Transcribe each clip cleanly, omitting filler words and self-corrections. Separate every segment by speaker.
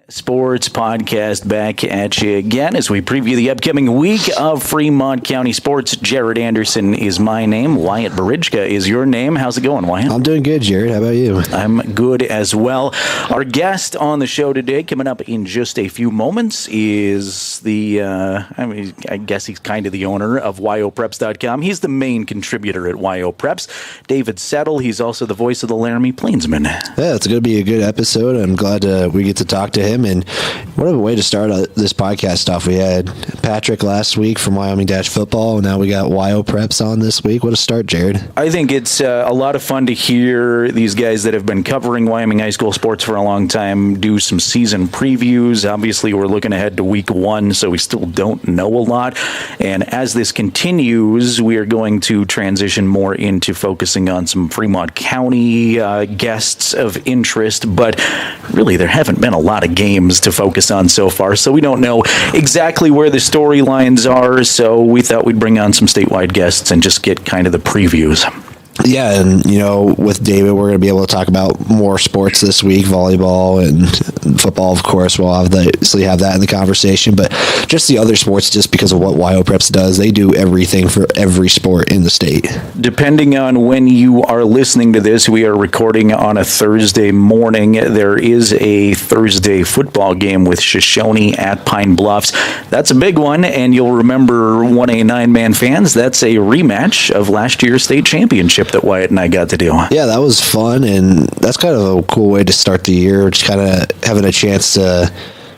Speaker 1: Sports Podcast back at you again as we preview the upcoming week of Fremont County sports. Jared Anderson is my name. Wyatt Barijka is your name. How's it going, Wyatt?
Speaker 2: I'm doing good, Jared. How about you?
Speaker 1: I'm good as well. Our guest on the show today, coming up in just a few moments, is I guess he's kind of the owner of YOPreps.com. He's the main contributor at YOPreps. David Settle. He's also the voice of the Laramie Plainsman.
Speaker 2: Yeah, it's going to be a good episode. I'm glad we get to talk to him. And what a way to start this podcast off. We had Patrick last week from Wyoming-Football, and now we got YOPreps on this week. What a start, Jared.
Speaker 1: I think it's a lot of fun to hear these guys that have been covering Wyoming high school sports for a long time do some season previews. Obviously, we're looking ahead to week one, so we still don't know a lot. And as this continues, we are going to transition more into focusing on some Fremont County guests of interest. But really, there haven't been a lot of games to focus on so far, so we don't know exactly where the storylines are, so we thought we'd bring on some statewide guests and just get kind of the previews.
Speaker 2: Yeah, and, with David, we're going to be able to talk about more sports this week, volleyball and football, of course. We'll obviously have that in the conversation, but just the other sports, just because of what YOPreps does, they do everything for every sport in the state. Depending
Speaker 1: on when you are listening to this, we are recording on a Thursday morning. There is a Thursday football game with Shoshone at Pine Bluffs. That's a big one, and you'll remember 1A 9-man fans, that's a rematch of last year's state championship that Wyatt and I got to do.
Speaker 2: Yeah, that was fun, and that's kind of a cool way to start the year, just kind of having a chance to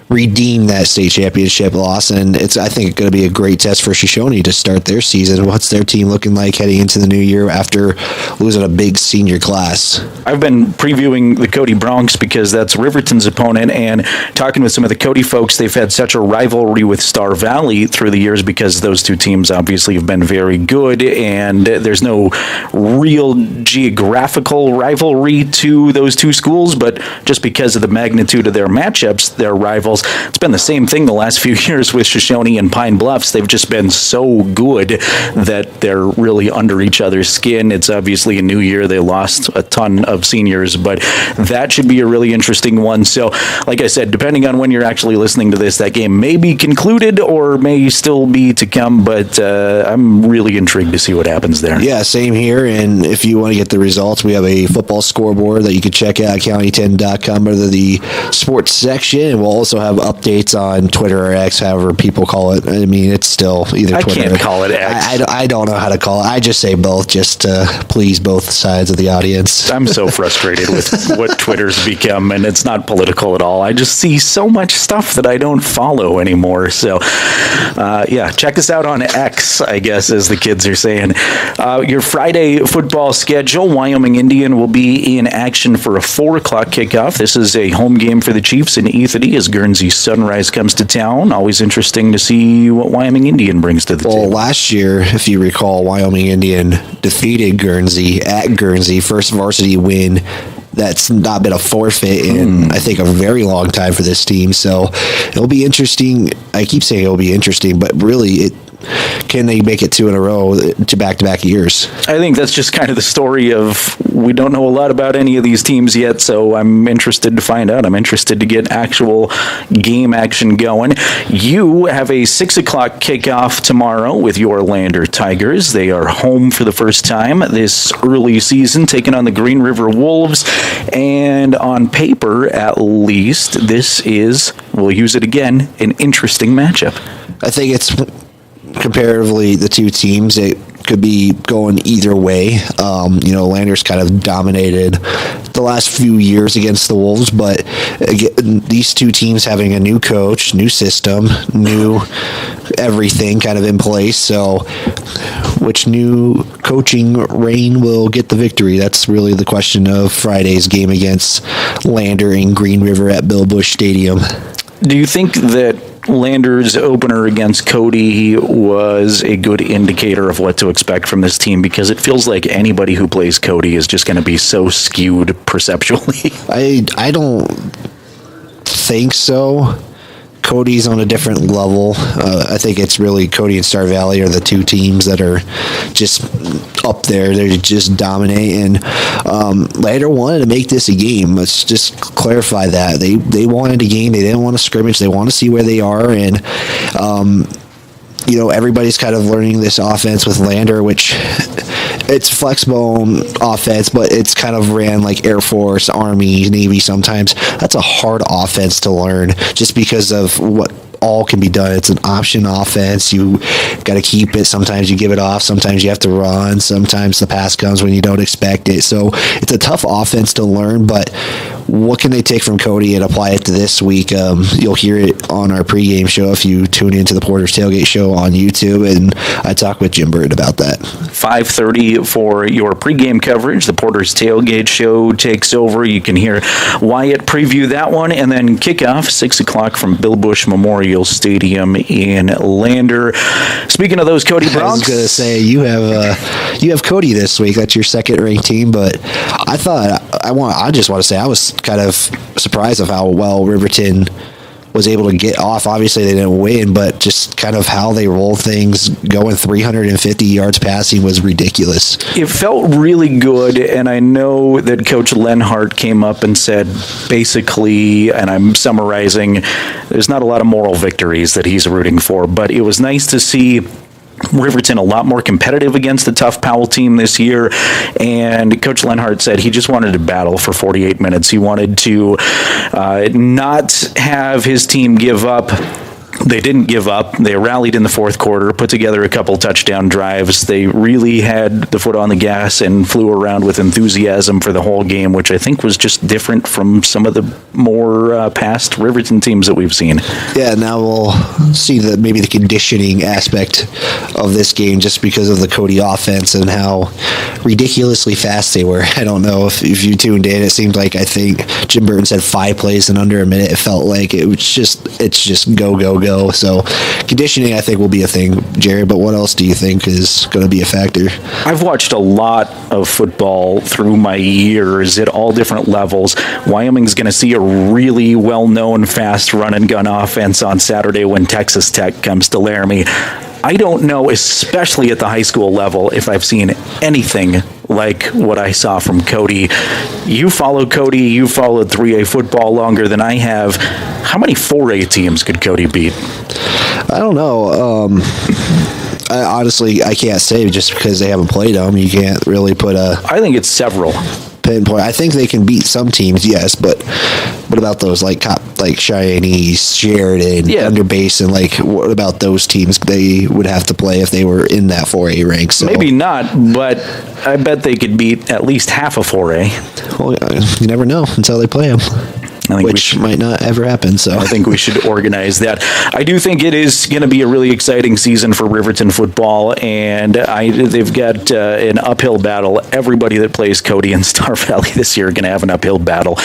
Speaker 2: redeem that state championship loss, and it's, I think, going to be a great test for Shoshone to start their season. What's their team looking like heading into the new year after losing a big senior class?
Speaker 1: I've been previewing the Cody Bronx because that's Riverton's opponent, and talking with some of the Cody folks, they've had such a rivalry with Star Valley through the years because those two teams obviously have been very good, and there's no real geographical rivalry to those two schools, but just because of the magnitude of their matchups, they're rivals. It's been the same thing the last few years with Shoshone and Pine Bluffs. They've just been so good that they're really under each other's skin. It's obviously a new year. They lost a ton of seniors, but that should be a really interesting one. So, like I said, depending on when you're actually listening to this, that game may be concluded or may still be to come, but I'm really intrigued to see what happens there.
Speaker 2: Yeah, same here. And if you want to get the results, we have a football scoreboard that you can check out at county10.com under the sports section, and we'll also have updates on Twitter or X, however people call it. I mean, it's still either Twitter.
Speaker 1: I can't call it X.
Speaker 2: I don't know how to call it. I just say both just to please both sides of the audience.
Speaker 1: I'm so frustrated with what Twitter's become, and it's not political at all. I just see so much stuff that I don't follow anymore. So, check us out on X, I guess, as the kids are saying. Your Friday football schedule, Wyoming Indian will be in action for a 4 o'clock kickoff. This is a home game for the Chiefs in Ethity as Guernsey Sunrise comes to town. Always interesting to see what Wyoming Indian brings to the table.
Speaker 2: Well, last year, if you recall, Wyoming Indian defeated Guernsey at Guernsey, first varsity win. That's not been a forfeit in, I think, a very long time for this team. So it'll be interesting. I keep saying it'll be interesting, but really, can they make it 2 in a row to back-to-back years?
Speaker 1: I think that's just kind of the story of we don't know a lot about any of these teams yet, so I'm interested to find out. I'm interested to get actual game action going. You have a 6 o'clock kickoff tomorrow with your Lander Tigers. They are home for the first time this early season, taking on the Green River Wolves. And on paper, at least, this is, we'll use it again, an interesting matchup.
Speaker 2: I think it's comparatively the two teams, it could be going either way. Landers kind of dominated the last few years against the Wolves, but again, these two teams having a new coach, new system, new everything kind of in place. So which new coaching reign will get the victory? That's really the question of Friday's game against Lander and Green River at Bill Bush Stadium.
Speaker 1: Do you think that Lander's opener against Cody was a good indicator of what to expect from this team? Because it feels like anybody who plays Cody is just going to be so skewed perceptually.
Speaker 2: I don't think so. Cody's on a different level. I think it's really Cody and Star Valley are the two teams that are just up there. They just dominate. And Lander wanted to make this a game. Let's just clarify that. They wanted a game. They didn't want a scrimmage. They want to see where they are. And, everybody's kind of learning this offense with Lander, which it's flex bone offense, but it's kind of ran like Air Force, Army, Navy sometimes. That's a hard offense to learn just because of what all can be done. It's an option offense. You got to keep it. Sometimes you give it off. Sometimes you have to run. Sometimes the pass comes when you don't expect it. So it's a tough offense to learn, but what can they take from Cody and apply it to this week? You'll hear it on our pregame show if you tune into the Porter's Tailgate Show on YouTube, and I talked with Jim Burton about that.
Speaker 1: 5:30 for your pregame coverage. The Porter's Tailgate Show takes over. You can hear Wyatt preview that one, and then kickoff 6 o'clock from Bill Bush Memorial Stadium in Lander. Speaking of those Cody Bronx,
Speaker 2: I was going to say you have Cody this week. That's your second-ranked team, but I just want to say I was kind of surprised of how well Riverton was able to get off. Obviously, they didn't win, but just kind of how they roll things, going 350 yards passing was ridiculous.
Speaker 1: It felt really good, and I know that Coach Lenhart came up and said, basically, and I'm summarizing, there's not a lot of moral victories that he's rooting for, but it was nice to see Riverton a lot more competitive against the tough Powell team this year, and Coach Lenhart said he just wanted to battle for 48 minutes. He wanted to not have his team give up. They didn't give up. They rallied in the fourth quarter, put together a couple touchdown drives. They really had the foot on the gas and flew around with enthusiasm for the whole game, which I think was just different from some of the more past Riverton teams that we've seen.
Speaker 2: Yeah, now we'll see maybe the conditioning aspect of this game just because of the Cody offense and how ridiculously fast they were. I don't know if you tuned in. It seemed like, I think Jim Burton said 5 plays in under a minute. It felt like it's just go, go, go. So conditioning, I think, will be a thing, Jared, but what else do you think is going to be a factor?
Speaker 1: I've watched a lot of football through my years at all different levels. Wyoming's going to see a really well-known fast run-and-gun offense on Saturday when Texas Tech comes to Laramie. I don't know, especially at the high school level, if I've seen anything like what I saw from Cody. You follow Cody, you followed 3A football longer than I have. How many 4A teams could Cody beat?
Speaker 2: I don't know. I can't say just because they haven't played them. You can't really put
Speaker 1: I think it's several.
Speaker 2: Pinpoint. I think they can beat some teams, yes, but what about those like Cheyenne East, Sheridan, Thunder Basin? Like, what about those teams they would have to play if they were in that 4A rank? So.
Speaker 1: Maybe not, but I bet they could beat at least half of 4A.
Speaker 2: Well, you never know until they play them. Which might not ever happen. So
Speaker 1: I think we should organize that. I do think it is going to be a really exciting season for Riverton football, and they've got an uphill battle. Everybody that plays Cody and Star Valley this year are going to have an uphill battle.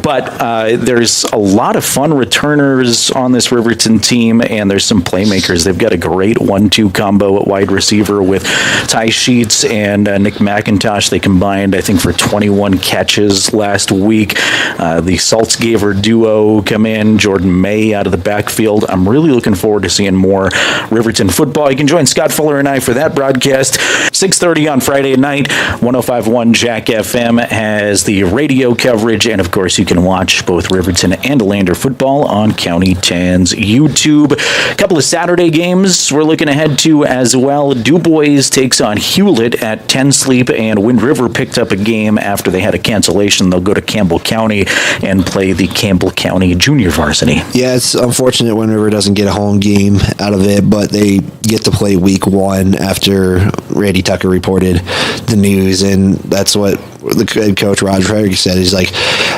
Speaker 1: But there's a lot of fun returners on this Riverton team, and there's some playmakers. They've got a great 1-2 combo at wide receiver with Ty Sheets and Nick McIntosh. They combined, I think, for 21 catches last week. The Saltzgaver duo come in, Jordan May out of the backfield. I'm really looking forward to seeing more Riverton football. You can join Scott Fuller and I for that broadcast. 6:30 on Friday night. 105.1 Jack FM has the radio coverage, and of course you can watch both Riverton and Lander football on County 10's YouTube. A couple of Saturday games we're looking ahead to as well. DuBois takes on Hewlett at 10 sleep, and Wind River picked up a game after they had a cancellation. They'll go to Campbell County and play the Campbell County Junior Varsity.
Speaker 2: Yeah, it's unfortunate Wind River doesn't get a home game out of it, but they get to play week 1 after Randy Tucker reported the news, and that's what the head coach Roger Ferg said. He's like,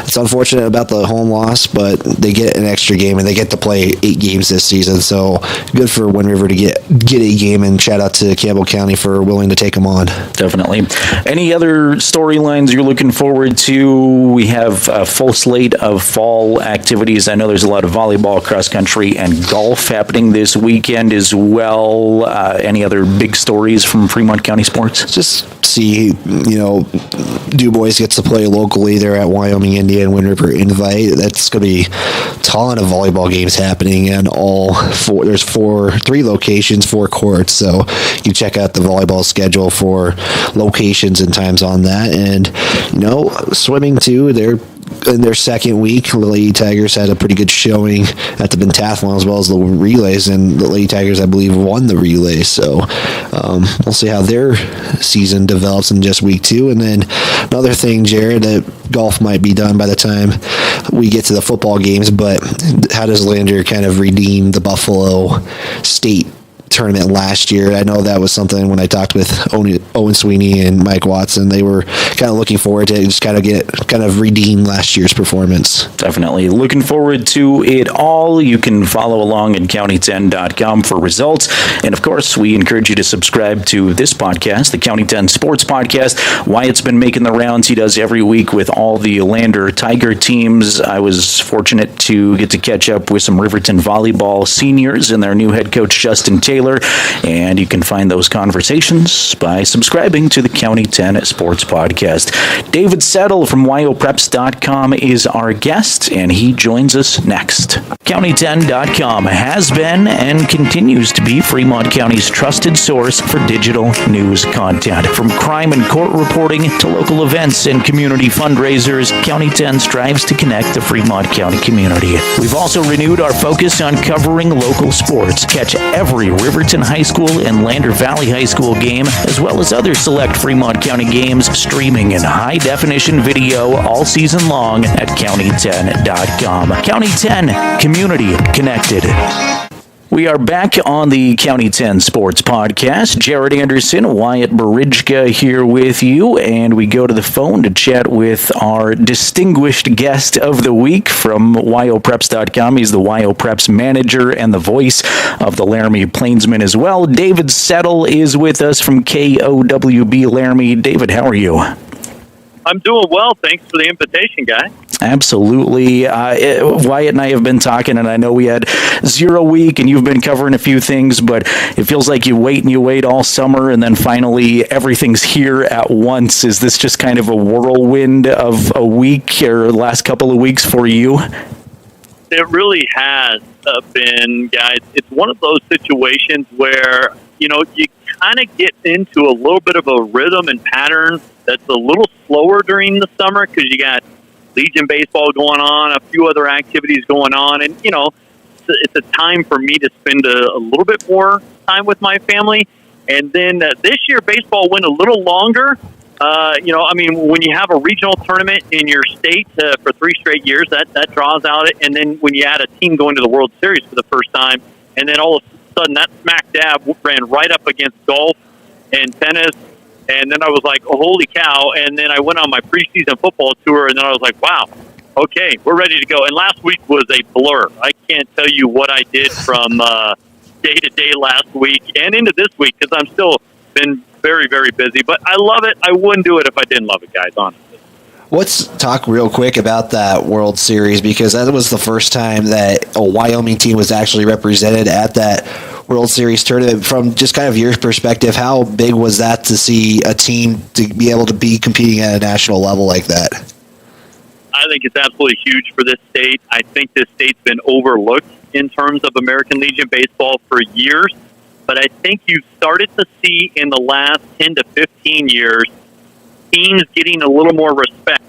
Speaker 2: it's unfortunate about the home loss, but they get an extra game and they get to play 8 games this season. So good for Wind River to get a game, and shout out to Campbell County for willing to take them on.
Speaker 1: Definitely. Any other storylines you're looking forward to? We have a full slate of fall activities. I know there's a lot of volleyball, cross country, and golf happening this weekend as well. Any other big stories from Fremont County sports?
Speaker 2: Just see, Du Bois gets to play locally there at Wyoming, Indiana, Wind River Invite. That's going to be a ton of volleyball games happening in all four. There's three locations, 4 courts. So you check out the volleyball schedule for locations and times on that. And, swimming too, they're in their second week. The Lady Tigers had a pretty good showing at the pentathlon as well as the relays, and the Lady Tigers, I believe, won the relays. So we'll see how their season develops in just week 2. And then another thing, Jared, that golf might be done by the time we get to the football games, but how does Lander kind of redeem the Buffalo State tournament last year? I know that was something when I talked with Owen Sweeney and Mike Watson, they were kind of looking forward to just kind of redeem last year's performance.
Speaker 1: Definitely looking forward to it all. You can follow along at county10.com for results. And of course, we encourage you to subscribe to this podcast, the County 10 Sports Podcast. Wyatt's been making the rounds. He does every week with all the Lander Tiger teams. I was fortunate to get to catch up with some Riverton volleyball seniors and their new head coach, Justin Taylor. And you can find those conversations by subscribing to the County 10 Sports Podcast. David Settle from wyopreps.com is our guest, and he joins us next. County10.com has been and continues to be Fremont County's trusted source for digital news content. From crime and court reporting to local events and community fundraisers, County 10 strives to connect the Fremont County community. We've also renewed our focus on covering local sports. Catch every Riverton High School and Lander Valley High School game, as well as other select Fremont County games, streaming in high-definition video all season long at county10.com. County 10, community connected. We are back on the County 10 Sports Podcast. Jared Anderson, Wyatt Barijka here with you, and we go to the phone to chat with our distinguished guest of the week from wyopreps.com. He's the WyoPreps manager and the voice of the Laramie Plainsmen as well. David Settle is with us from KOWB Laramie. David, how are you?
Speaker 3: I'm doing well. Thanks for the invitation, guy.
Speaker 1: Absolutely. Wyatt and I have been talking, and I know we had 0 week, and you've been covering a few things, but it feels like you wait all summer, and then finally everything's here at once. Is this just kind of a whirlwind of a week or last couple of weeks for you?
Speaker 3: It really has been, guys. It's one of those situations where, you kind of get into a little bit of a rhythm and pattern that's a little slower during the summer because you got Legion baseball going on, a few other activities going on, and it's a time for me to spend a little bit more time with my family. And then this year baseball went a little longer. When you have a regional tournament in your state for 3 straight years, that draws out it. And then when you add a team going to the World Series for the first time, and then all of a sudden that smack dab ran right up against golf and tennis. And then I was like, oh, holy cow. And then I went on my preseason football tour, and then I was like, wow, okay, we're ready to go. And last week was a blur. I can't tell you what I did from day to day last week and into this week because I'm still been very, very busy. But I love it. I wouldn't do it if I didn't love it, guys, honestly.
Speaker 2: Let's talk real quick about that World Series because that was the first time that a Wyoming team was actually represented at that World Series tournament. From just kind of your perspective, how big was that to see a team to be able to be competing at a national level like that?
Speaker 3: I think it's absolutely huge for this state. I think this state's been overlooked in terms of American Legion baseball for years, but I think you've started to see in the last 10 to 15 years teams getting a little more respect.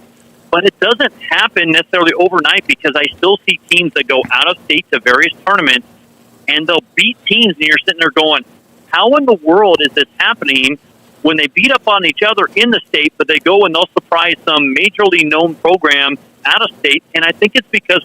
Speaker 3: But it doesn't happen necessarily overnight because I still see teams that go out of state to various tournaments and they'll beat teams and you're sitting there going, how in the world is this happening when they beat up on each other in the state, but they go and they'll surprise some majorly known program out of state? And I think it's because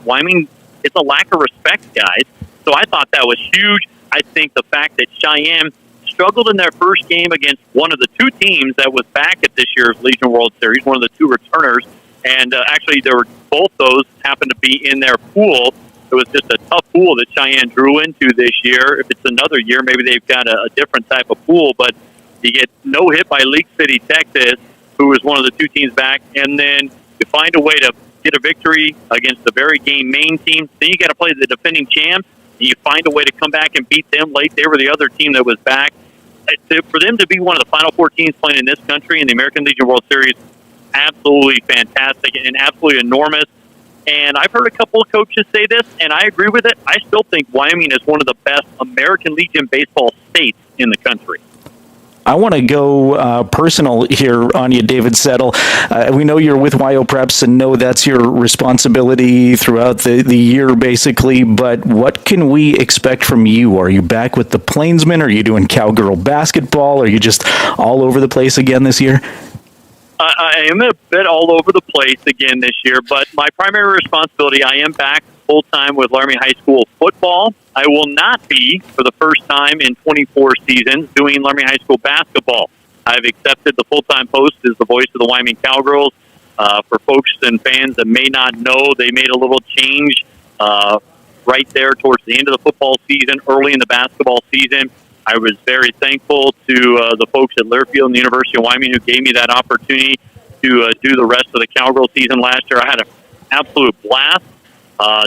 Speaker 3: it's a lack of respect, guys. So I thought that was huge. I think the fact that Cheyenne struggled in their first game against one of the 2 teams that was back at this year's Legion World Series, one of the 2 returners, and actually both those happened to be in their pool. It was just a tough pool that Cheyenne drew into this year. If it's another year, maybe they've got a different type of pool, but you get no hit by League City, Texas, who was one of the 2 teams back, and then you find a way to get a victory against the very game Maine team. Then you got to play the defending champs, and you find a way to come back and beat them late. They were the other team that was back. For them to be one of the Final Four teams playing in this country in the American Legion World Series, absolutely fantastic and absolutely enormous. And I've heard a couple of coaches say this, and I agree with it. I still think Wyoming is one of the best American Legion baseball states in the country.
Speaker 1: I want to go personal here on you, David Settle. We know you're with YO Preps and know that's your responsibility throughout the year, basically. But what can we expect from you? Are you back with the Plainsmen? Are you doing cowgirl basketball? Are you just all over the place again this year?
Speaker 3: I am a bit all over the place again this year, but my primary responsibility, I am back full-time with Laramie High School football. I will not be, for the first time in 24 seasons, doing Laramie High School basketball. I've accepted the full-time post as the voice of the Wyoming Cowgirls. For folks and fans that may not know, they made a little change right there towards the end of the football season, early in the basketball season. I was very thankful to the folks at Learfield and the University of Wyoming who gave me that opportunity to do the rest of the Cowgirl season last year. I had an absolute blast.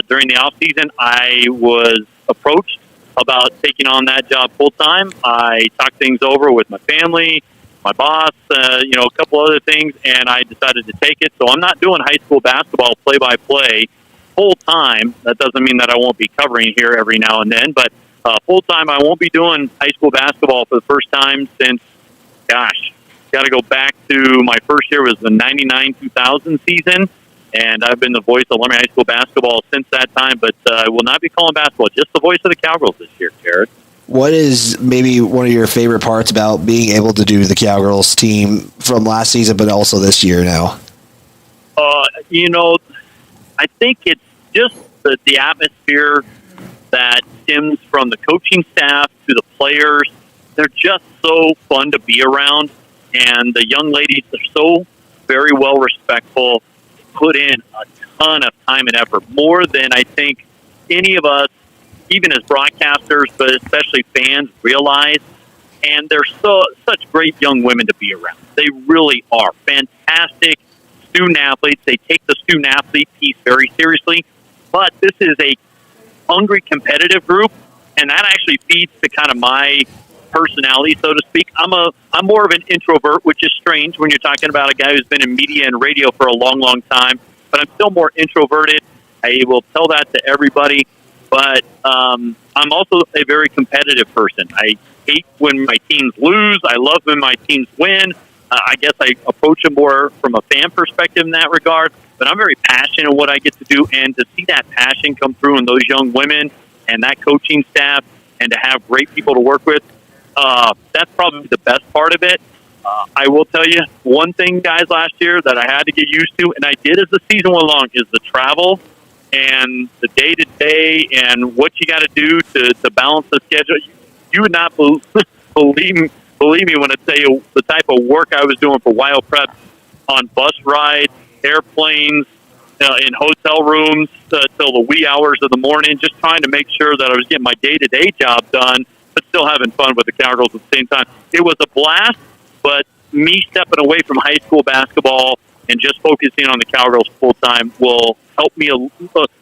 Speaker 3: During the off season, I was approached about taking on that job full time. I talked things over with my family, my boss, a couple other things, and I decided to take it. So I'm not doing high school basketball play-by-play full time. That doesn't mean that I won't be covering here every now and then, but full time I won't be doing high school basketball for the first time since, got to go back to my first year was the 99-2000 season. And I've been the voice of Laramie High School basketball since that time, but I will not be calling basketball, just the voice of the Cowgirls this year, Jared.
Speaker 2: What is maybe one of your favorite parts about being able to do the Cowgirls team from last season, but also this year now?
Speaker 3: I think it's just the atmosphere that stems from the coaching staff to the players. They're just so fun to be around, and the young ladies are so very well respectful. Put in a ton of time and effort, more than I think any of us, even as broadcasters, but especially fans, realize. And they're such great young women to be around. They really are fantastic student athletes. They take the student athlete piece very seriously, but this is a hungry, competitive group, and that actually feeds to kind of my personality, so to speak. I'm more of an introvert, which is strange when you're talking about a guy who's been in media and radio for a long, long time, but I'm still more introverted. I will tell that to everybody, but I'm also a very competitive person. I hate when my teams lose. I love when my teams win. I guess I approach it more from a fan perspective in that regard, but I'm very passionate in what I get to do, and to see that passion come through in those young women and that coaching staff, and to have great people to work with, that's probably the best part of it. I will tell you one thing, guys, last year that I had to get used to, and I did as the season went along, is the travel and the day-to-day and what you got to do to balance the schedule. You would not believe me when I tell you the type of work I was doing for YO Prep on bus rides, airplanes, in hotel rooms till the wee hours of the morning, just trying to make sure that I was getting my day-to-day job done, but still having fun with the Cowgirls at the same time. It was a blast, but me stepping away from high school basketball and just focusing on the Cowgirls full-time will help me.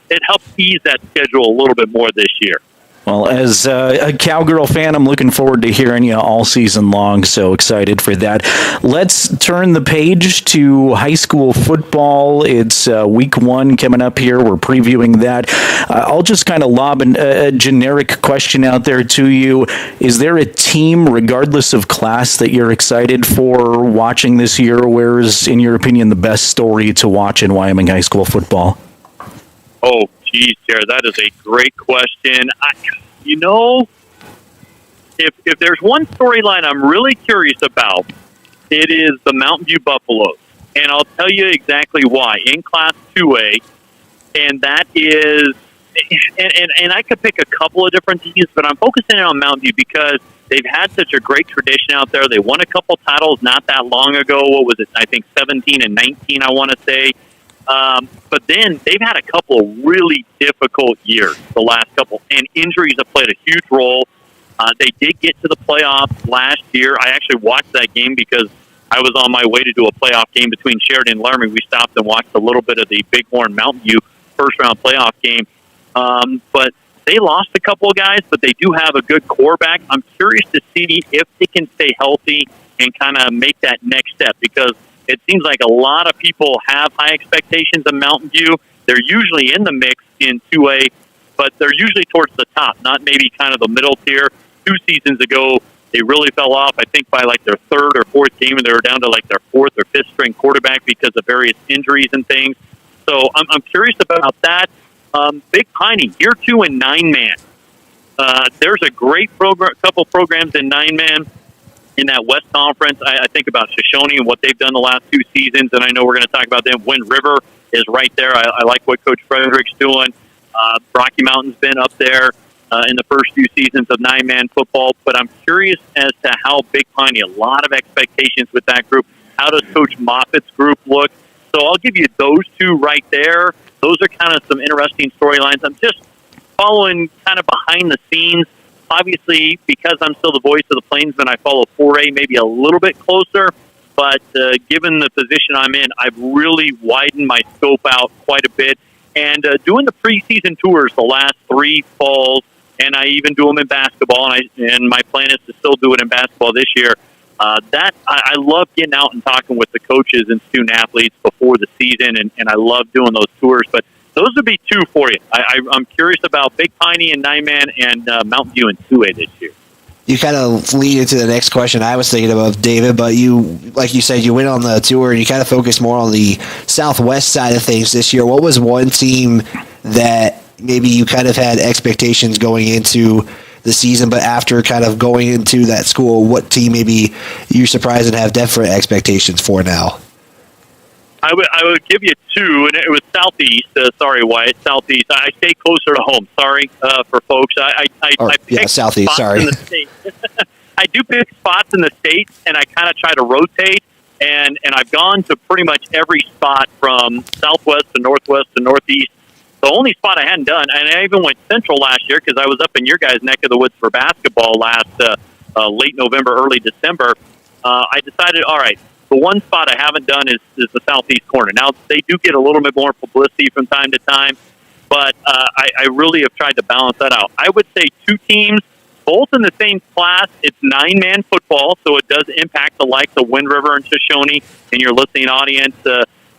Speaker 3: It helps ease that schedule a little bit more this year.
Speaker 1: Well, as a Cowgirl fan, I'm looking forward to hearing you all season long. So excited for that. Let's turn the page to high school football. It's week 1 coming up here. We're previewing that. I'll just kind of lob a generic question out there to you. Is there a team, regardless of class, that you're excited for watching this year? Where's, in your opinion, the best story to watch in Wyoming high school football?
Speaker 3: Oh, geez, Jared, that is a great question. If there's one storyline I'm really curious about, it is the Mountain View Buffaloes. And I'll tell you exactly why. In Class 2A, and that is, and I could pick a couple of different teams, but I'm focusing on Mountain View because they've had such a great tradition out there. They won a couple titles not that long ago. What was it? I think 17 and 19, I want to say. But then they've had a couple of really difficult years, the last couple, and injuries have played a huge role. They did get to the playoffs last year. I actually watched that game because I was on my way to do a playoff game between Sheridan and Laramie. We stopped and watched a little bit of the Bighorn Mountain View first-round playoff game. But they lost a couple of guys, but they do have a good quarterback. I'm curious to see if they can stay healthy and kind of make that next step, because it seems like a lot of people have high expectations of Mountain View. They're usually in the mix in 2A, but they're usually towards the top, not maybe kind of the middle tier. 2 seasons ago, they really fell off, I think, by like their 3rd or 4th game, and they were down to like their 4th or 5th string quarterback because of various injuries and things. So I'm curious about that. Big Piney, year 2 in 9-man. There's a great couple programs in 9-man in that West Conference. I think about Shoshone and what they've done the last 2 seasons, and I know we're going to talk about them. Wind River is right there. I like what Coach Frederick's doing. Rocky Mountain's been up there in the first few seasons of 9-man football, but I'm curious as to how Big Piney, a lot of expectations with that group. How does Coach Moffitt's group look? So I'll give you those 2 right there. Those are kind of some interesting storylines. I'm just following kind of behind the scenes. Obviously, because I'm still the voice of the Plainsmen, I follow 4A maybe a little bit closer, but given the position I'm in, I've really widened my scope out quite a bit. And doing the preseason tours the last 3 falls, and I even do them in basketball, and my plan is to still do it in basketball this year. I love getting out and talking with the coaches and student athletes before the season, and I love doing those tours. But those would be 2 for you. I'm curious about Big Piney and 9-man and Mountain View and 2A this year.
Speaker 2: You kind of lead into the next question I was thinking of, David, but like you said, you went on the tour and you kind of focused more on the Southwest side of things this year. What was one team that maybe you kind of had expectations going into the season, but after kind of going into that school, what team maybe you're surprised and have different expectations for now?
Speaker 3: I would give you 2, and it was Southeast. Sorry, Wyatt, Southeast. I stay closer to home. Sorry for folks. I pick
Speaker 2: Southeast.
Speaker 3: spots
Speaker 2: Sorry.
Speaker 3: in the state. I do pick spots in the states, and I kind of try to rotate. And I've gone to pretty much every spot from Southwest to Northwest to Northeast. The only spot I hadn't done, and I even went Central last year because I was up in your guys' neck of the woods for basketball last late November, early December. I decided, all right, the one spot I haven't done is the Southeast corner. Now, they do get a little bit more publicity from time to time, but I really have tried to balance that out. I would say 2 teams, both in the same class. It's 9-man football, so it does impact the likes of Wind River and Shoshone and your listening audience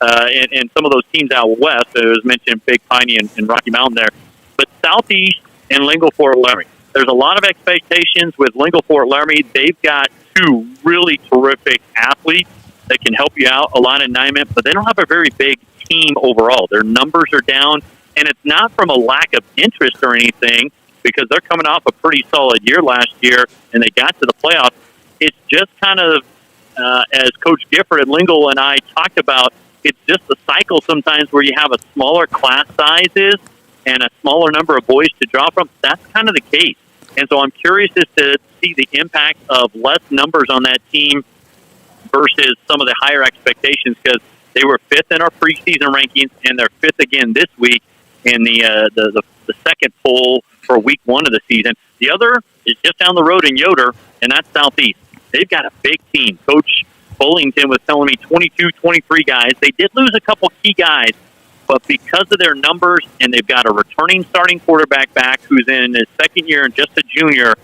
Speaker 3: and some of those teams out west. It was mentioned Big Piney and Rocky Mountain there. But Southeast and Lingle-Fort Laramie. There's a lot of expectations with Lingle-Fort Laramie. They've got 2 really terrific athletes that can help you out a lot in 9-man, but they don't have a very big team overall. Their numbers are down, and it's not from a lack of interest or anything because they're coming off a pretty solid year last year, and they got to the playoffs. It's just kind of, as Coach Gifford at Lingle and I talked about, it's just a cycle sometimes where you have a smaller class sizes and a smaller number of boys to draw from. That's kind of the case. And so I'm curious as to see the impact of less numbers on that team versus some of the higher expectations because they were 5th in our preseason rankings and they're 5th again this week in the second poll for week 1 of the season. The other is just down the road in Yoder, and that's Southeast. They've got a big team. Coach Bullington was telling me 22, 23 guys. They did lose a couple key guys, but because of their numbers and they've got a returning starting quarterback back who's in his 2nd year and just a junior,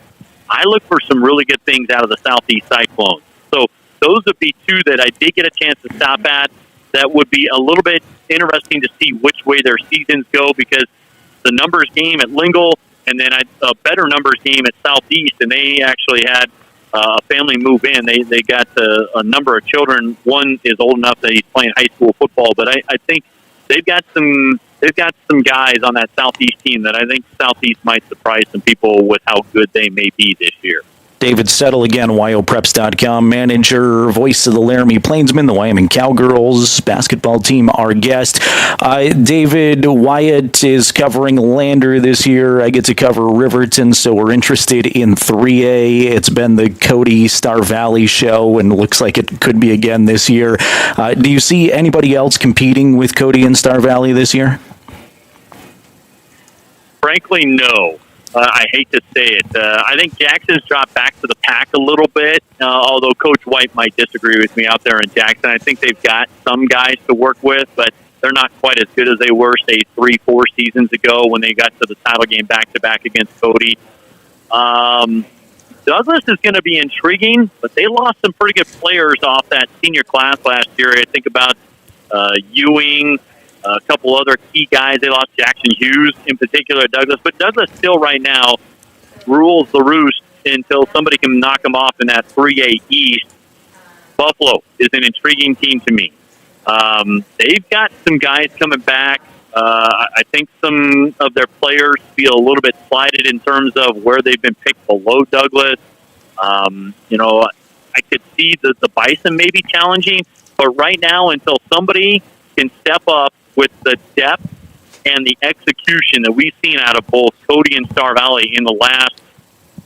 Speaker 3: I look for some really good things out of the Southeast Cyclones. So those would be 2 that I did get a chance to stop at. That would be a little bit interesting to see which way their seasons go because the numbers game at Lingle and then a better numbers game at Southeast, and they actually had a family move in. They got a number of children. One is old enough that he's playing high school football, but I think they've got some guys on that Southeast team that I think Southeast might surprise some people with how good they may be this year.
Speaker 1: David Settle again, WyoPreps.com, manager, voice of the Laramie Plainsmen, the Wyoming Cowgirls basketball team, our guest. David, Wyatt is covering Lander this year. I get to cover Riverton, so we're interested in 3A. It's been the Cody Star Valley show, and looks like it could be again this year. Do you see anybody else competing with Cody and Star Valley this year?
Speaker 3: Frankly, no. I hate to say it. I think Jackson's dropped back to the pack a little bit, although Coach White might disagree with me out there in Jackson. I think they've got some guys to work with, but they're not quite as good as they were, say, 3-4 seasons ago when they got to the title game back-to-back against Cody. Douglas is going to be intriguing, but they lost some pretty good players off that senior class last year. I think about Ewing, a couple other key guys. They lost Jackson Hughes in particular at Douglas, but Douglas still right now rules the roost until somebody can knock them off in that 3A East. Buffalo is an intriguing team to me. They've got some guys coming back. I think some of their players feel a little bit slighted in terms of where they've been picked below Douglas. I could see the Bison maybe challenging, but right now, until somebody can step up with the depth and the execution that we've seen out of both Cody and Star Valley in the last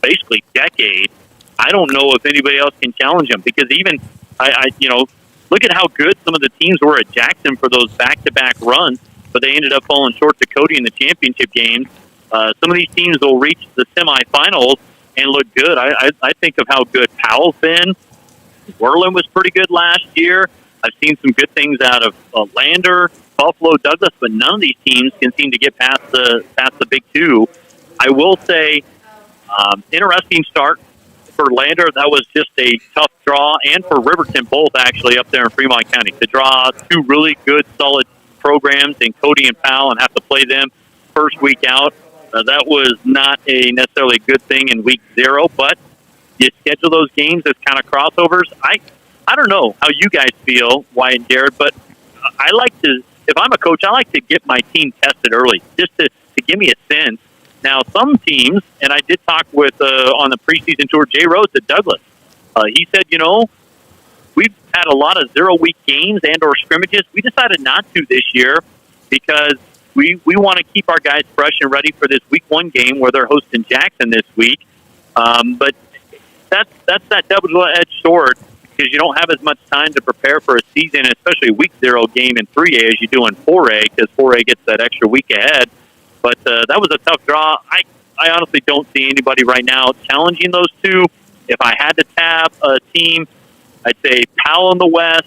Speaker 3: basically decade, I don't know if anybody else can challenge them. Because even look at how good some of the teams were at Jackson for those back-to-back runs, but they ended up falling short to Cody in the championship games. Some of these teams will reach the semifinals and look good. I think of how good Powell's been. Werlin was pretty good last year. I've seen some good things out of Lander, Buffalo, Douglas, but none of these teams can seem to get past the big two. I will say, interesting start for Lander. That was just a tough draw, and for Riverton both actually up there in Fremont County to draw two really good, solid programs in Cody and Powell and have to play them first week out. That was not a necessarily good thing in week 0, but you schedule those games as kind of crossovers. I don't know how you guys feel, Wyatt and Jared, but I like to, if I'm a coach, I like to get my team tested early just to give me a sense. Now, some teams, and I did talk with, on the preseason tour, Jay Rhodes at Douglas. He said, we've had a lot of 0-week games and or scrimmages. We decided not to this year because we want to keep our guys fresh and ready for this week 1 game where they're hosting Jackson this week. But that's that double-edged sword because you don't have as much time to prepare for a season, especially a week 0 game in 3A as you do in 4A because 4A gets that extra week ahead. But that was a tough draw. I honestly don't see anybody right now challenging those two. If I had to tab a team, I'd say Powell in the West,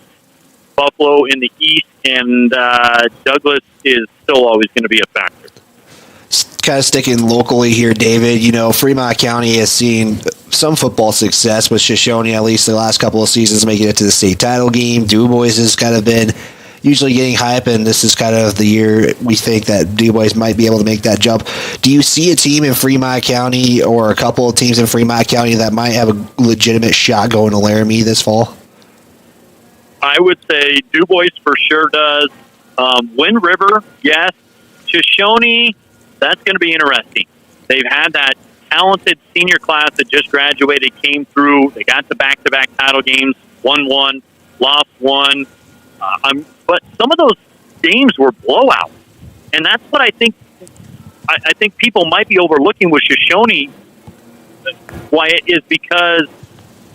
Speaker 3: Buffalo in the East, and Douglas is still always going to be a factor.
Speaker 2: Kind of sticking locally here, David, Fremont County has seen some football success with Shoshone, at least the last couple of seasons, making it to the state title game. DuBois has kind of been usually getting hype, and this is kind of the year we think that DuBois might be able to make that jump. Do you see a team in Fremont County or a couple of teams in Fremont County that might have a legitimate shot going to Laramie this fall?
Speaker 3: I would say DuBois for sure does. Wind River, yes. Shoshone, that's going to be interesting. They've had that talented senior class that just graduated, came through. They got the back-to-back title games, won 1, lost 1. But some of those games were blowouts. And that's what I think people might be overlooking with Shoshone, Wyatt, is because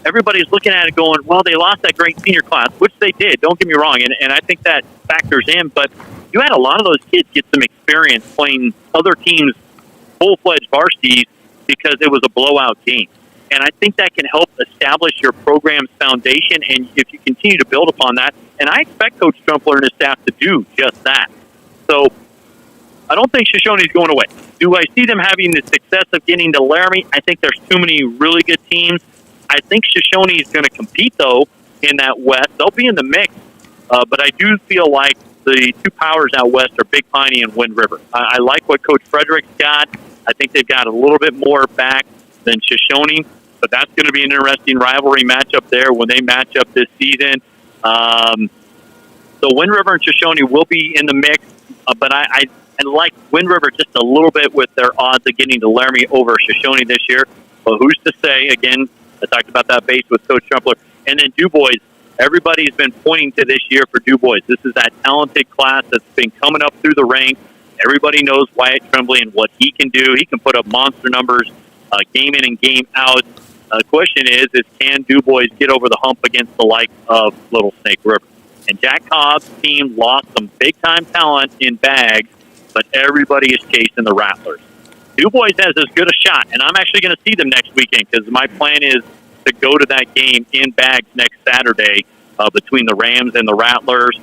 Speaker 3: everybody's looking at it going, well, they lost that great senior class, which they did, don't get me wrong, and I think that factors in, but you had a lot of those kids get some experience playing other teams' full-fledged varsities because it was a blowout game. And I think that can help establish your program's foundation, and if you continue to build upon that, and I expect Coach Trumpler and his staff to do just that. So I don't think Shoshone's going away. Do I see them having the success of getting to Laramie? I think there's too many really good teams. I think Shoshone is going to compete, though, in that West. They'll be in the mix, but I do feel like the two powers out West are Big Piney and Wind River. I like what Coach Frederick's got. I think they've got a little bit more back than Shoshone, but that's going to be an interesting rivalry matchup there when they match up this season. So Wind River and Shoshone will be in the mix, but I like Wind River just a little bit with their odds of getting to Laramie over Shoshone this year. But who's to say? Again, I talked about that base with Coach Trumpler. And then DuBois, everybody's been pointing to this year for DuBois. This is that talented class that's been coming up through the ranks. Everybody knows Wyatt Tremblay and what he can do. He can put up monster numbers game in and game out. The question is can DuBois get over the hump against the likes of Little Snake River? And Jack Cobb's team lost some big-time talent in Bags, but everybody is chasing the Rattlers. DuBois has as good a shot, and I'm actually going to see them next weekend because my plan is to go to that game in Bags next Saturday between the Rams and the Rattlers.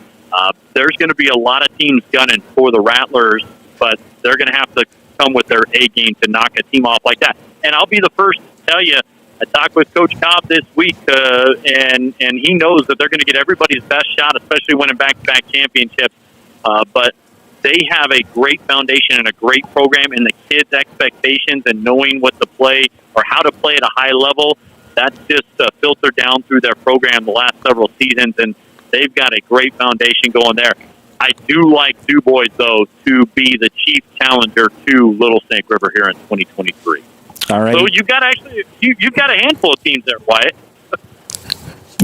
Speaker 3: There's going to be a lot of teams gunning for the Rattlers, but they're going to have to come with their A game to knock a team off like that. And I'll be the first to tell you, I talked with Coach Cobb this week, and he knows that they're going to get everybody's best shot, especially winning back-to-back championships. But they have a great foundation and a great program, and the kids' expectations and knowing what to play or how to play at a high level, that's just filtered down through their program the last several seasons, and they've got a great foundation going there. I do like Du Bois, though, to be the chief challenger to Little Snake River here in 2023.
Speaker 1: All right.
Speaker 3: So you've got a handful of teams there, Wyatt.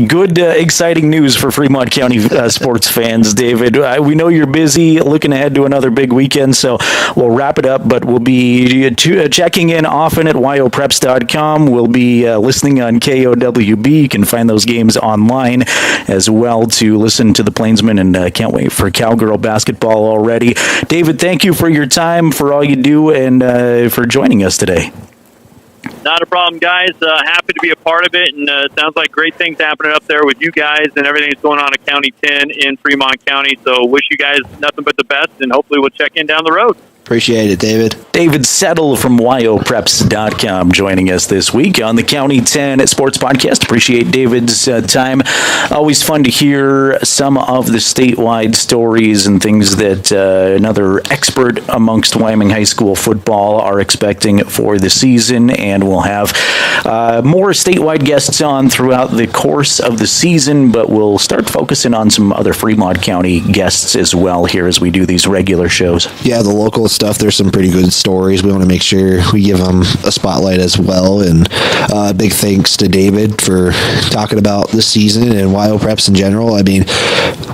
Speaker 1: Good, exciting news for Fremont County sports fans, David. We know you're busy, looking ahead to another big weekend, so we'll wrap it up, but we'll be checking in often at yopreps.com. We'll be listening on KOWB. You can find those games online as well to listen to the Plainsmen, and can't wait for Cowgirl basketball already. David, thank you for your time, for all you do, and for joining us today.
Speaker 3: Not a problem, guys. Happy to be a part of it, and sounds like great things happening up there with you guys and everything that's going on at County 10 in Fremont County. So wish you guys nothing but the best, and hopefully we'll check in down the road.
Speaker 2: Appreciate it, David.
Speaker 1: David Settle from yopreps.com joining us this week on the County 10 Sports Podcast. Appreciate David's time. Always fun to hear some of the statewide stories and things that another expert amongst Wyoming high school football are expecting for the season. And we'll have more statewide guests on throughout the course of the season, but we'll start focusing on some other Fremont County guests as well here as we do these regular shows.
Speaker 2: Yeah, the local stuff, there's some pretty good stories. We want to make sure we give them a spotlight as well. And big thanks to David for talking about the season and YO Preps in general. I mean,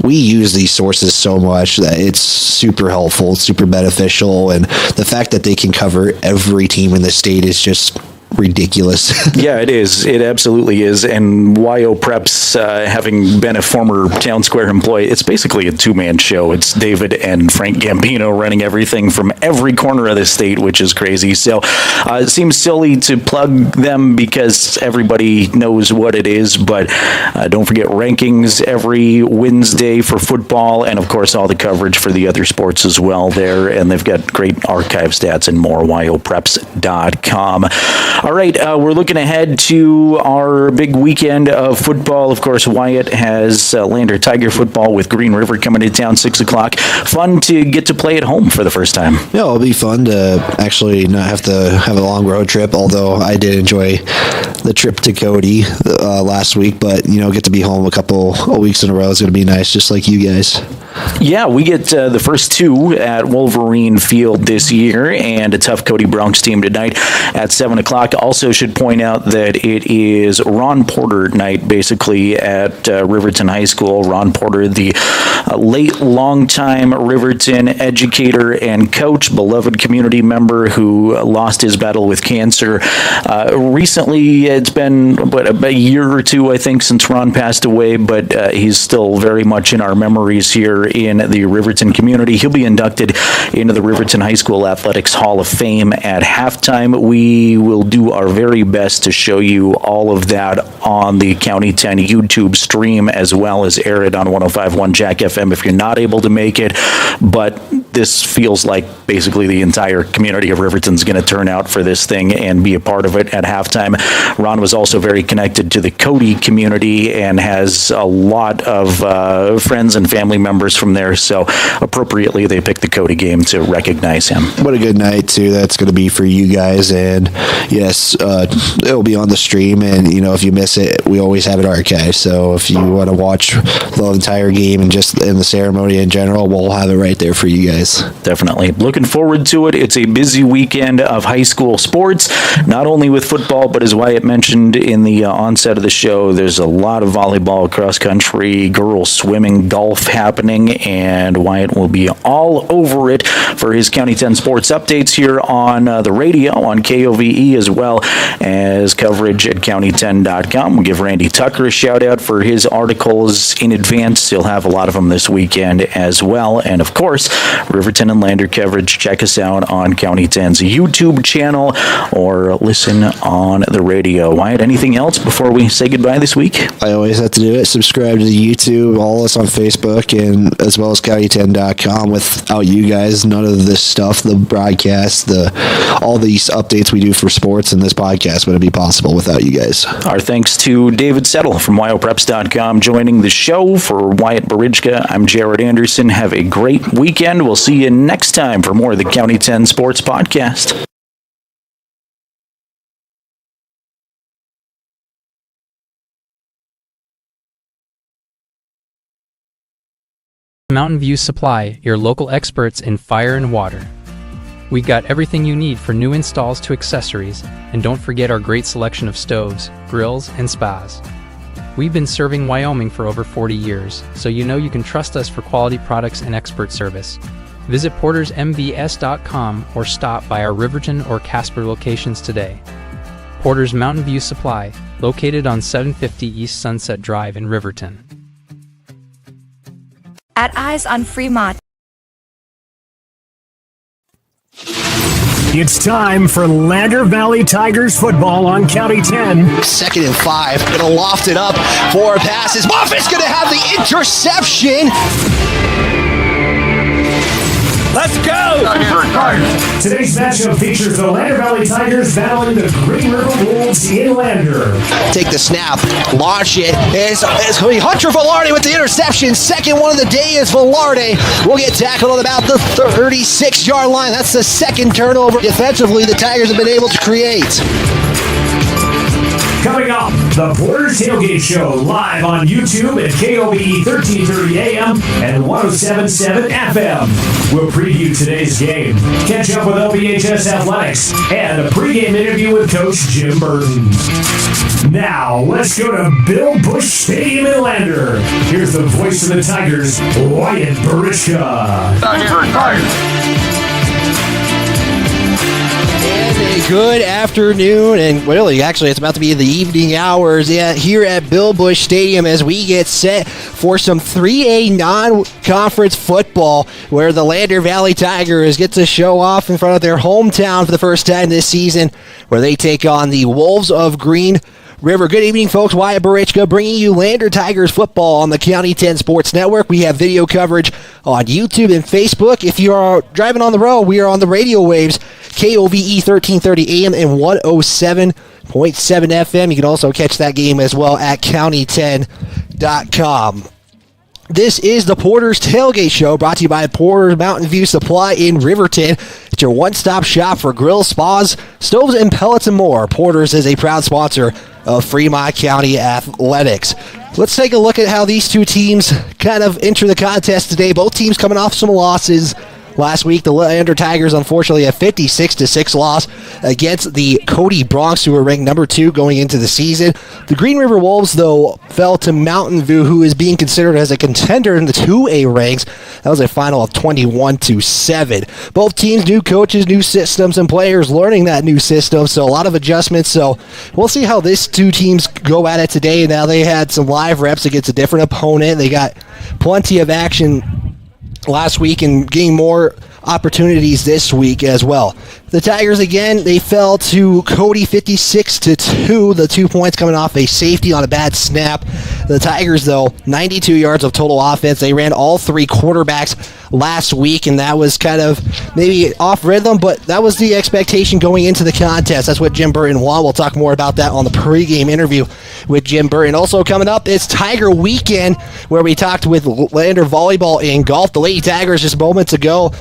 Speaker 2: we use these sources so much that it's super helpful, super beneficial. And the fact that they can cover every team in the state is just ridiculous.
Speaker 1: Yeah, it is. It absolutely is. And YO Preps, having been a former Town Square employee, it's basically a two-man show. It's David and Frank Gambino running everything from every corner of the state, which is crazy. So it seems silly to plug them because everybody knows what it is, but don't forget rankings every Wednesday for football, and of course all the coverage for the other sports as well there, and they've got great archive stats and more, yopreps.com. All right, we're looking ahead to our big weekend of football. Of course, Wyatt has Lander Tiger football with Green River coming to town 6 o'clock. Fun to get to play at home for the first time.
Speaker 2: Yeah, it'll be fun to actually not have to have a long road trip, although I did enjoy the trip to Cody last week, but, get to be home a couple of weeks in a row is going to be nice, just like you guys.
Speaker 1: Yeah, we get the first two at Wolverine Field this year, and a tough Cody Bronx team tonight at 7 o'clock. Also should point out that it is Ron Porter night, basically, at Riverton High School. Ron Porter, the late, long-time Riverton educator and coach, beloved community member who lost his battle with cancer. Recently, it's been about a year or two, I think, since Ron passed away, but he's still very much in our memories here in the Riverton community. He'll be inducted into the Riverton High School Athletics Hall of Fame at halftime. We will do our very best to show you all of that on the County 10 YouTube stream, as well as air it on 105.1 Jack FM if you're not able to make it. But this feels like basically the entire community of Riverton's going to turn out for this thing and be a part of it at halftime. Ron was also very connected to the Cody community and has a lot of friends and family members from there, so appropriately they picked the Cody game to recognize him.
Speaker 2: What a good night, too, that's going to be for you guys. And yes, it'll be on the stream, and if you miss it, we always have it archived, so if you want to watch the entire game and just in the ceremony in general, we'll have it right there for you guys.
Speaker 1: Definitely looking forward to it. It's a busy weekend of high school sports, not only with football, but as Wyatt mentioned in the onset of the show, there's a lot of volleyball, cross country, girls swimming, golf happening, and Wyatt will be all over it for his County 10 sports updates here on the radio, on KOVE, as well as coverage at county10.com. We'll give Randy Tucker a shout out for his articles in advance. He'll have a lot of them this weekend as well. And of course, Riverton and Lander coverage coverage. Check us out on County 10's YouTube channel or listen on the radio. Wyatt, anything else before we say goodbye this week?
Speaker 2: I always have to do it. Subscribe to the YouTube, all us on Facebook, and as well as county10.com. Without you guys, none of this stuff, the broadcast, all these updates we do for sports and this podcast wouldn't be possible without you guys.
Speaker 1: Our thanks to David Settle from WyoPreps.com joining the show. For Wyatt Barijka, I'm Jared Anderson. Have a great weekend. We'll see you next time for more of the County 10 Sports Podcast.
Speaker 4: Mountain View Supply, your local experts in fire and water. We got everything you need for new installs to accessories, and don't forget our great selection of stoves, grills, and spas. We've been serving Wyoming for over 40 years, so you know you can trust us for quality products and expert service. Visit portersmvs.com or stop by our Riverton or Casper locations today. Porter's Mountain View Supply, located on 750 East Sunset Drive in Riverton.
Speaker 5: At Eyes on Fremont.
Speaker 6: It's time for Lander Valley Tigers football on County 10.
Speaker 2: 2nd and 5. Gonna loft it up. 4 passes. Moffitt's gonna have the interception.
Speaker 6: Let's go! Today's matchup features the Lander Valley Tigers battling the Green River Wolves in Lander.
Speaker 2: Take the snap, launch it. It's going to be Hunter Velarde with the interception. Second one of the day is Velarde. Will get tackled on about the 36-yard line. That's the second turnover defensively the Tigers have been able to create.
Speaker 6: Coming up, the Porter's Tailgate Show live on YouTube at KOBE 1330 AM and 107.7 FM. We'll preview today's game, catch up with LBHS Athletics, and a pregame interview with Coach Jim Burton. Now, let's go to Bill Bush Stadium in Lander. Here's the voice of the Tigers, Wyatt Barijka.
Speaker 2: Good afternoon, and really, actually, it's about to be the evening hours here at Bill Bush Stadium as we get set for some 3A non-conference football, where the Lander Valley Tigers get to show off in front of their hometown for the first time this season, where they take on the Wolves of Green River. Good evening, folks. Wyatt Barijka bringing you Lander Tigers football on the County 10 Sports Network. We have video coverage on YouTube and Facebook. If you are driving on the road, we are on the radio waves, KOVE 1330 AM and 107.7 FM. You can also catch that game as well at county10.com. This is the Porter's Tailgate Show, brought to you by Porter's Mountain View Supply in Riverton. It's your one-stop shop for grills, spas, stoves, and pellets and more. Porter's is a proud sponsor of Fremont County Athletics. Let's take a look at how these two teams kind of enter the contest today. Both teams coming off some losses. Last week, the Lander Tigers, unfortunately, a 56-6 loss against the Cody Bronx, who were ranked number 2 going into the season. The Green River Wolves, though, fell to Mountain View, who is being considered as a contender in the 2A ranks. That was a final of 21-7. Both teams, new coaches, new systems, and players learning that new system, so a lot of adjustments. So we'll see how these two teams go at it today. Now they had some live reps against a different opponent. They got plenty of action last week and gained more opportunities this week as well. The Tigers, again, they fell to Cody 56-2. The 2 points coming off a safety on a bad snap. The Tigers, though, 92 yards of total offense. They ran all 3 quarterbacks last week, and that was kind of maybe off rhythm, but that was the expectation going into the contest. That's what Jim Burton wanted. We'll talk more about that on the pregame interview with Jim Burton. Also coming up, it's Tiger Weekend, where we talked with Lander Volleyball and Golf. The Lady Tigers just moments ago,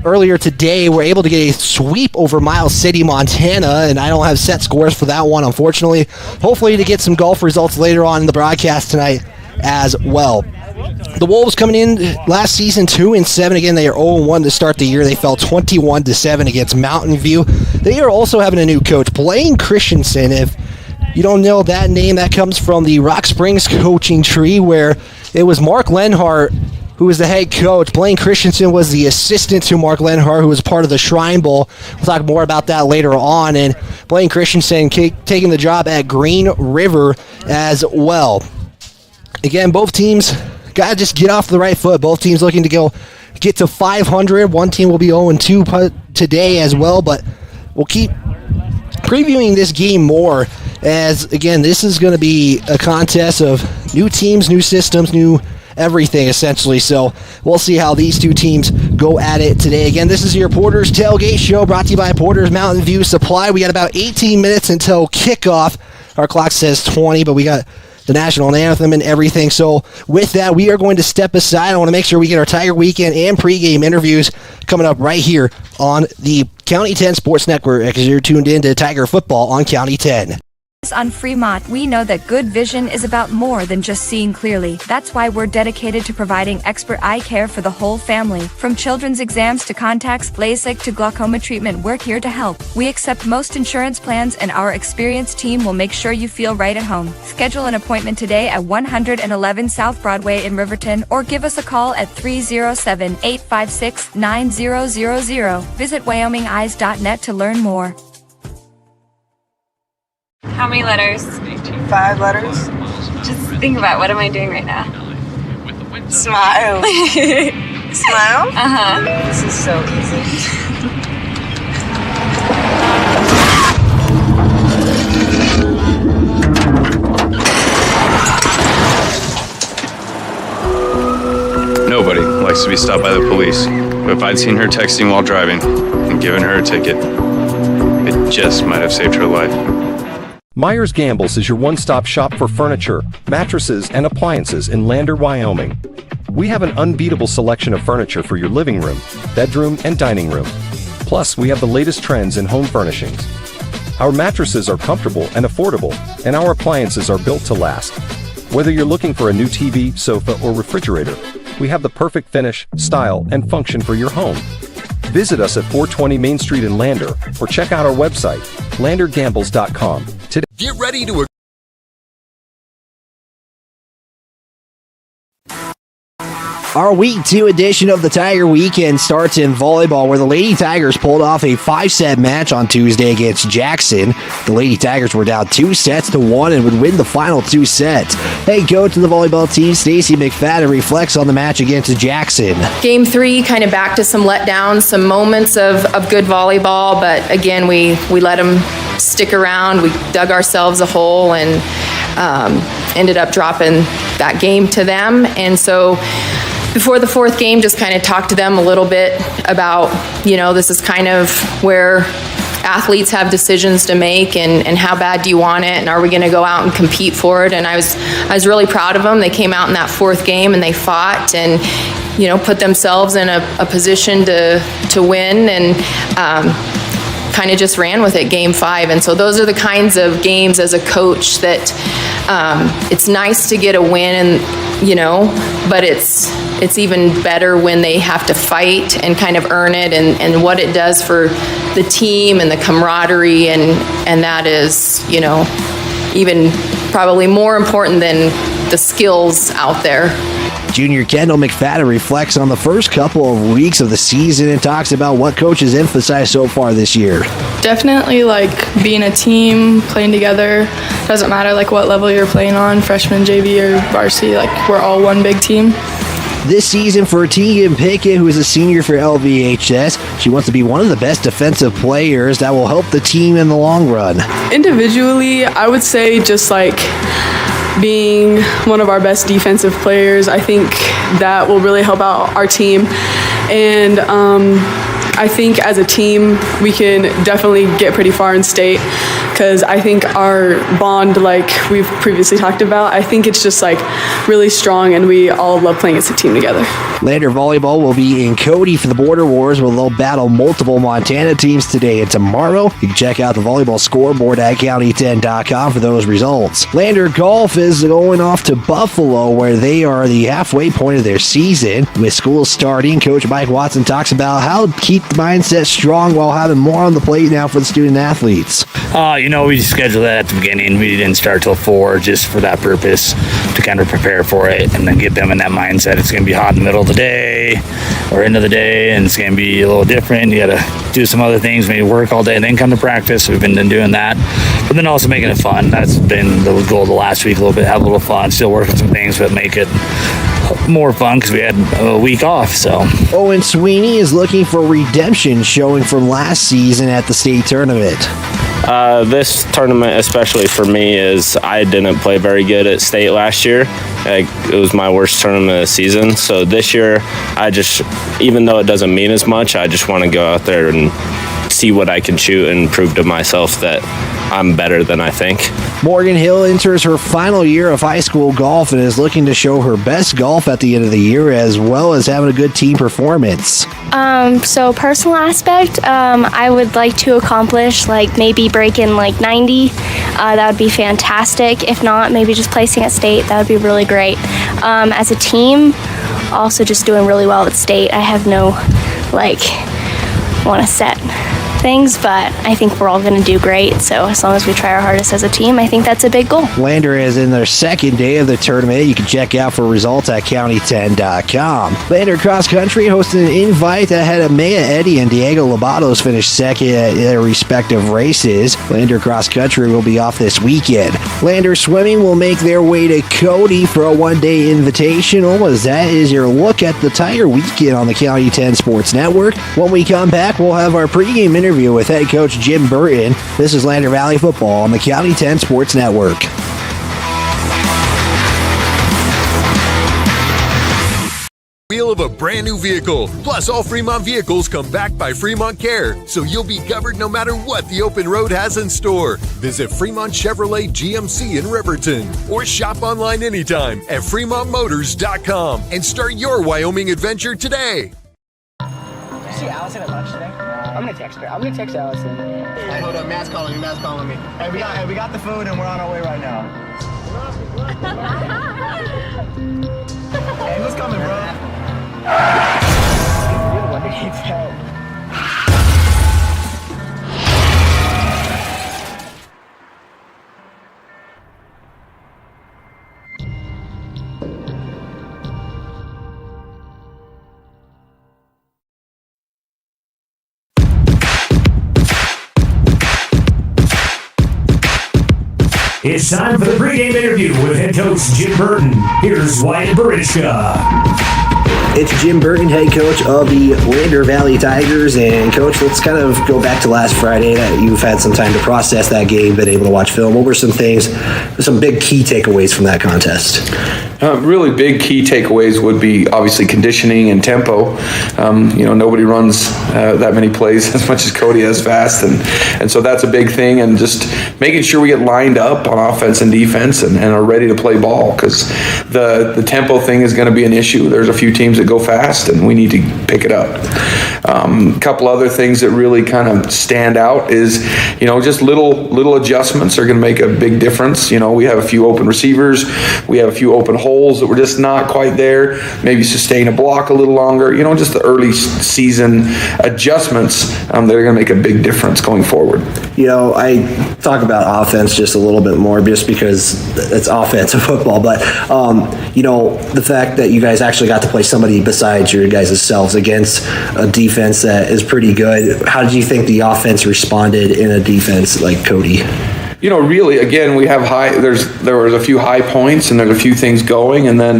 Speaker 2: earlier today, were able to get a sweep over Miles City, Montana, and I don't have set scores for that one, unfortunately. Hopefully to get some golf results later on in the broadcast tonight as well. The Wolves coming in last season 2-7. Again, they are 0-1 to start the year. They fell 21-7 against Mountain View. They are also having a new coach, Blaine Christensen. If you don't know that name, that comes from the Rock Springs coaching tree, where it was Mark Lenhart who was the head coach. Blaine Christensen was the assistant to Mark Lenhart, who was part of the Shrine Bowl. We'll talk more about that later on. And Blaine Christensen taking the job at Green River as well. Again, both teams got to just get off the right foot. Both teams looking to go get to 500. One team will be 0-2 today as well, but we'll keep previewing this game more as, again, this is going to be a contest of new teams, new systems, new everything, essentially. So we'll see how these two teams go at it today. Again, this is your Porter's Tailgate Show brought to you by Porter's Mountain View Supply. We got about 18 minutes until kickoff. Our clock says 20, but we got the national anthem and everything. So with that, we are going to step aside. I want to make sure we get our Tiger Weekend and pregame interviews coming up right here on the County 10 Sports Network, because you're tuned in to Tiger Football on County 10.
Speaker 5: On Fremont, we know that good vision is about more than just seeing clearly. That's why we're dedicated to providing expert eye care for the whole family. From children's exams to contacts, LASIK to glaucoma treatment, we're here to help. We accept most insurance plans, and our experienced team will make sure you feel right at home. Schedule an appointment today at 111 South Broadway in Riverton, or give us a call at 307-856-9000. Visit WyomingEyes.net to learn more.
Speaker 7: How many letters?
Speaker 8: 5 letters.
Speaker 7: Just think about, what am I doing right now?
Speaker 8: Smile. Smile?
Speaker 7: Uh-huh.
Speaker 8: This is so easy.
Speaker 9: Nobody likes to be stopped by the police, but if I'd seen her texting while driving and given her a ticket, it just might have saved her life.
Speaker 10: Myers Gambles is your one-stop shop for furniture, mattresses, and appliances in Lander, Wyoming. We have an unbeatable selection of furniture for your living room, bedroom, and dining room. Plus, we have the latest trends in home furnishings. Our mattresses are comfortable and affordable, and our appliances are built to last. Whether you're looking for a new TV, sofa, or refrigerator, we have the perfect finish, style, and function for your home. Visit us at 420 Main Street in Lander, or check out our website, landergambles.com. Today.
Speaker 11: Get ready to...
Speaker 2: Our Week 2 edition of the Tiger Weekend starts in volleyball, where the Lady Tigers pulled off a 5-set match on Tuesday against Jackson. The Lady Tigers were down 2-1 and would win the final 2 sets. Head coach of the volleyball team, Stacy McFadden, reflects on the match against Jackson.
Speaker 12: Game 3, kind of back to some letdowns, some moments of good volleyball, but again, we let them stick around. We dug ourselves a hole and ended up dropping that game to them. And so before the 4th game, just kind of talked to them a little bit about, this is kind of where athletes have decisions to make, and how bad do you want it, and are we going to go out and compete for it? And I was really proud of them. They came out in that 4th game and they fought and put themselves in a position to win, and kind of just ran with it game 5. And so those are the kinds of games as a coach that it's nice to get a win, but it's even better when they have to fight and kind of earn it, and what it does for the team and the camaraderie, and that is, even probably more important than the skills out there.
Speaker 2: Junior Kendall McFadden reflects on the first couple of weeks of the season and talks about what coaches emphasized so far this year.
Speaker 13: Definitely being a team, playing together. Doesn't matter what level you're playing on, freshman, JV, or varsity, we're all one big team.
Speaker 2: This season for Tegan Pickett, who is a senior for LVHS, she wants to be one of the best defensive players that will help the team in the long run.
Speaker 13: Individually, I would say just being one of our best defensive players. I think that will really help out our team. And I think as a team, we can definitely get pretty far in state, because I think our bond, we've previously talked about, I think it's just really strong, and we all love playing as a team together.
Speaker 2: Lander Volleyball will be in Cody for the Border Wars, where they'll battle multiple Montana teams today and tomorrow. You can check out the volleyball scoreboard at county10.com for those results. Lander Golf is going off to Buffalo, where they are the halfway point of their season. With school starting, Coach Mike Watson talks about how to keep the mindset strong while having more on the plate now for the student athletes.
Speaker 14: We scheduled that at the beginning. We didn't start till 4 just for that purpose, to kind of prepare for it and then get them in that mindset. It's going to be hot in the middle of the day or end of the day, and it's going to be a little different. You got to do some other things, maybe work all day and then come to practice. We've been doing that, but then also making it fun. That's been the goal of the last week, a little bit, have a little fun, still working some things, but make it more fun because we had a week off. So
Speaker 2: Owen Sweeney is looking for redemption showing from last season at the state tournament.
Speaker 11: This tournament, especially for me, is I didn't play very good at state last year. It was my worst tournament of the season. So this year, even though it doesn't mean as much, I just want to go out there and see what I can shoot and prove to myself that I'm better than I think.
Speaker 2: Morgan Hill enters her final year of high school golf and is looking to show her best golf at the end of the year, as well as having a good team performance.
Speaker 15: So personal aspect, I would like to accomplish maybe breaking 90. That would be fantastic. If not, maybe just placing at state. That would be really great. As a team, also just doing really well at state. I have no want to set things, but I think we're all going to do great. So as long as we try our hardest as a team, I think that's a big goal.
Speaker 2: Lander is in their second day of the tournament. You can check out for results at county10.com. Lander Cross Country hosted an invite that had Maya Eddy and Diego Lobatos finish second at their respective races. Lander Cross Country will be off this weekend. Lander Swimming will make their way to Cody for a one-day invitational, as that is your look at the Tiger weekend on the County 10 Sports Network. When we come back, we'll have our pregame interview with head coach Jim Burton. This is Lander Valley Football on the County 10 Sports Network.
Speaker 16: Wheel of a brand new vehicle. Plus, all Fremont vehicles come back by Fremont Care, so you'll be covered no matter what the open road has in store. Visit Fremont Chevrolet GMC in Riverton or shop online anytime at FremontMotors.com and start your Wyoming adventure today.
Speaker 17: Did you see Allison at lunch today? I'm gonna text her. I'm gonna text Allison. Hey, hold up, Matt's calling me. Hey, we got the food and we're on our way right now. Hey, who's coming, bro? You're the one that needs help.
Speaker 6: It's time for the pregame interview with head coach Jim Burton. Here's Wyatt Barishka.
Speaker 2: It's Jim Burton, head coach of the Lander Valley Tigers. And, Coach, let's kind of go back to last Friday. That you've had some time to process that game, been able to watch film. What were some big key takeaways from that contest?
Speaker 18: Really big key takeaways would be obviously conditioning and tempo. Nobody runs that many plays as much as Cody has fast, and so that's a big thing. And just making sure we get lined up on offense and defense and are ready to play ball, because the tempo thing is going to be an issue. There's a few teams that go fast, and we need to pick it up. A couple other things that really kind of stand out is, just little adjustments are going to make a big difference. We have a few open receivers, we have a few open holes that we're just not quite there. Maybe sustain a block a little longer. Just the early season adjustments that are going to make a big difference going forward.
Speaker 2: I talk about offense just a little bit more just because it's offensive football, but the fact that you guys actually got to play somebody besides your guys' selves against a defense that is pretty good. How did you think the offense responded in a defense like Cody?
Speaker 18: Really, again, we have there was a few high points and there's a few things going, and then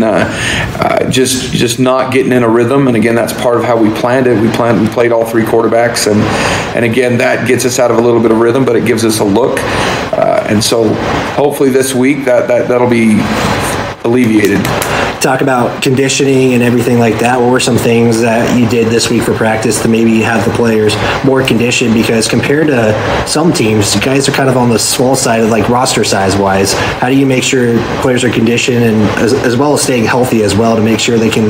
Speaker 18: just not getting in a rhythm. And again, that's part of how we planned it. We played all three quarterbacks, and again, that gets us out of a little bit of rhythm, but it gives us a look. And so hopefully this week that'll be alleviated.
Speaker 2: Talk about conditioning and everything like that. What were some things that you did this week for practice to maybe have the players more conditioned? Because compared to some teams, you guys are kind of on the small side of roster size wise. How do you make sure players are conditioned and as well as staying healthy as well to make sure they can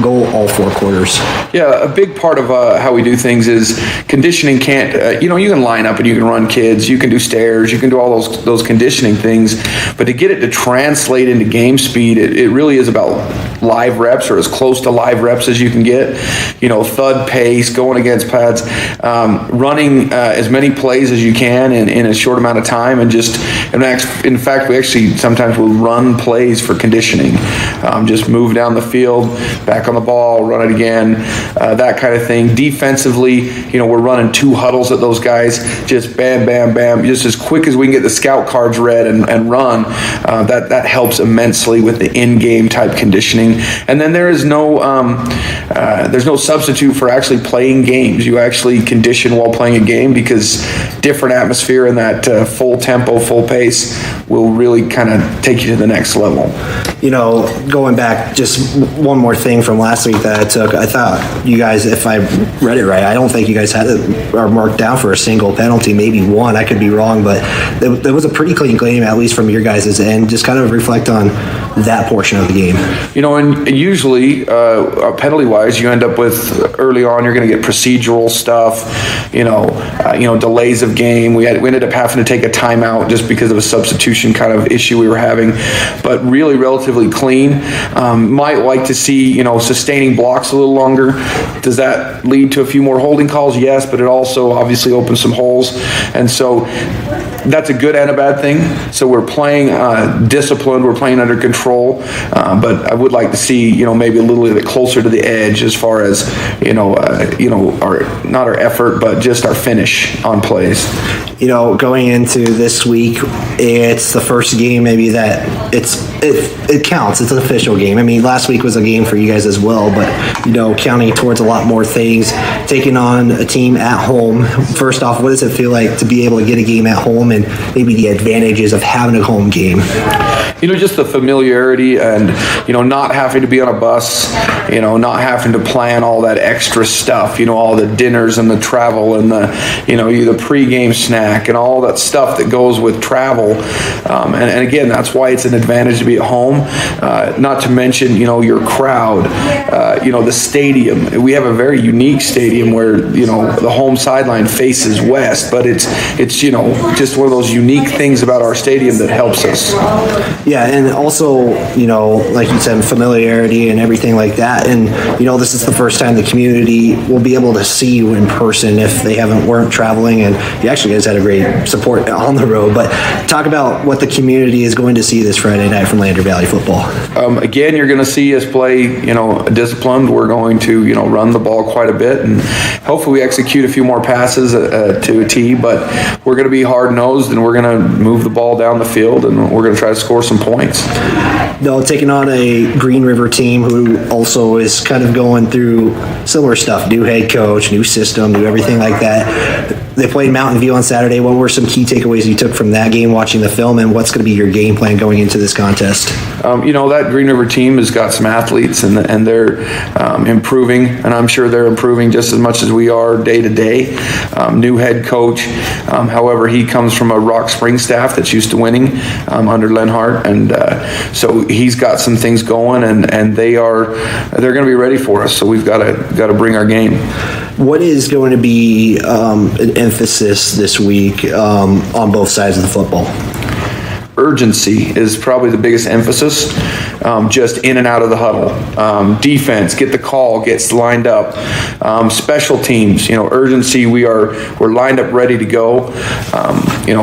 Speaker 2: go all four quarters?
Speaker 18: Yeah, a big part of how we do things is conditioning can't, you can line up and you can run kids, you can do stairs, you can do all those conditioning things, but to get it to translate into game speed, it really is about live reps, or as close to live reps as you can get. Thud pace, going against pads, running as many plays as you can in a short amount of time, and in fact, we actually sometimes will run plays for conditioning. Just move down the field, back on the ball, run it again, that kind of thing. Defensively, we're running 2 huddles at those guys, just bam, bam, bam, just as quick as we can get the scout cards read and run. That helps immensely with the in-game type conditioning conditioning. And then there's no substitute for actually playing games. You actually condition while playing a game, because different atmosphere and that full tempo, full pace will really kind of take you to the next level.
Speaker 2: You know, going back, just one more thing from last week that I took. I thought you guys, if I read it right, I don't think you guys are marked down for a single penalty, maybe one. I could be wrong, but it was a pretty clean game, at least from your guys' end. Just kind of reflect on that portion of the game.
Speaker 18: You know, and usually penalty-wise, you end up with early on, you're going to get procedural stuff, delays of game. We ended up having to take a timeout just because of a substitution kind of issue we were having, but really relatively clean. Might like to see, sustaining blocks a little longer. Does that lead to a few more holding calls? Yes, but it also obviously opens some holes. And so that's a good and a bad thing. So we're playing disciplined, we're playing under control, but I would like to see, maybe a little bit closer to the edge as far as, not our effort, but just our finish on plays.
Speaker 2: Going into this week, it's the first game maybe that it counts. It's an official game. I mean, last week was a game for you guys as well, but, counting towards a lot more things, taking on a team at home. First off, what does it feel like to be able to get a game at home, and maybe the advantages of having a home game?
Speaker 18: Just the familiarity and, not having to be on a bus, not having to plan all that extra stuff, all the dinners and the travel and the pregame snack and all that stuff that goes with travel. And again, that's why it's an advantage to be at home. Not to mention, your crowd, the stadium. We have a very unique stadium where, the home sideline faces west, but it's just one of those unique things about our stadium that helps us.
Speaker 2: Yeah, and also, like you said, familiarity and everything like that. And, this is the first time the community will be able to see you in person if they weren't traveling. And you actually guys had a great support on the road. But talk about what the community is going to see this Friday night from Lander Valley football.
Speaker 18: Again, you're going to see us play, disciplined. We're going to, run the ball quite a bit. And hopefully we execute a few more passes to a tee. But we're going to be hard-nosed, and we're going to move the ball down the field, and we're going to try to score some points.
Speaker 2: Taking on a Green River team who also is kind of going through similar stuff, new head coach, new system, new everything like that. They played Mountain View on Saturday. What were some key takeaways you took from that game, watching the film, and what's going to be your game plan going into this contest?
Speaker 18: That Green River team has got some athletes, and they're improving, and I'm sure they're improving just as much as we are day to day. New head coach, however, he comes from a Rock Springs staff that's used to winning under Lenhart, and so he's got some things going, and they're going to be ready for us. So we've got to bring our game.
Speaker 2: What is going to be an emphasis this week on both sides of the football?
Speaker 18: Urgency is probably the biggest emphasis, just in and out of the huddle. Defense, get the call, gets lined up. Special teams, urgency, we're lined up ready to go,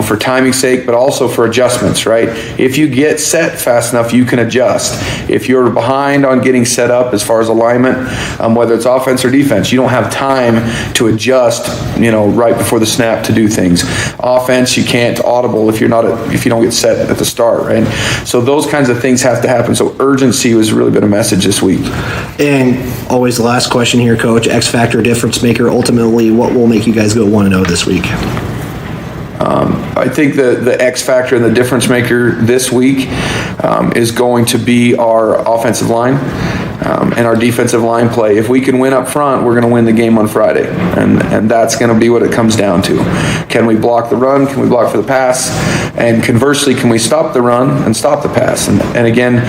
Speaker 18: for timing's sake, but also for adjustments, right? If you get set fast enough, you can adjust. If you're behind on getting set up as far as alignment, whether it's offense or defense, you don't have time to adjust, right before the snap to do things. Offense, you can't audible if you don't get set at the start, right? So those kinds of things have to happen. So urgency has really been a message this week.
Speaker 2: And always the last question here, Coach, X factor, difference maker. Ultimately, what will make you guys go 1-0 this week?
Speaker 18: I think the X factor and the difference maker this week is going to be our offensive line and our defensive line play. If we can win up front, we're going to win the game on Friday, and that's going to be what it comes down to. Can we block the run? Can we block for the pass? And conversely, can we stop the run and stop the pass? And again,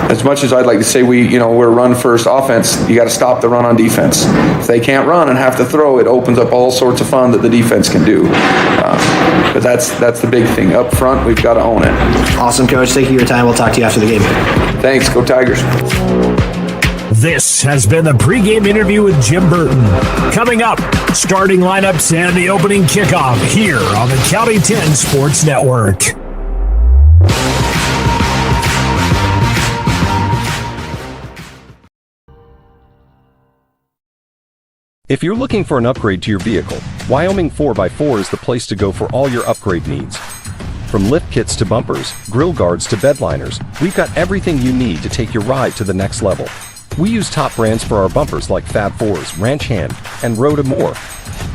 Speaker 18: as much as I'd like to say we're a run-first offense, you got to stop the run on defense. If they can't run and have to throw, it opens up all sorts of fun that the defense can do. But that's the big thing. Up front, we've got to own it.
Speaker 2: Awesome, Coach. Thank you for your time. We'll talk to you after the game.
Speaker 18: Thanks. Go Tigers.
Speaker 6: This has been the pregame interview with Jim Burton. Coming up, starting lineups and the opening kickoff here on the County 10 Sports Network.
Speaker 10: If you're looking for an upgrade to your vehicle, Wyoming 4x4 is the place to go for all your upgrade needs. From lift kits to bumpers, grill guards to bed liners, we've got everything you need to take your ride to the next level. We use top brands for our bumpers like Fab 4s, Ranch Hand, and Road and more.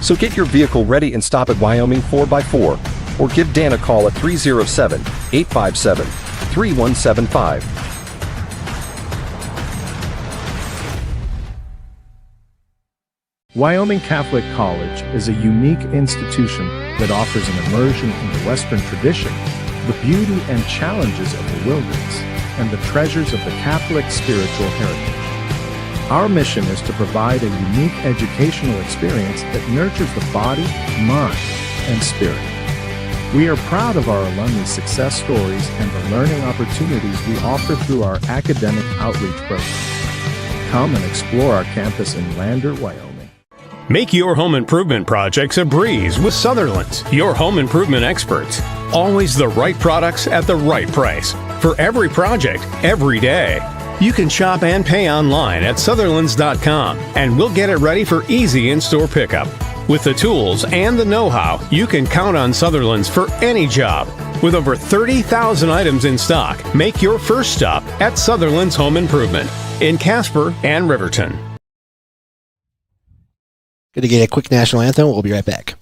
Speaker 10: So get your vehicle ready and stop at Wyoming 4x4, or give Dan a call at 307-857-3175.
Speaker 19: Wyoming Catholic College is a unique institution that offers an immersion in the Western tradition, the beauty and challenges of the wilderness, and the treasures of the Catholic spiritual heritage. Our mission is to provide a unique educational experience that nurtures the body, mind, and spirit. We are proud of our alumni success stories and the learning opportunities we offer through our academic outreach programs. Come and explore our campus in Lander, Wyoming.
Speaker 6: Make your home improvement projects a breeze with Sutherland's, your home improvement experts. Always the right products at the right price for every project, every day. You can shop and pay online at Sutherlands.com, and we'll get it ready for easy in-store pickup. With the tools and the know-how, you can count on Sutherlands for any job. With over 30,000 items in stock, make your first stop at Sutherland's Home Improvement in Casper and Riverton.
Speaker 2: Going to get a quick national anthem. We'll be right back.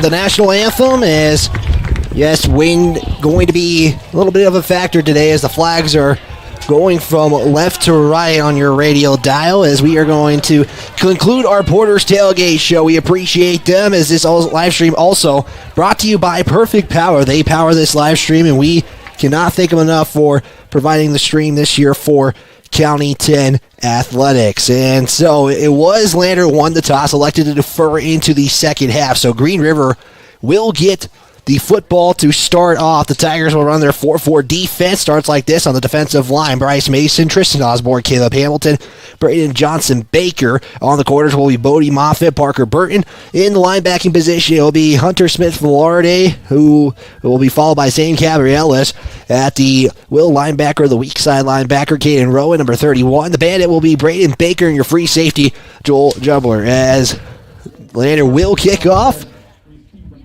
Speaker 2: The national anthem is, yes, wind going to be a little bit of a factor today as the flags are going from left to right on your radio dial as we are going to conclude our Porter's Tailgate Show. We appreciate them as this live stream also brought to you by Perfect Power. They power this live stream, and we cannot thank them enough for providing the stream this year for County 10 Athletics. And so it was Lander won the toss, elected to defer into the second half. So Green River will get the football to start off. The Tigers will run their 4-4 defense. Starts like this on the defensive line. Bryce Mason, Tristan Osborne, Caleb Hamilton, Braden Johnson Baker. On the quarters will be Bodie Moffitt, Parker Burton. In the linebacking position, it will be Hunter Smith-Velarde, who will be followed by Zane Cabrielis. At the will linebacker, the weak side linebacker, Caden Rowan, number 31. The bandit will be Braden Baker, and your free safety, Joel Jumbler. As Lander will kick off.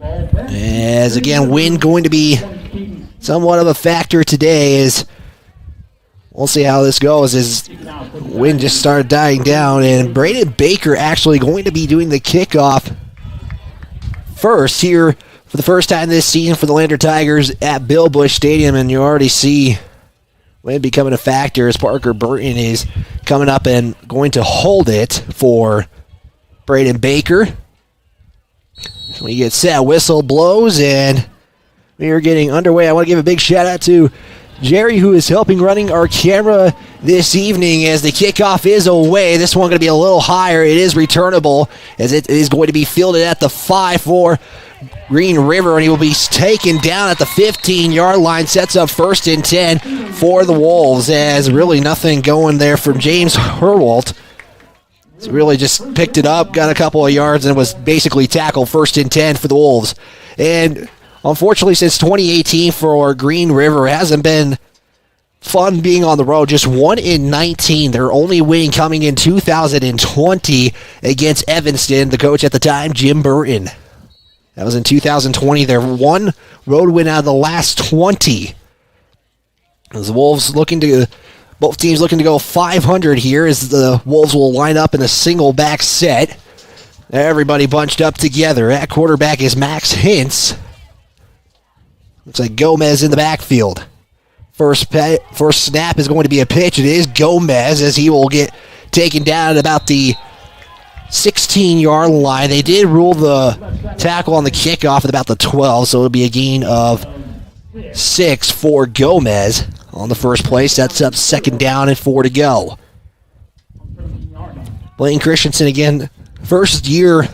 Speaker 2: As again, wind going to be somewhat of a factor today, as we'll see how this goes as wind just started dying down, and Braden Baker actually going to be doing the kickoff first here for the first time this season for the Lander Tigers at Bill Bush Stadium, and you already see wind becoming a factor as Parker Burton is coming up and going to hold it for Braden Baker. We get set, whistle blows, and we are getting underway. I want to give a big shout out to Jerry, who is helping running our camera this evening as the kickoff is away. This one going to be a little higher. It is returnable as it is going to be fielded at the 5 for Green River, and he will be taken down at the 15-yard line. Sets up 1st and 10 for the Wolves, as really nothing going there from James Herwalt. So really just picked it up, got a couple of yards, and was basically tackled 1st and 10 for the Wolves. And unfortunately, since 2018 for Green River, it hasn't been fun being on the road. Just 1-19. Their only win coming in 2020 against Evanston. The coach at the time, Jim Burton. That was in 2020. Their one road win out of the last 20. As the Wolves both teams looking to go 500 here as the Wolves will line up in a single back set. Everybody bunched up together. At quarterback is Max Hintz. Looks like Gomez in the backfield. First snap is going to be a pitch. It is Gomez as he will get taken down at about the 16-yard line. They did rule the tackle on the kickoff at about the 12, so it'll be a gain of 6 for Gomez on the first play. Sets up second down and 4 to go. Blaine Christensen again, first year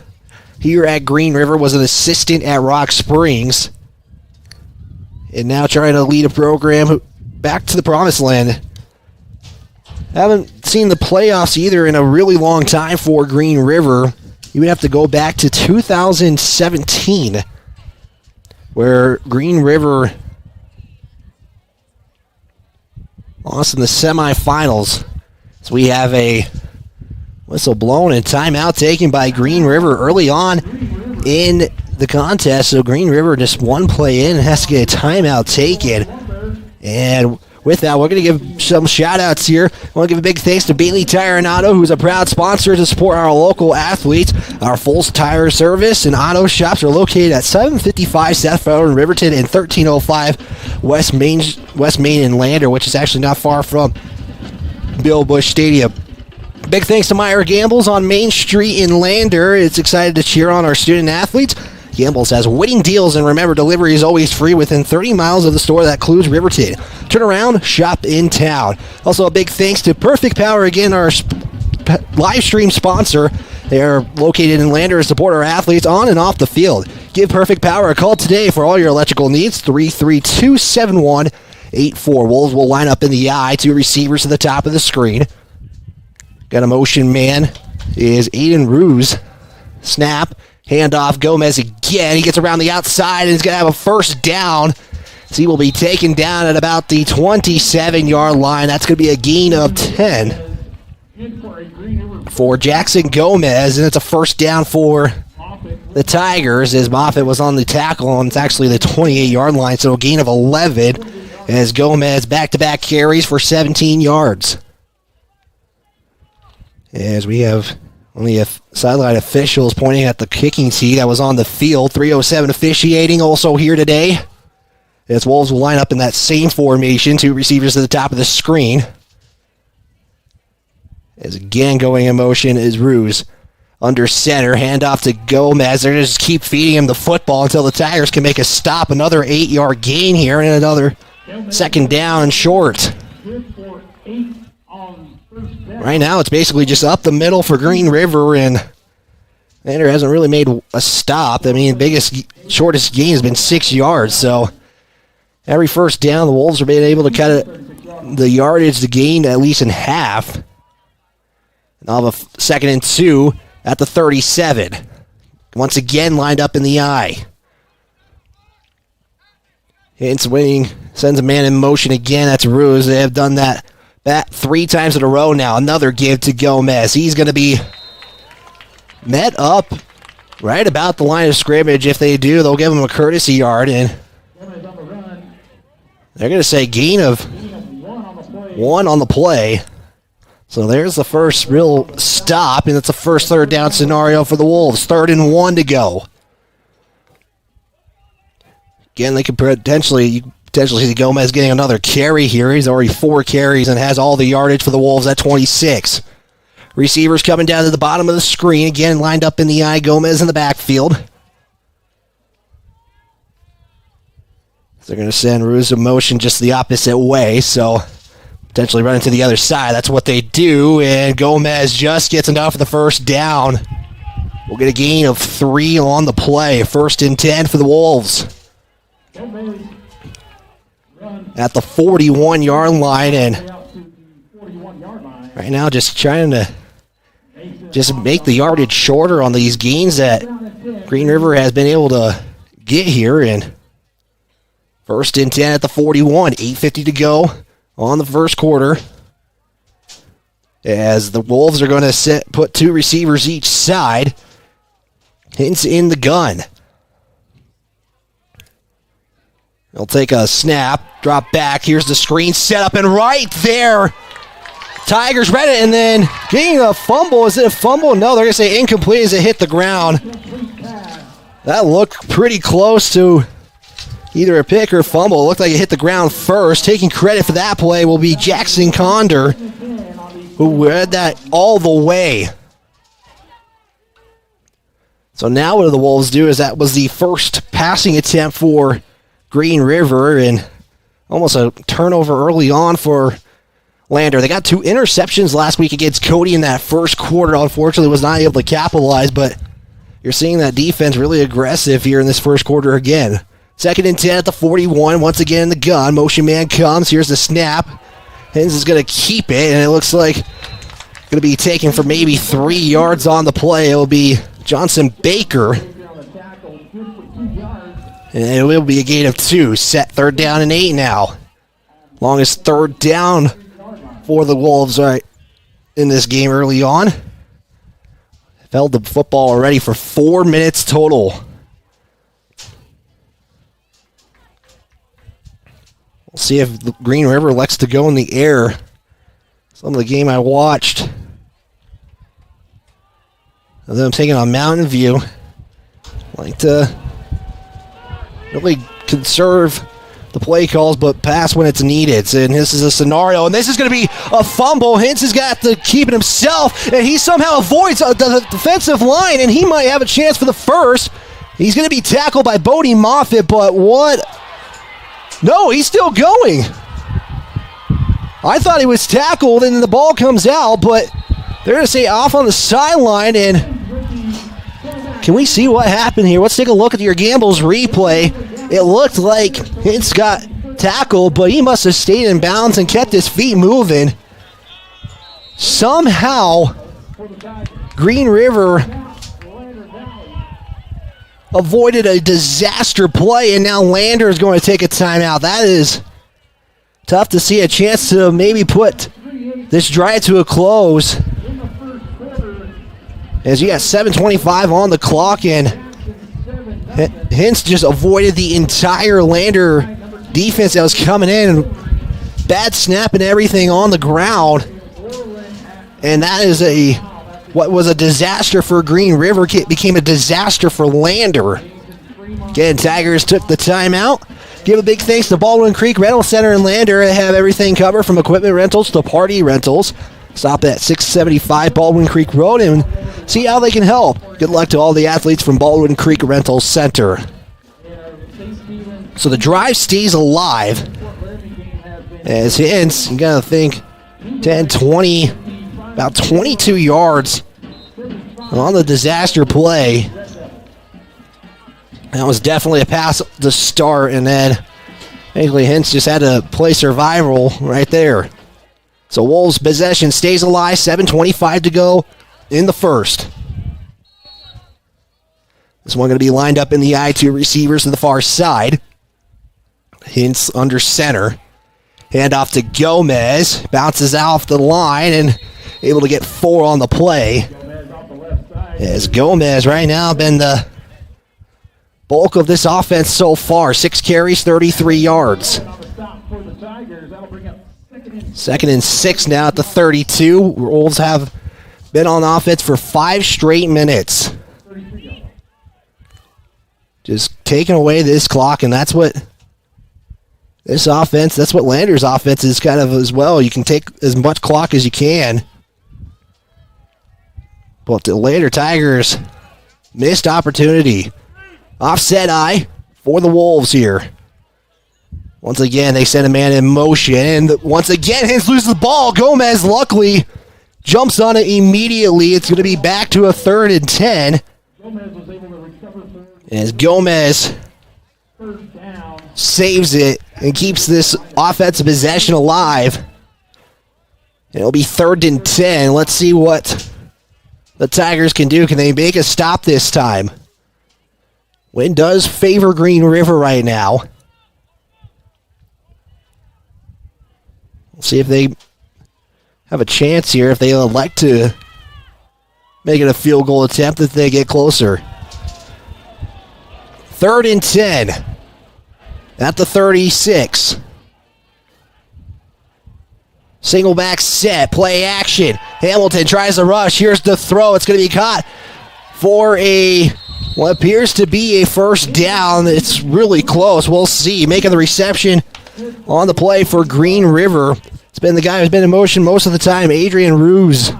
Speaker 2: here at Green River, was an assistant at Rock Springs, and now trying to lead a program back to the promised land. Haven't seen the playoffs either in a really long time for Green River. You would have to go back to 2017, where Green River lost in the semifinals. So we have a whistle blown and timeout taken by Green River early on in the contest. So Green River just one play in and has to get a timeout taken. And with that, we're going to give some shout-outs here. I want to give a big thanks to Bailey Tire and Auto, who's a proud sponsor to support our local athletes. Our full tire service and auto shops are located at 755 South Road in Riverton and 1305 West Main in Lander, which is actually not far from Bill Bush Stadium. Big thanks to Meyer Gambles on Main Street in Lander. It's excited to cheer on our student athletes. Gambles has winning deals, and remember, delivery is always free within 30 miles of the store that includes Riverton. Turn around, shop in town. Also, a big thanks to Perfect Power, again, our live stream sponsor. They are located in Lander to support our athletes on and off the field. Give Perfect Power a call today for all your electrical needs, 332-7184. Wolves will line up in the eye, 2 receivers at the top of the screen. Got a motion man is Aiden Ruse. Snap. Handoff, Gomez again. He gets around the outside and he's going to have a first down. So he will be taken down at about the 27-yard line. That's going to be a gain of 10 for Jackson Gomez, and it's a first down for the Tigers as Moffitt was on the tackle, and it's actually the 28-yard line, so a gain of 11 as Gomez back-to-back carries for 17 yards. As we have only sideline officials pointing at the kicking tee that was on the field. 3:07 officiating also here today. As Wolves will line up in that same formation. 2 receivers at the top of the screen. As again going in motion is Ruse. Under center, handoff to Gomez. They're going to just keep feeding him the football until the Tigers can make a stop. Another 8-yard gain here and another second down and short. Right now, it's basically just up the middle for Green River, and Lander hasn't really made a stop. I mean, shortest gain has been 6 yards, so every first down, the Wolves are being able to cut the yardage to gain at least in half. And I'll have a 2nd and 2 at the 37. Once again, lined up in the eye. Hintz winning, sends a man in motion again. That's Ruse. They have done that 3 times in a row now. Another give to Gomez. He's going to be met up right about the line of scrimmage. If they do, they'll give him a courtesy yard, and they're going to say gain of 1 on the play. So there's the first real stop, and it's the first 3rd down scenario for the Wolves. 3rd and 1 to go. Again, they could potentially see Gomez getting another carry here. He's already 4 carries and has all the yardage for the Wolves at 26. Receivers coming down to the bottom of the screen. Again, lined up in the eye. Gomez in the backfield. They're going to send Ruse in motion just the opposite way, so potentially running to the other side. That's what they do, and Gomez just gets enough for the first down. We'll get a gain of 3 on the play. 1st and 10 for the Wolves. At the 41-yard line, and right now just trying to just make the yardage shorter on these gains that Green River has been able to get here. And 1st and 10 at the 41, 8:50 to go on the first quarter. As the Wolves are going to put 2 receivers each side. Hintz in the gun. He'll take a snap, drop back. Here's the screen set up, and right there, Tigers read it, and then getting a fumble. Is it a fumble? No, they're going to say incomplete as it hit the ground. That looked pretty close to either a pick or a fumble. It looked like it hit the ground first. Taking credit for that play will be Jackson Conder, who read that all the way. So now what do the Wolves do is that was the first passing attempt for Green River and almost a turnover early on for Lander. They got 2 interceptions last week against Cody in that first quarter. Unfortunately, was not able to capitalize, but you're seeing that defense really aggressive here in this first quarter again. 2nd and 10 at the 41. Once again in the gun. Motion man comes. Here's the snap. Hens is going to keep it, and it looks like going to be taken for maybe 3 yards on the play. It will be Johnson Baker. And it will be a gain of 2. Set 3rd down and 8 now. Longest 3rd down for the Wolves right in this game early on. Held the football already for 4 minutes total. We'll see if the Green River likes to go in the air. Some of the game I watched of them taking on Mountain View, like to really conserve the play calls, but pass when it's needed. And this is a scenario, and this is going to be a fumble. Hintz has got to keep it himself, and he somehow avoids the defensive line, and he might have a chance for the first. He's going to be tackled by Bodie Moffitt, but what? No, he's still going. I thought he was tackled, and the ball comes out, but they're going to say off on the sideline, and can we see what happened here? Let's take a look at your Gambles replay. It looked like Hintz got tackled, but he must have stayed in bounds and kept his feet moving. Somehow, Green River avoided a disaster play, and now Lander is going to take a timeout. That is tough to see. A chance to maybe put this drive to a close, as you got 7:25 on the clock, and Hintz just avoided the entire Lander defense that was coming in. Bad snap and everything on the ground. And that is what was a disaster for Green River became a disaster for Lander. Again, Tigers took the timeout. Give a big thanks to Baldwin Creek Rental Center in Lander. They have everything covered from equipment rentals to party rentals. Stop at 675 Baldwin Creek Road and see how they can help. Good luck to all the athletes from Baldwin Creek Rental Center. So the drive stays alive. As Hintz, you got to think 10, 20, about 22 yards on the disaster play. That was definitely a pass to start, and then basically Hintz just had to play survival right there. So Wolves' possession stays alive, 7:25 to go in the first. This one going to be lined up in the eye, 2 receivers to the far side. Hintz under center. Hand off to Gomez. Bounces off the line and able to get 4 on the play. As Gomez right now been the bulk of this offense so far. 6 carries, 33 yards. 2nd and 6 now at the 32. Wolves have been on offense for 5 straight minutes. Just taking away this clock, and that's what this offense, that's what Lander's offense is kind of as well. You can take as much clock as you can. But the Lander Tigers missed opportunity. Offset eye for the Wolves here. Once again, they send a man in motion, and once again, Hintz loses the ball. Gomez luckily jumps on it immediately. It's going to be back to a 3rd and 10. As Gomez saves it and keeps this offensive possession alive. It'll be 3rd and 10. Let's see what the Tigers can do. Can they make a stop this time? Wind does favor Green River right now. We'll see if they have a chance here, if they elect to make it a field goal attempt, if they get closer. 3rd and 10. at the 36. Single back set, play action. Hamilton tries to rush. Here's the throw. It's going to be caught for what appears to be a first down. It's really close. We'll see. Making the reception on the play for Green River. It's been the guy who's been in motion most of the time, Adrian Ruse.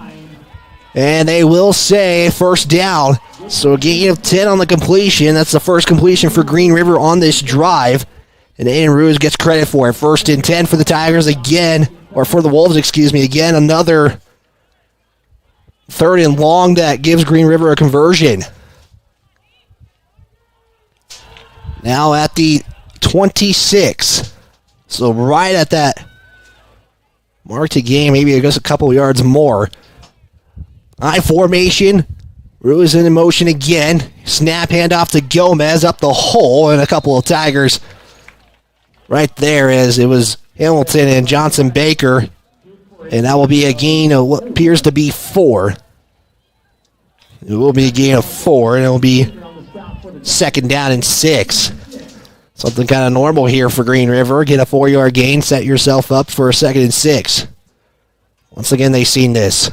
Speaker 2: And they will say first down. So a gain of 10 on the completion. That's the first completion for Green River on this drive. And Adrian Ruse gets credit for it. First and 10 for the Tigers again. Or for the Wolves, excuse me. Again, another third and long that gives Green River a conversion. Now at the 26. So right at that mark to gain, maybe just a couple yards more. I formation. Ruse in motion again. Snap handoff to Gomez up the hole, and a couple of Tigers right there as it was Hamilton and Johnson Baker. And that will be a gain of what appears to be 4. It will be a gain of 4, and it will be second down and 6. Something kind of normal here for Green River. Get a 4-yard gain, set yourself up for a second and 6. Once again, they've seen this.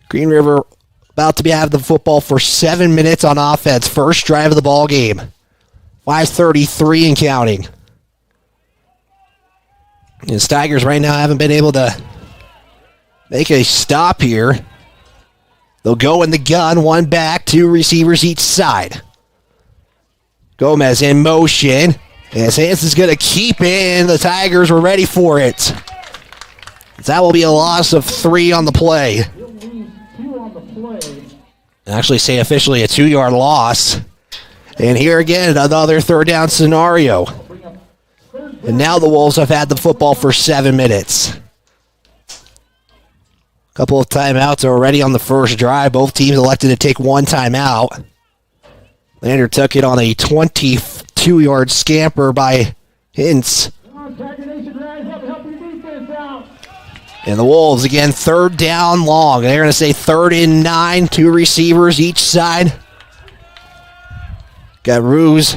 Speaker 2: Green River about to have the football for 7 minutes on offense. First drive of the ball game. 5:33 and counting. And the Tigers right now haven't been able to make a stop here. They'll go in the gun, one back, 2 receivers each side. Gomez in motion. As Hanson's going to keep in. The Tigers were ready for it. That will be a loss of 3 on the play. Actually say officially a 2-yard loss. And here again, another third down scenario. And now the Wolves have had the football for 7 minutes. Couple of timeouts already on the first drive. Both teams elected to take one timeout. Lander took it on a 22-yard scamper by Hintz. And the Wolves, again, third down long. They're going to say 3rd and 9, 2 receivers each side. Got Ruse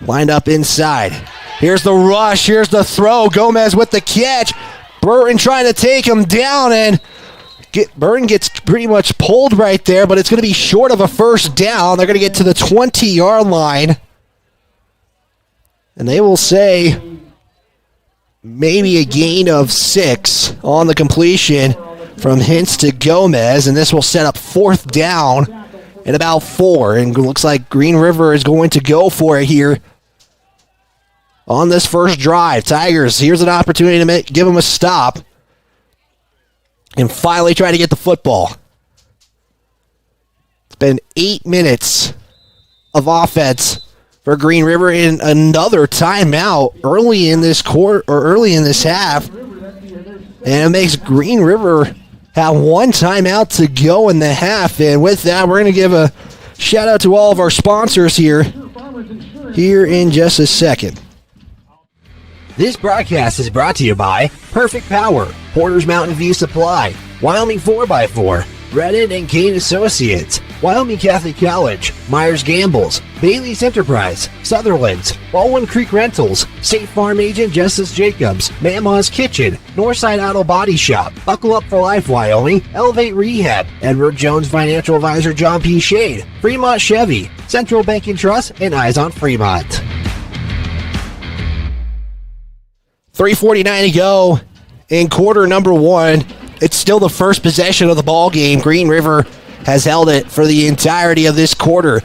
Speaker 2: lined up inside. Here's the rush. Here's the throw. Gomez with the catch. Burton trying to take him down, and Burton gets pretty much pulled right there, but it's going to be short of a first down. They're going to get to the 20-yard line. And they will say maybe a gain of 6 on the completion from Hintz to Gomez, and this will set up 4th down at about 4. And it looks like Green River is going to go for it here on this first drive. Tigers, here's an opportunity to give them a stop and finally try to get the football. It's been 8 minutes of offense for Green River in another timeout early in this quarter or early in this half. And it makes Green River have one timeout to go in the half. And with that, we're going to give a shout out to all of our sponsors here in just a second.
Speaker 20: This broadcast is brought to you by Perfect Power, Porter's Mountain View Supply, Wyoming 4x4, Redden and Kane Associates, Wyoming Catholic College, Myers Gambles, Bailey's Enterprise, Sutherland's, Baldwin Creek Rentals, State Farm Agent Justice Jacobs, Mama's Kitchen, Northside Auto Body Shop, Buckle Up for Life Wyoming, Elevate Rehab, Edward Jones Financial Advisor John P. Shade, Fremont Chevy, Central Bank and Trust, and Eyes on Fremont.
Speaker 2: 3:49 to go in quarter number 1. It's still the first possession of the ball game. Green River has held it for the entirety of this quarter.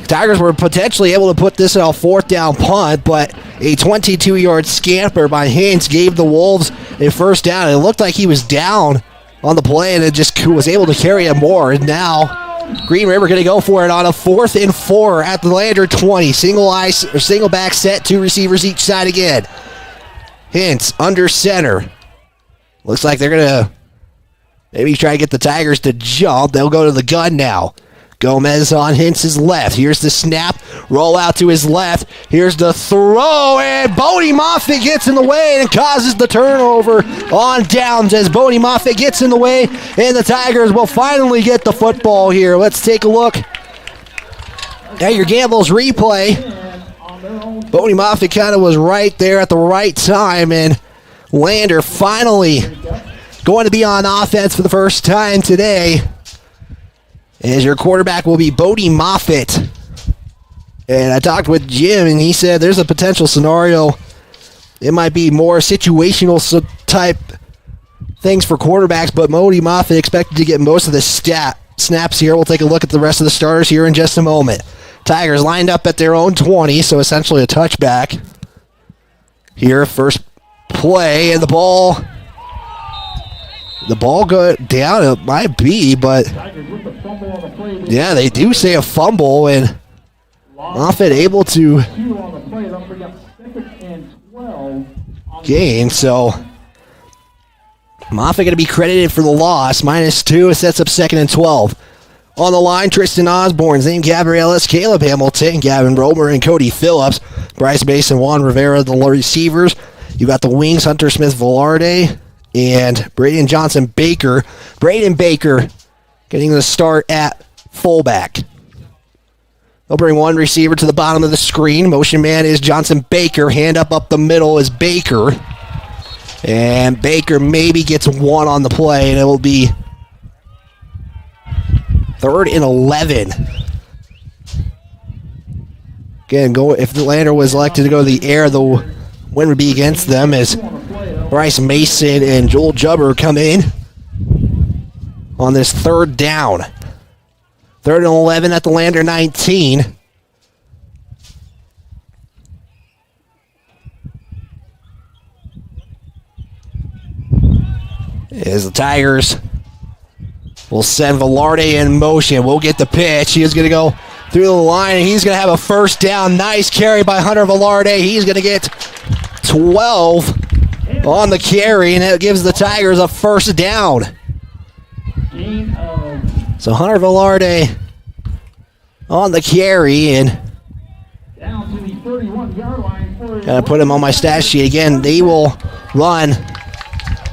Speaker 2: Tigers were potentially able to put this on a 4th down punt, but a 22-yard scamper by Hintz gave the Wolves a first down. It looked like he was down on the play, and it just was able to carry it more. And now Green River going to go for it on a 4th and 4 at the Lander 20. Single back set, 2 receivers each side again. Hintz under center. Looks like they're going to maybe try to get the Tigers to jump. They'll go to the gun now. Gomez on Hintz's left. Here's the snap. Roll out to his left. Here's the throw, and Bodie Moffitt gets in the way and causes the turnover on downs as Bodie Moffitt gets in the way, and the Tigers will finally get the football here. Let's take a look at your Gambles replay. Bodie Moffitt kind of was right there at the right time, and Lander finally going to be on offense for the first time today. As your quarterback will be Bodie Moffitt. And I talked with Jim, and he said there's a potential scenario. It might be more situational type things for quarterbacks, but Bodie Moffitt expected to get most of the snaps here. We'll take a look at the rest of the starters here in just a moment. Tigers lined up at their own 20, so essentially a touchback. Here, first play, and the ball go down. It might be, but yeah, they do say a fumble, and Moffitt able to gain, so Moffitt going to be credited for the loss. -2, it sets up 2nd and 12. On the line, Tristan Osborne, Zane Gabrielis, Caleb Hamilton, Gavin Romer, and Cody Phillips. Bryce Mason, Juan Rivera, the receivers. You got the wings, Hunter Smith-Velarde, and Braden Johnson Baker. Braden Baker getting the start at fullback. They'll bring one receiver to the bottom of the screen. Motion man is Johnson Baker. Hand up the middle is Baker. And Baker maybe gets one on the play, and it will be 3rd and 11. Again, if the Lander was elected to go to the air, the win would be against them as Bryce Mason and Joel Jubber come in on this 3rd down. 3rd and 11 at the Lander 19. As the Tigers will send Velarde in motion. We'll get the pitch. He is going to go through the line, and he's going to have a first down. Nice carry by Hunter Velarde. He's going to get 12 on the carry, and it gives the Tigers a first down. So Hunter Velarde on the carry, and gotta put him on my stat sheet again. They will run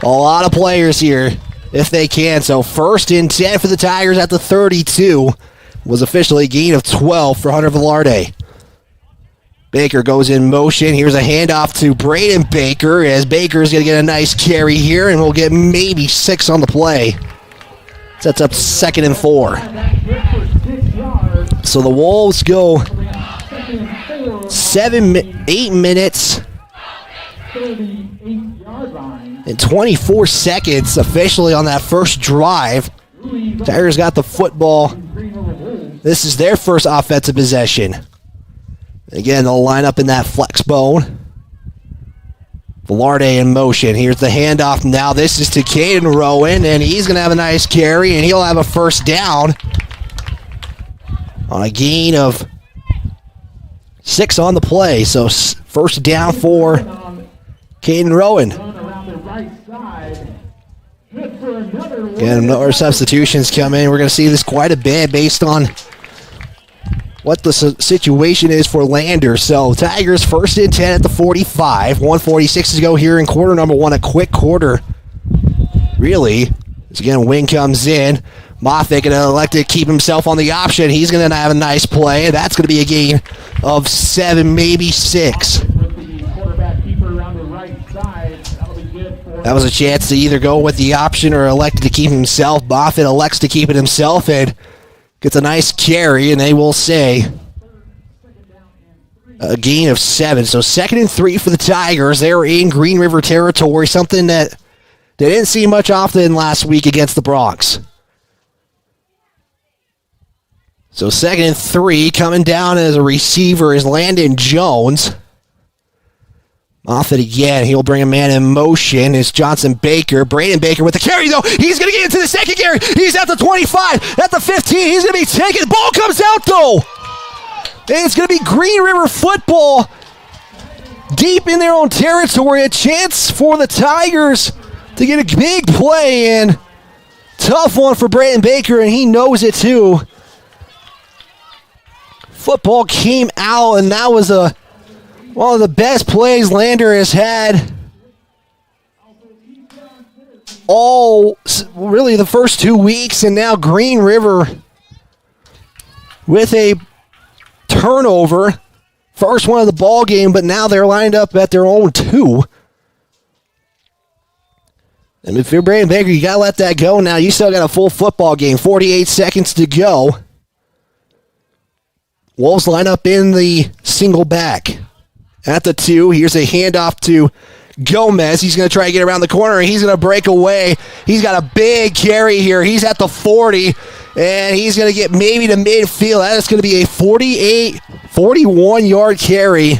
Speaker 2: a lot of players here if they can. So 1st and 10 for the Tigers at the 32 was officially a gain of 12 for Hunter Velarde. Baker goes in motion. Here's a handoff to Braden Baker as Baker's going to get a nice carry here, and we'll get maybe 6 on the play. Sets up 2nd and 4. So the Wolves go 8 minutes and 24 seconds officially on that first drive. Tigers got the football. This is their first offensive possession. Again, they'll line up in that flex bone. Velarde in motion. Here's the handoff now. This is to Caden Rowan, and he's going to have a nice carry, and he'll have a first down on a gain of 6 on the play. So first down for Caden Rowan. Again, more substitutions come in. We're going to see this quite a bit based on what the situation is for Lander. So Tigers 1st and 10 at the 45. 1:46 to go here in quarter number 1. A quick quarter, really. As again, Wing comes in. Moffitt going to elect to keep himself on the option. He's going to have a nice play. That's going to be a gain of 7, maybe 6. That was a chance to either go with the option or elected to keep himself. Moffitt elects to keep it himself and gets a nice carry, and they will say a gain of 7. So 2nd and 3 for the Tigers. They're in Green River territory, something that they didn't see much often last week against the Bronx. So 2nd and 3, coming down as a receiver is Landon Jones. Moffitt again. He'll bring a man in motion. It's Johnson Baker. Braden Baker with the carry, though. He's going to get into the second carry. He's at the 25. At the 15. He's going to be taken. The ball comes out, though. And it's going to be Green River football deep in their own territory. A chance for the Tigers to get a big play in. Tough one for Braden Baker, and he knows it, too. Football came out, and that was one of the best plays Lander has had really the first 2 weeks, and now Green River with a turnover first one of the ball game, but now they're lined up at their own 2. And if you're Brandon Baker, you got to let that go now. You still got a full football game. 48 seconds to go. Wolves line up in the single back. At the 2, here's a handoff to Gomez. He's going to try to get around the corner, and he's going to break away. He's got a big carry here. He's at the 40, and he's going to get maybe to midfield. That is going to be a 41-yard carry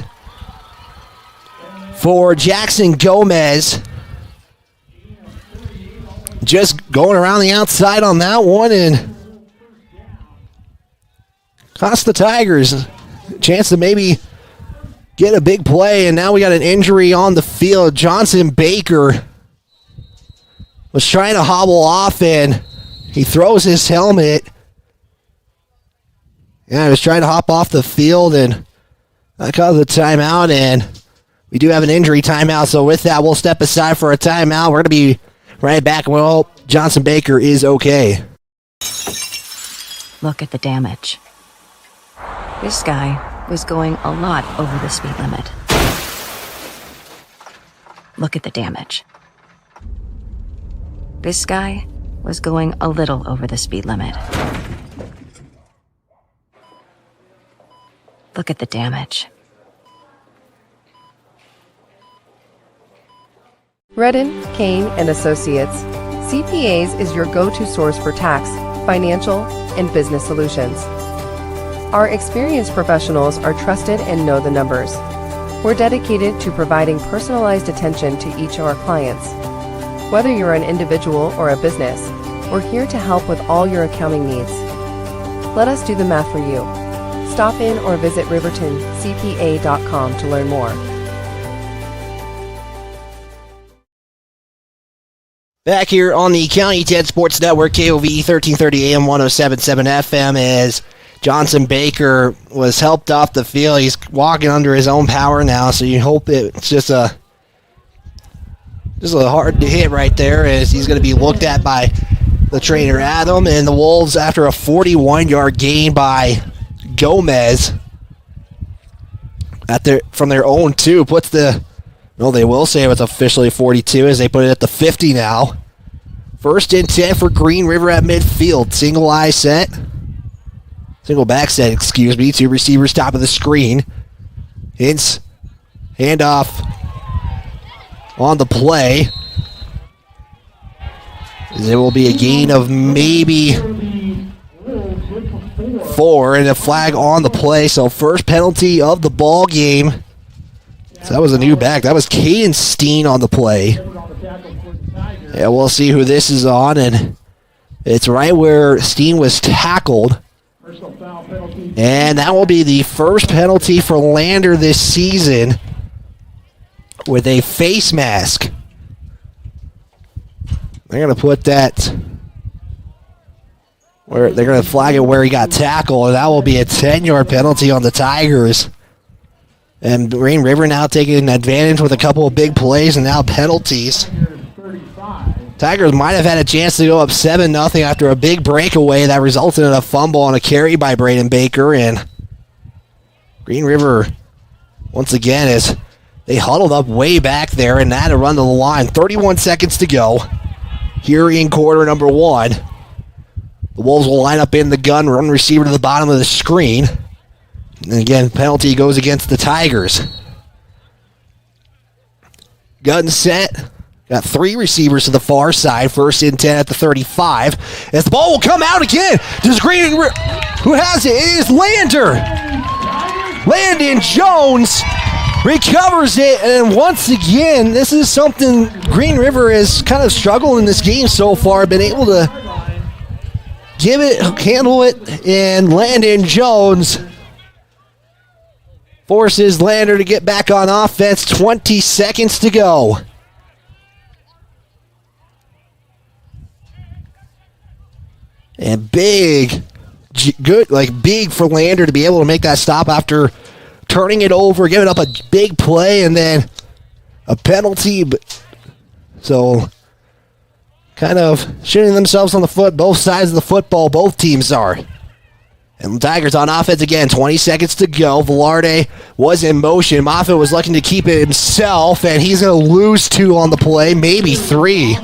Speaker 2: for Jackson Gomez. Just going around the outside on that one, and cost the Tigers a chance to maybe get a big play, and now we got an injury on the field. Johnson Baker was trying to hobble off, and he throws his helmet. Yeah, he was trying to hop off the field, and that caused the timeout, and we do have an injury timeout, so with that, we'll step aside for a timeout. We're going to be right back, and we'll hope Johnson Baker is okay.
Speaker 21: Look at the damage. This guy was going a lot over the speed limit. Look at the damage. This guy was going a little over the speed limit. Look at the damage.
Speaker 22: Redden, Kane & Associates. CPAs is your go-to source for tax, financial, and business solutions. Our experienced professionals are trusted and know the numbers. We're dedicated to providing personalized attention to each of our clients. Whether you're an individual or a business, we're here to help with all your accounting needs. Let us do the math for you. Stop in or visit rivertoncpa.com to learn more.
Speaker 2: Back here on the County 10 Sports Network, KOV 1330 AM 107.7 FM, as Johnson Baker was helped off the field. He's walking under his own power now, so you hope it's just a hard to hit right there, as he's going to be looked at by the trainer Adam, and the Wolves, after a 41-yard gain by Gomez from their own 2, puts the... No, they will say it's officially 42 as they put it at the 50 now. First and 10 for Green River at midfield. Single back set, excuse me. 2 receivers top of the screen. Hintz, handoff on the play. There will be a gain of maybe 4 and a flag on the play. So first penalty of the ball game. So that was a new back. That was Caden Steen on the play. Yeah, we'll see who this is on, and it's right where Steen was tackled. And that will be the first penalty for Lander this season with a face mask. They're going to put that where they're going to flag it where he got tackled, and that will be a 10-yard penalty on the Tigers. And Green River now taking advantage with a couple of big plays and now penalties. Tigers might have had a chance to go up 7-0 after a big breakaway that resulted in a fumble on a carry by Braden Baker. And Green River, once again, as they huddled up way back there and had to run to the line. 31 seconds to go here in quarter number 1. The Wolves will line up in the gun, run receiver to the bottom of the screen. And again, penalty goes against the Tigers. Gun set. Got 3 receivers to the far side. First and 10 at the 35. As the ball will come out again. Does Green... Who has it? It is Lander. Landon Jones recovers it. And once again, this is something Green River has kind of struggled in this game so far. Been able to handle it. And Landon Jones forces Lander to get back on offense. 20 seconds to go. And big for Lander to be able to make that stop after turning it over, giving up a big play, and then a penalty. So, kind of shooting themselves on the foot, both sides of the football, both teams are. And the Tigers on offense again, 20 seconds to go. Velarde was in motion. Moffitt was looking to keep it himself, and he's going to lose 2 on the play, maybe 3.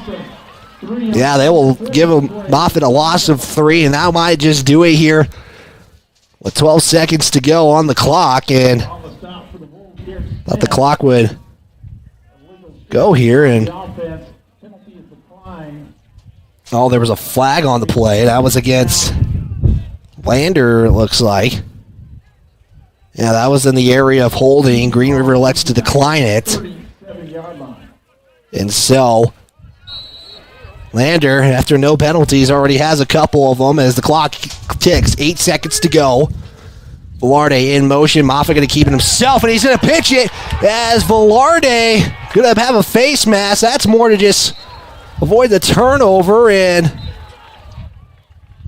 Speaker 2: Yeah, they will give Moffitt a loss of 3, and that might just do it here with 12 seconds to go on the clock. And thought the clock would go here, and there was a flag on the play. That was against Lander, it looks like. Yeah, that was in the area of holding. Green River elects to decline it. And so Lander, after no penalties, already has a couple of them as the clock ticks. 8 seconds to go. Velarde in motion. Moffitt going to keep it himself, and he's going to pitch it as Velarde going to have a face mask. That's more to just avoid the turnover. And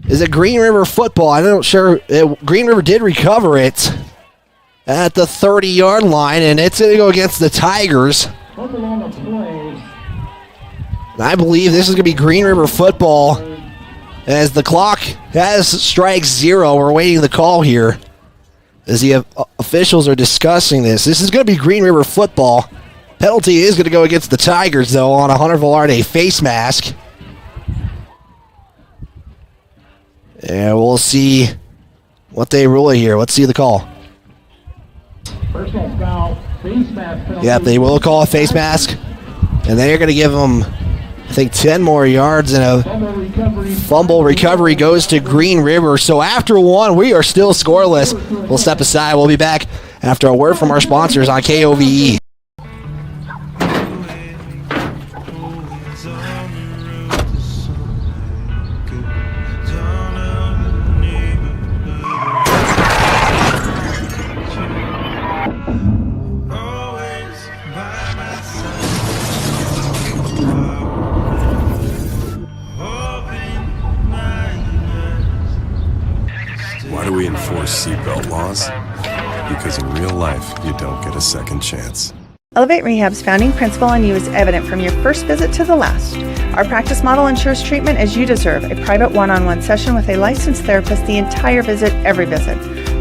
Speaker 2: is it Green River football? I'm not sure. Green River did recover it at the 30-yard line, and it's going to go against the Tigers. And I believe this is going to be Green River football as the clock has strike 0. We're waiting the call here as the officials are discussing this. This is going to be Green River football. Penalty is going to go against the Tigers, though, on a Hunter Velarde face mask. And we'll see what they rule here. Let's see the call.
Speaker 6: Personal foul, face mask penalty.
Speaker 2: Yep, they will call a face mask. And they're going to give them, I think, 10 more yards, and a fumble recovery goes to Green River. So after 1, we are still scoreless. We'll step aside. We'll be back after a word from our sponsors on KOVE.
Speaker 1: Why do we enforce seatbelt laws? Because in real life, you don't get a second chance.
Speaker 3: Elevate Rehab's founding principle on you is evident from your first visit to the last. Our practice model ensures treatment as you deserve, a private one-on-one session with a licensed therapist the entire visit, every visit.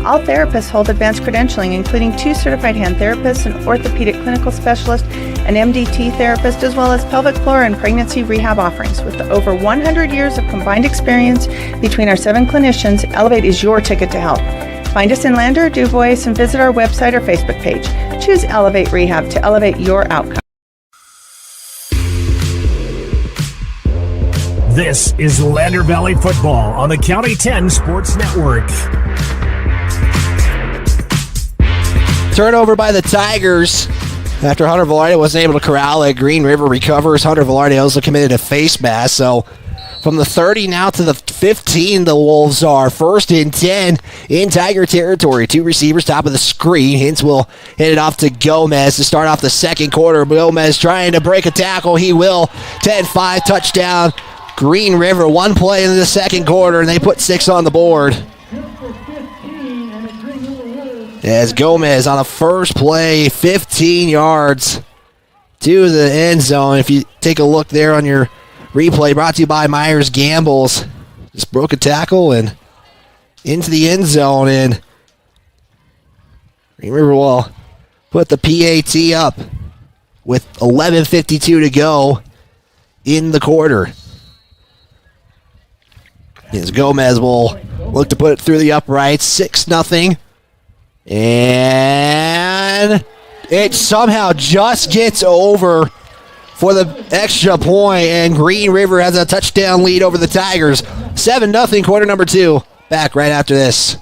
Speaker 3: All therapists hold advanced credentialing, including 2 certified hand therapists, an orthopedic clinical specialist, an MDT therapist, as well as pelvic floor and pregnancy rehab offerings. With over 100 years of combined experience between our 7 clinicians, Elevate is your ticket to health. Find us in Lander, DuBois, and visit our website or Facebook page. Choose Elevate Rehab to elevate your outcome.
Speaker 6: This is Lander Valley Football on the County 10 Sports Network.
Speaker 2: Turnover by the Tigers after Hunter Velarde wasn't able to corral it. Green River recovers. Hunter Velarde also committed a face mask. So from the 30 now to the 15, the Wolves are 1st and 10 in Tiger territory. 2 receivers top of the screen. Hintz will hit it off to Gomez to start off the second quarter. Gomez trying to break a tackle. He will. 10-5 touchdown. Green River, 1 play in the second quarter, and they put 6 on the board. As Gomez on the first play, 15 yards to the end zone. If you take a look there on your replay, brought to you by Myers Gambles. Just broke a tackle and into the end zone, and Green River will put the PAT up with 11:52 to go in the quarter. As Gomez will look to put it through the uprights, 6-0. And it somehow just gets over for the extra point, and Green River has a touchdown lead over the Tigers. 7-0, quarter number 2. Back right after this.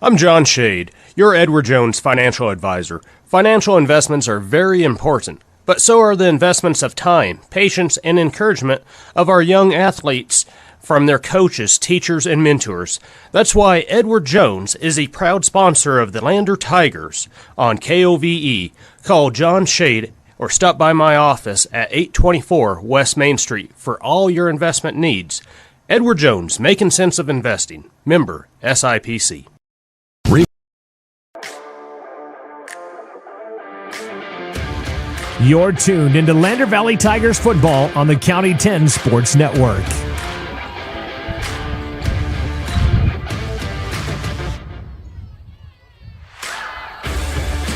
Speaker 23: I'm John Shade, your Edward Jones financial advisor. Financial investments are very important, but so are the investments of time, patience, and encouragement of our young athletes from their coaches, teachers, and mentors. That's why Edward Jones is a proud sponsor of the Lander Tigers on KOVE. Call John Shade or stop by my office at 824 West Main Street for all your investment needs. Edward Jones, making sense of investing. Member SIPC.
Speaker 6: You're tuned into Lander Valley Tigers football on the County 10 Sports Network.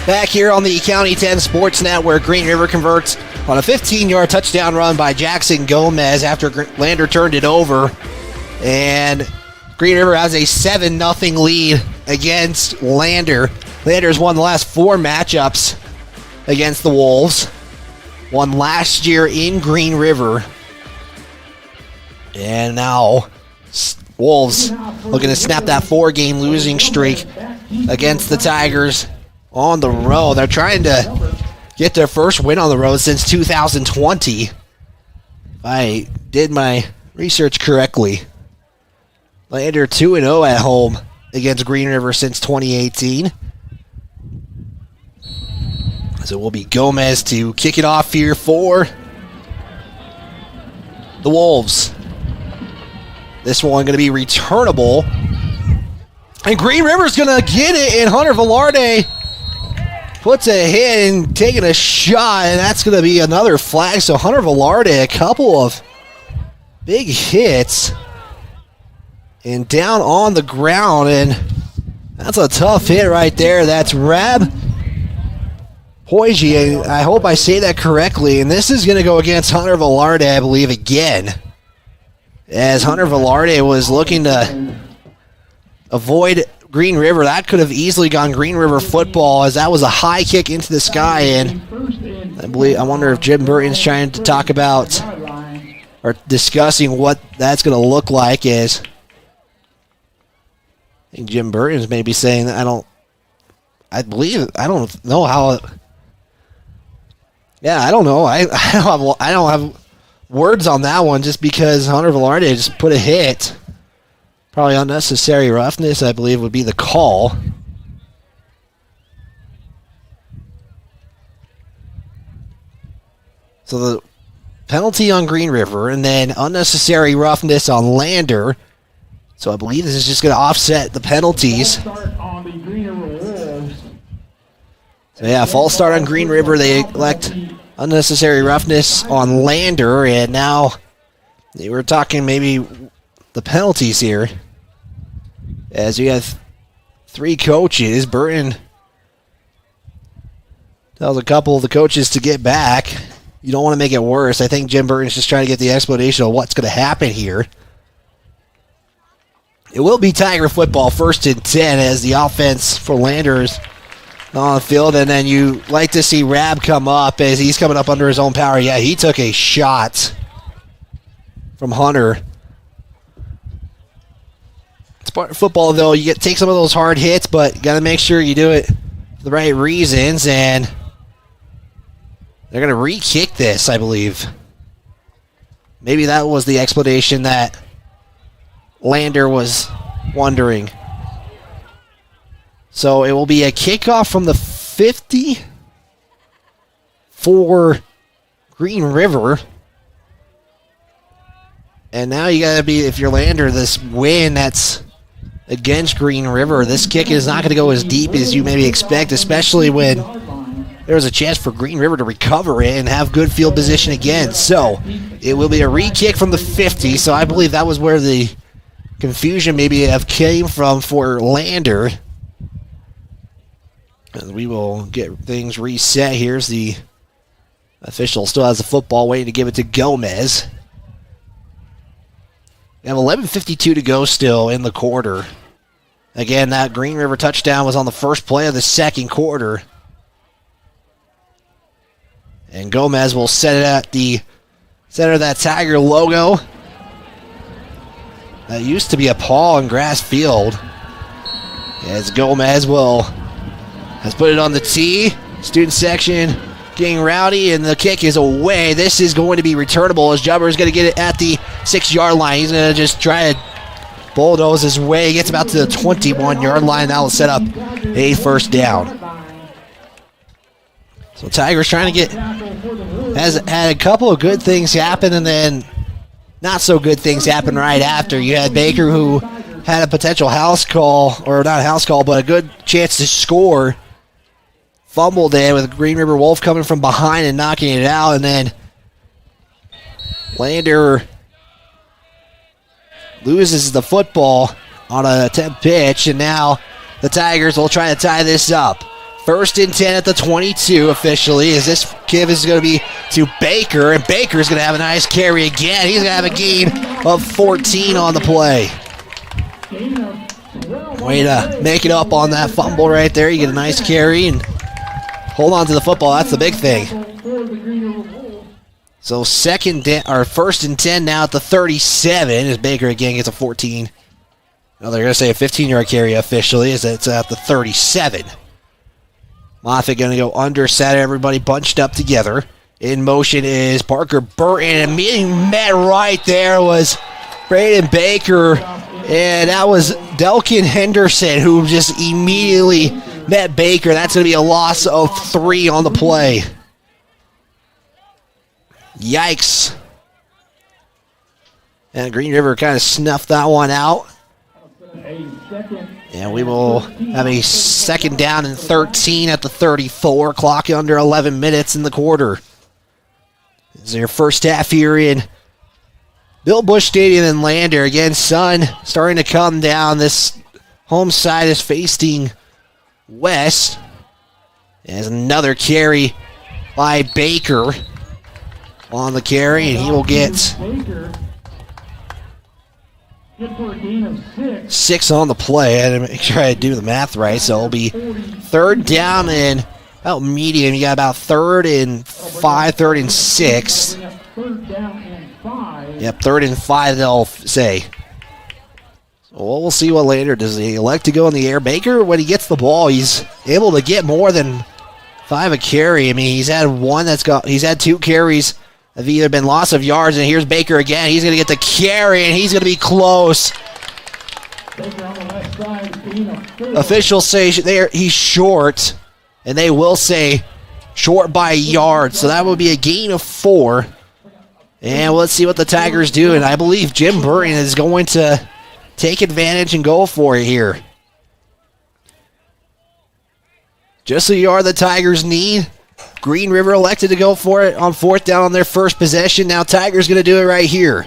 Speaker 20: Back here on the County 10 Sports Network, Green River converts on a 15-yard touchdown run by Jackson Gomez after Lander turned it over. And Green River has a 7-0 lead against Lander. Lander's won the last 4 matchups against the Wolves. Won last year in Green River. And now Wolves looking to snap that 4-game losing streak against the Tigers on the road. They're trying to get their first win on the road since 2020. If I did my research correctly. Lander 2-0 at home against Green River since 2018. So it will be Gomez to kick it off here for the Wolves. This one going to be returnable. And Green River's going to get it, and Hunter Velarde puts a hit and taking a shot, and that's going to be another flag. So Hunter Velarde, a couple of big hits, and down on the ground, and that's a tough hit right there. That's Rab Hoyji, I hope I say that correctly, and this is going to go against Hunter Velarde, I believe, again, as Hunter Velarde was looking to avoid Green River. That could have easily gone Green River football, as that was a high kick into the sky, and I wonder if Jim Burton's trying to talk about or discussing what that's going to look like. As I think Jim Burton's maybe saying that I don't know how. Yeah, I don't know. I don't have words on that one, just because Hunter Velarde just put a hit. Probably unnecessary roughness, I believe, would be the call. So the penalty on Green River, and then unnecessary roughness on Lander. So I believe this is just going to offset the penalties. So yeah, false start on Green River. They elect unnecessary roughness on Lander, and now we're talking maybe the penalties here, as you have 3 coaches. Burton tells a couple of the coaches to get back. You don't want to make it worse. I think Jim Burton's just trying to get the explanation of what's going to happen here. It will be Tiger football, 1st and 10, as the offense for Landers on the field, and then you like to see Rab come up as he's coming up under his own power. Yeah, he took a shot from Hunter. It's part of football, though. You take some of those hard hits, but you got to make sure you do it for the right reasons, and they're going to re-kick this, I believe. Maybe that was the explanation that Lander was wondering. So it will be a kickoff from the 50 for Green River. And now you got to be, if you're Lander, this win that's against Green River, this kick is not going to go as deep as you maybe expect, especially when there's a chance for Green River to recover it and have good field position again. So it will be a re-kick from the 50. So I believe that was where the confusion maybe have came from for Lander. And we will get things reset. Here's the official, still has the football, waiting to give it to Gomez. We have 11:52 to go still in the quarter. Again, that Green River touchdown was on the first play of the second quarter. And Gomez will set it at the center of that Tiger logo. That used to be a paw in grass field. As Gomez has put it on the tee. Student section getting rowdy, and the kick is away. This is going to be returnable, as Jubber is going to get it at the 6-yard line. He's going to just try to bulldoze his way. He gets about to the 21-yard line. That will set up a first down. So Tigers trying to has had a couple of good things happen, and then not so good things happen right after. You had Baker, who had a potential house call, or not a house call, but a good chance to score
Speaker 2: fumble there with Green River Wolf coming from behind and knocking it out, and then Lander loses the football on a attempt pitch, and now the Tigers will try to tie this up. 1st and 10 at the 22 officially, as this give is going to be to Baker, and Baker's going to have a nice carry again. He's going to have a gain of 14 on the play. Way to make it up on that fumble right there. You get a nice carry and hold on to the football. That's the big thing. So 1st and 10 now at the 37 as Baker again gets a 14. No, they're going to say a 15-yard carry officially as it's at the 37. Moffitt going to go under center. Everybody bunched up together. In motion is Parker Burton, and being met right there was Braden Baker, and that was Delkin Henderson who just immediately met Baker. That's going to be a loss of 3 on the play. Yikes. And Green River kind of snuffed that one out. And we will have a 2nd down and 13 at the 34. Clock under 11 minutes in the quarter. This is your first half here in Bill Bush Stadium in Lander. Again, sun starting to come down. This home side is facing west. There's another carry by Baker on the carry, and he will get 6 on the play. I had to make sure I do the math right, so it'll be 3rd down and about medium. You got about 3rd and 5, 3rd and 6. Yep, 3rd and 5 they'll say. So we'll see what later. Does he elect to go in the air? Baker, when he gets the ball, he's able to get more than 5 a carry. I mean, he's had 2 carries have either been loss of yards, and here's Baker again. He's going to get the carry, and he's going to be close. Officials say he's short, and they will say short by a yard, so that would be a gain of 4. And let's see what the Tigers do, and I believe Jim Burton is going to take advantage and go for it here. Just a yard the Tigers need. Green River elected to go for it on 4th down on their first possession. Now Tigers going to do it right here.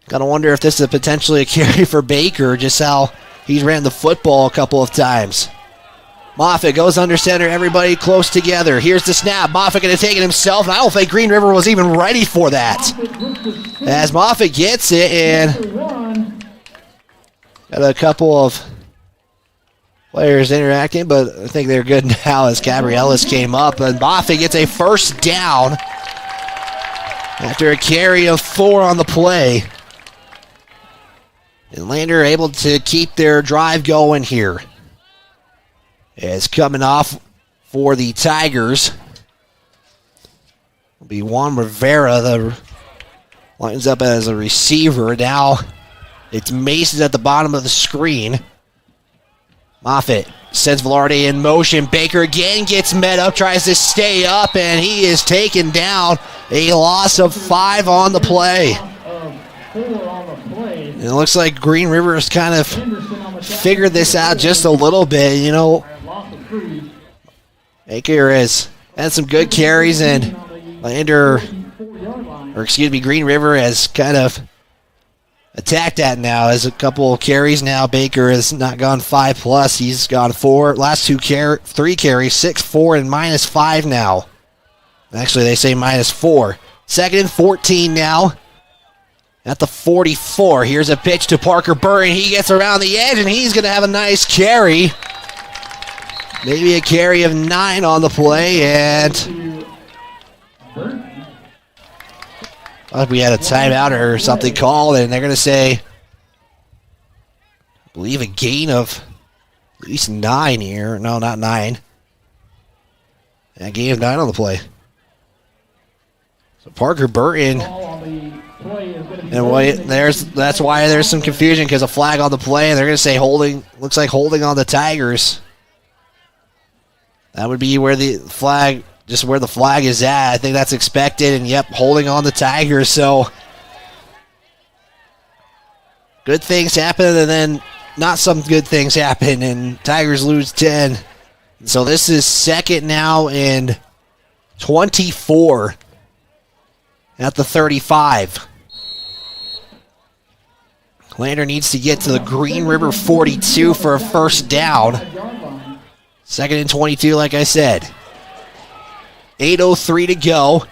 Speaker 2: Gotta wonder if this is potentially a carry for Baker, just how he's ran the football a couple of times. Moffitt goes under center, everybody close together. Here's the snap. Moffitt going to take it himself, and I don't think Green River was even ready for that. As Moffitt gets it, and got a couple of players interacting, but I think they're good now as Gabrielis came up, and Moffitt gets a 1st down after a carry of 4 on the play. And Lander able to keep their drive going here. It's coming off for the Tigers. Will be Juan Rivera that lines up as a receiver. Now it's Mason at the bottom of the screen. Moffitt sends Velarde in motion. Baker again gets met up, tries to stay up, and he is taken down. A loss of 5 on the play. And it looks like Green River has kind of figured this out just a little bit. You know, Baker has had some good carries, and Green River has kind of attacked that now. As a couple of carries now, Baker has not gone 5+. He's gone 4. Last 3 carries, 6, 4, and -5 now. Actually, they say -4. 2nd and 14 now. At the 44, here's a pitch to Parker Burton. He gets around the edge, and he's going to have a nice carry. Maybe a carry of 9 on the play, and we had a timeout or something called, and they're going to say, I believe, a gain of at least 9 here. No, not 9. A gain of 9 on the play. So Parker Burton, and that's why there's some confusion, because a flag on the play, and they're going to say holding. Looks like holding on the Tigers. That would be where the flag, just where the flag is at. I think that's expected, and yep, holding on the Tigers. So good things happen, and then not some good things happen, and Tigers lose 10. So this is second now and 24 at the 35. Lander needs to get to the Green River 42 for a first down. Second and 22, like I said. 8:03 to go.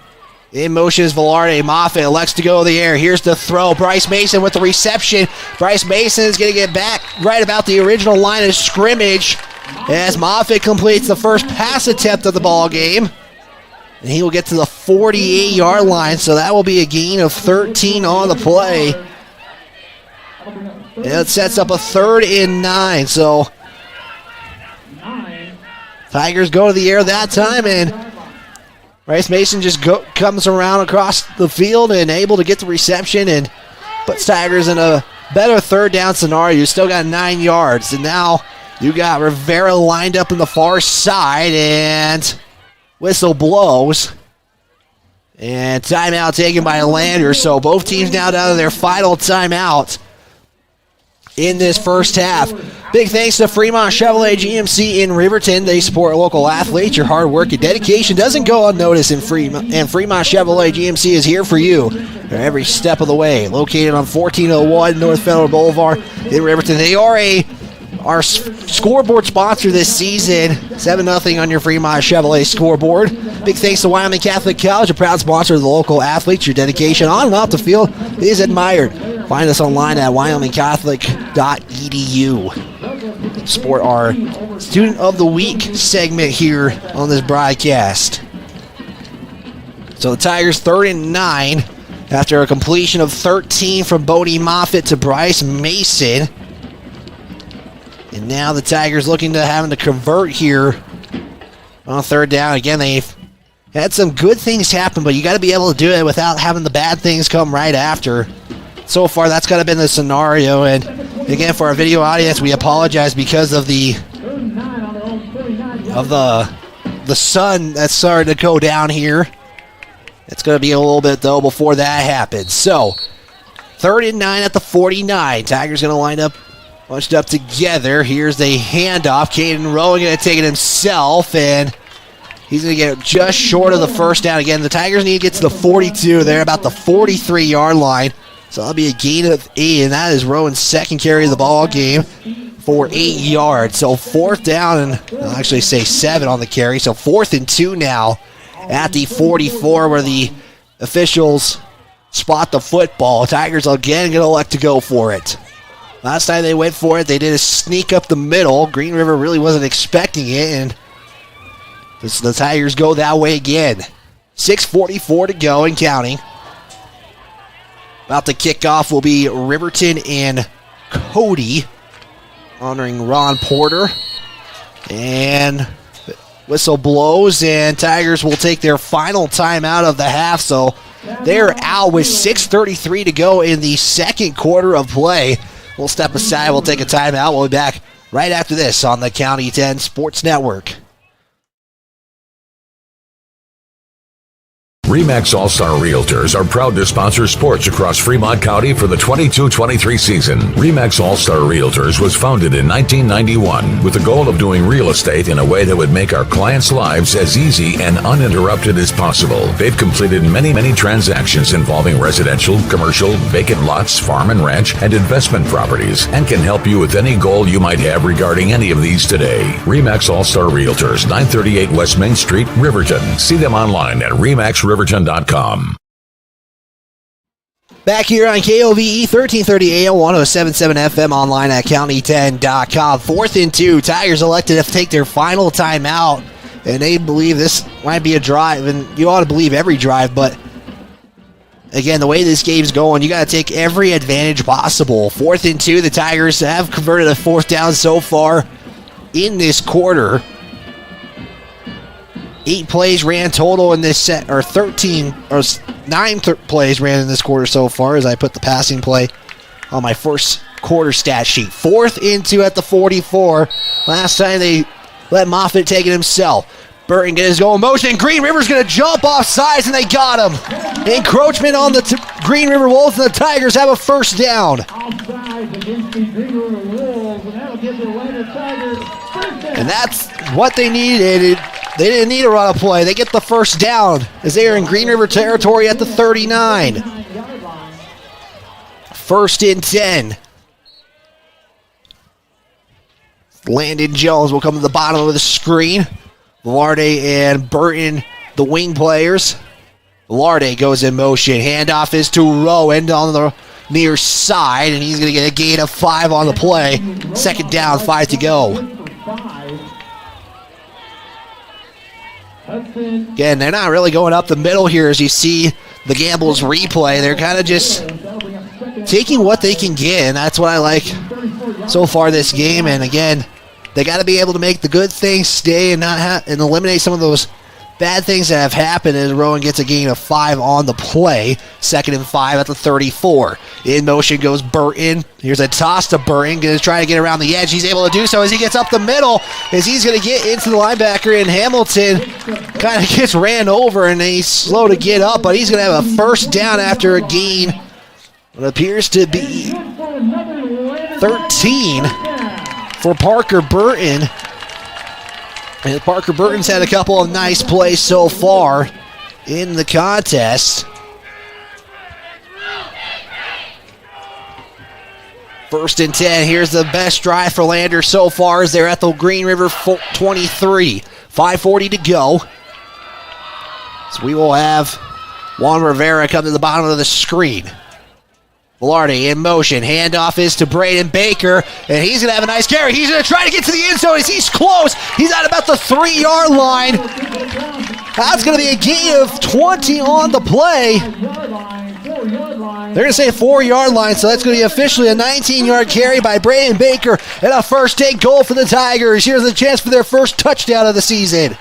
Speaker 2: In motion is Velarde. Moffitt elects to go in the air. Here's the throw. Bryce Mason with the reception. Bryce Mason is going to get back right about the original line of scrimmage as Moffitt completes the first pass attempt of the ball game. And he will get to the 48-yard line, so that will be a gain of 13 on the play. And it sets up a 3rd and 9, so Tigers go to the air that time, and Bryce Mason just comes around across the field and able to get the reception and puts Tigers in a better 3rd down scenario. You still got 9 yards, and now you got Rivera lined up in the far side, and whistle blows. And timeout taken by Lander, so both teams now down to their final timeout in this first half. Big thanks to Fremont Chevrolet GMC in Riverton. They support local athletes. Your hard work and dedication doesn't go unnoticed in Fremont. And Fremont Chevrolet GMC is here for you every step of the way. Located on 1401 North Federal Boulevard in Riverton. They are our scoreboard sponsor this season. 7-0 on your Fremont Chevrolet scoreboard. Big thanks to Wyoming Catholic College, a proud sponsor of the local athletes. Your dedication on and off the field is admired. Find us online at wyomingcatholic.edu. Support our Student of the Week segment here on this broadcast. So the Tigers 3rd and 9 after a completion of 13 from Bodie Moffitt to Bryce Mason. And now the Tigers looking to having to convert here on 3rd down. Again, they've had some good things happen, but you got to be able to do it without having the bad things come right after. So far, that's kind of been the scenario. And again, for our video audience, we apologize because of the sun that's starting to go down here. It's going to be a little bit, though, before that happens. So, 3rd and 9 at the 49. Tigers going to line up bunched up together. Here's the handoff. Caden Rowan going to take it himself, and he's going to get just short of the first down. Again, the Tigers need to get to the 42. They're about the 43-yard line. So that'll be a gain of 8, and that is Rowan's second carry of the ball game for 8 yards. So 4th down, and I'll actually say 7 on the carry. So 4th and 2 now at the 44 where the officials spot the football. Tigers again going to elect to go for it. Last time they went for it, they did a sneak up the middle. Green River really wasn't expecting it, and the Tigers go that way again. 6:44 to go and counting. About to kick off will be Riverton and Cody, honoring Ron Porter. And whistle blows, and Tigers will take their final timeout of the half. So they're out with 6:33 to go in the second quarter of play. We'll step aside. We'll take a timeout. We'll be back right after this on the County 10 Sports Network.
Speaker 4: RE/MAX All-Star Realtors are proud to sponsor sports across Fremont County for the 22-23 season. RE/MAX All-Star Realtors was founded in 1991 with the goal of doing real estate in a way that would make our clients' lives as easy and uninterrupted as possible. They've completed many transactions involving residential, commercial, vacant lots, farm and ranch, and investment properties, and can help you with any goal you might have regarding any of these today. RE/MAX All-Star Realtors, 938 West Main Street, Riverton. See them online at remaxriverton.com.
Speaker 2: Back here on KOVE 1330 AM 107.7 FM, online at county10.com. 4th and 2. Tigers elected to take their final timeout, and they believe this might be a drive, and you ought to believe every drive, but again, the way this game's going, you got to take every advantage possible. 4th and 2. The Tigers have converted a 4th down so far in this quarter. 8 plays ran total in this set, or 9 plays ran in this quarter so far as I put the passing play on my first quarter stat sheet. 4th and 2 at the 44. Last time they let Moffitt take it himself. Burton gets his goal in motion. Green River's going to jump off sides, and they got him. Encroachment on the Green River Wolves, and the Tigers have a first down.
Speaker 5: Offsides against the Green River Wolves, and that'll give the
Speaker 2: And that's what they needed. They didn't need a run of play. They get the first down as they are in Green River territory at the 39. 1st and 10. Landon Jones will come to the bottom of the screen. Velarde and Burton, the wing players. Velarde goes in motion. Handoff is to Rowan on the near side, and he's going to get a gain of 5 on the play. 2nd down, 5 to go. Again, they're not really going up the middle here as you see the Gambles replay. They're kind of just taking what they can get, and that's what I like so far this game. And again, they got to be able to make the good things stay and not and eliminate some of those bad things that have happened as Rowan gets a gain of 5 on the play. 2nd and 5 at the 34. In motion goes Burton. Here's a toss to Burton. Going to try to get around the edge. He's able to do so as he gets up the middle, as he's going to get into the linebacker in Hamilton. Kind of gets ran over, and he's slow to get up, but he's going to have a 1st down after a gain. It appears to be 13 for Parker Burton. And Parker Burton's had a couple of nice plays so far in the contest. 1st and 10. Here's the best drive for Lander so far as they're at the Green River 23. 5:40 to go. So we will have Juan Rivera come to the bottom of the screen. Velarde in motion. Handoff is to Braden Baker, and he's going to have a nice carry. He's going to try to get to the end zone as he's close. He's at about the 3-yard line. That's going to be a gain of 20 on the play. They're going to say 4-yard line, so that's going to be officially a 19-yard carry by Braden Baker and a first take goal for the Tigers. Here's the chance for their first touchdown of the season.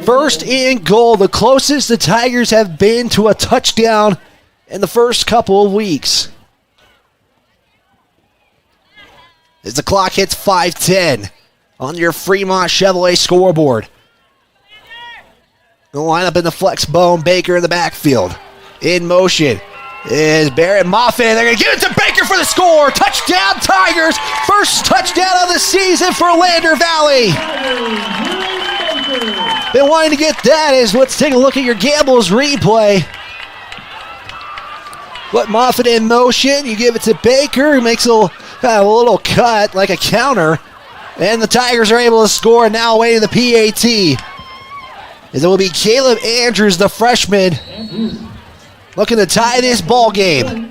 Speaker 2: 1st and goal, the closest the Tigers have been to a touchdown in the first couple of weeks. As the clock hits 5:10 on your Fremont Chevrolet scoreboard. They'll line up in the flex bone. Baker in the backfield. In motion is Barrett Moffitt. They're going to give it to Baker for the score. Touchdown Tigers. First touchdown of the season for Lander Valley. Been wanting to get that is let's take a look at your Gambles replay. Put Moffitt in motion. You give it to Baker, who makes a little cut like a counter. And the Tigers are able to score now away to the PAT. As it will be Caleb Andrews, the freshman, looking to tie this ball game.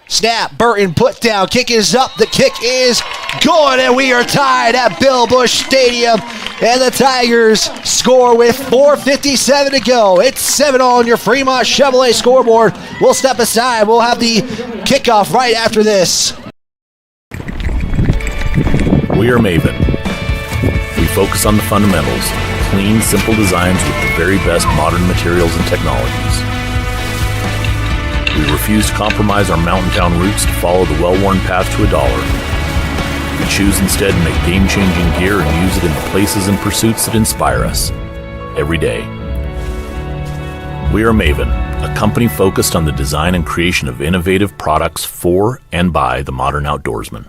Speaker 2: Snap, Burton put down, kick is up, the kick is good, and we are tied at Bill Bush Stadium. And the Tigers score with 4:57 to go. It's 7 on your Fremont Chevrolet scoreboard. We'll step aside. We'll have the kickoff right after this.
Speaker 5: We are Maven. We focus on the fundamentals, clean, simple designs with the very best modern materials and technologies. We refuse to compromise our mountain town roots to follow the well-worn path to $1. We choose instead to make game-changing gear and use it in the places and pursuits that inspire us every day. We are Maven, a company focused on the design and creation of innovative products for and by the modern outdoorsman.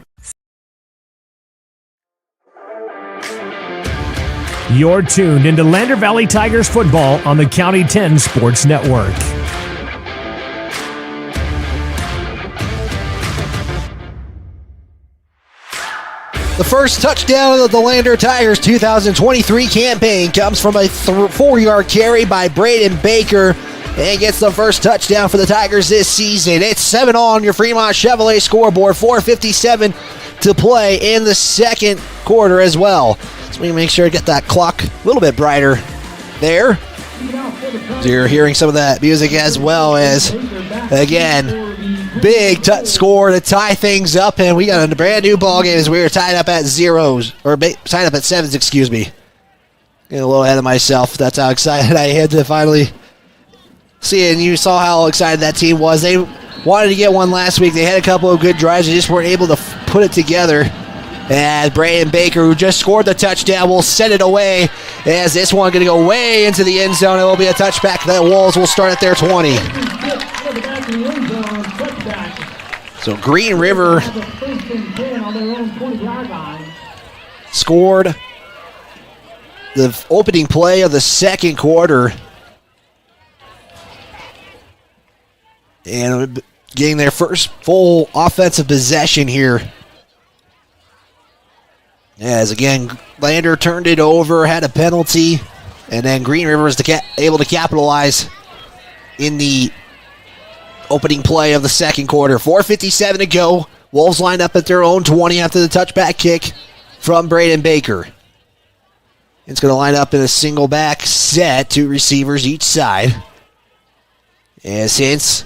Speaker 6: You're tuned into Lander Valley Tigers football on the County 10 Sports Network.
Speaker 2: The first touchdown of the Lander Tigers 2023 campaign comes from a 4-yard carry by Braden Baker and gets the first touchdown for the Tigers this season. It's 7 on your Fremont Chevrolet scoreboard, 4:57 to play in the second quarter as well. So we make sure to get that clock a little bit brighter there. So you're hearing some of that music as well as, again, big score to tie things up, and we got a brand new ball game as we were tied up at zeros, or tied up at 7s, excuse me. Getting a little ahead of myself. That's how excited I had to finally see it, and you saw how excited that team was. They wanted to get one last week. They had a couple of good drives. They just weren't able to put it together. And Braden Baker, who just scored the touchdown, will set it away as this one going to go way into the end zone. It will be a touchback. The Wolves will start at their 20. So Green River scored the opening play of the second quarter. And getting their first full offensive possession here. As again, Lander turned it over, had a penalty, and then Green River was able to capitalize in the opening play of the second quarter. 4:57 to go. Wolves lined up at their own 20 after the touchback kick from Braden Baker. It's going to line up in a single back set, 2 receivers each side. As Hintz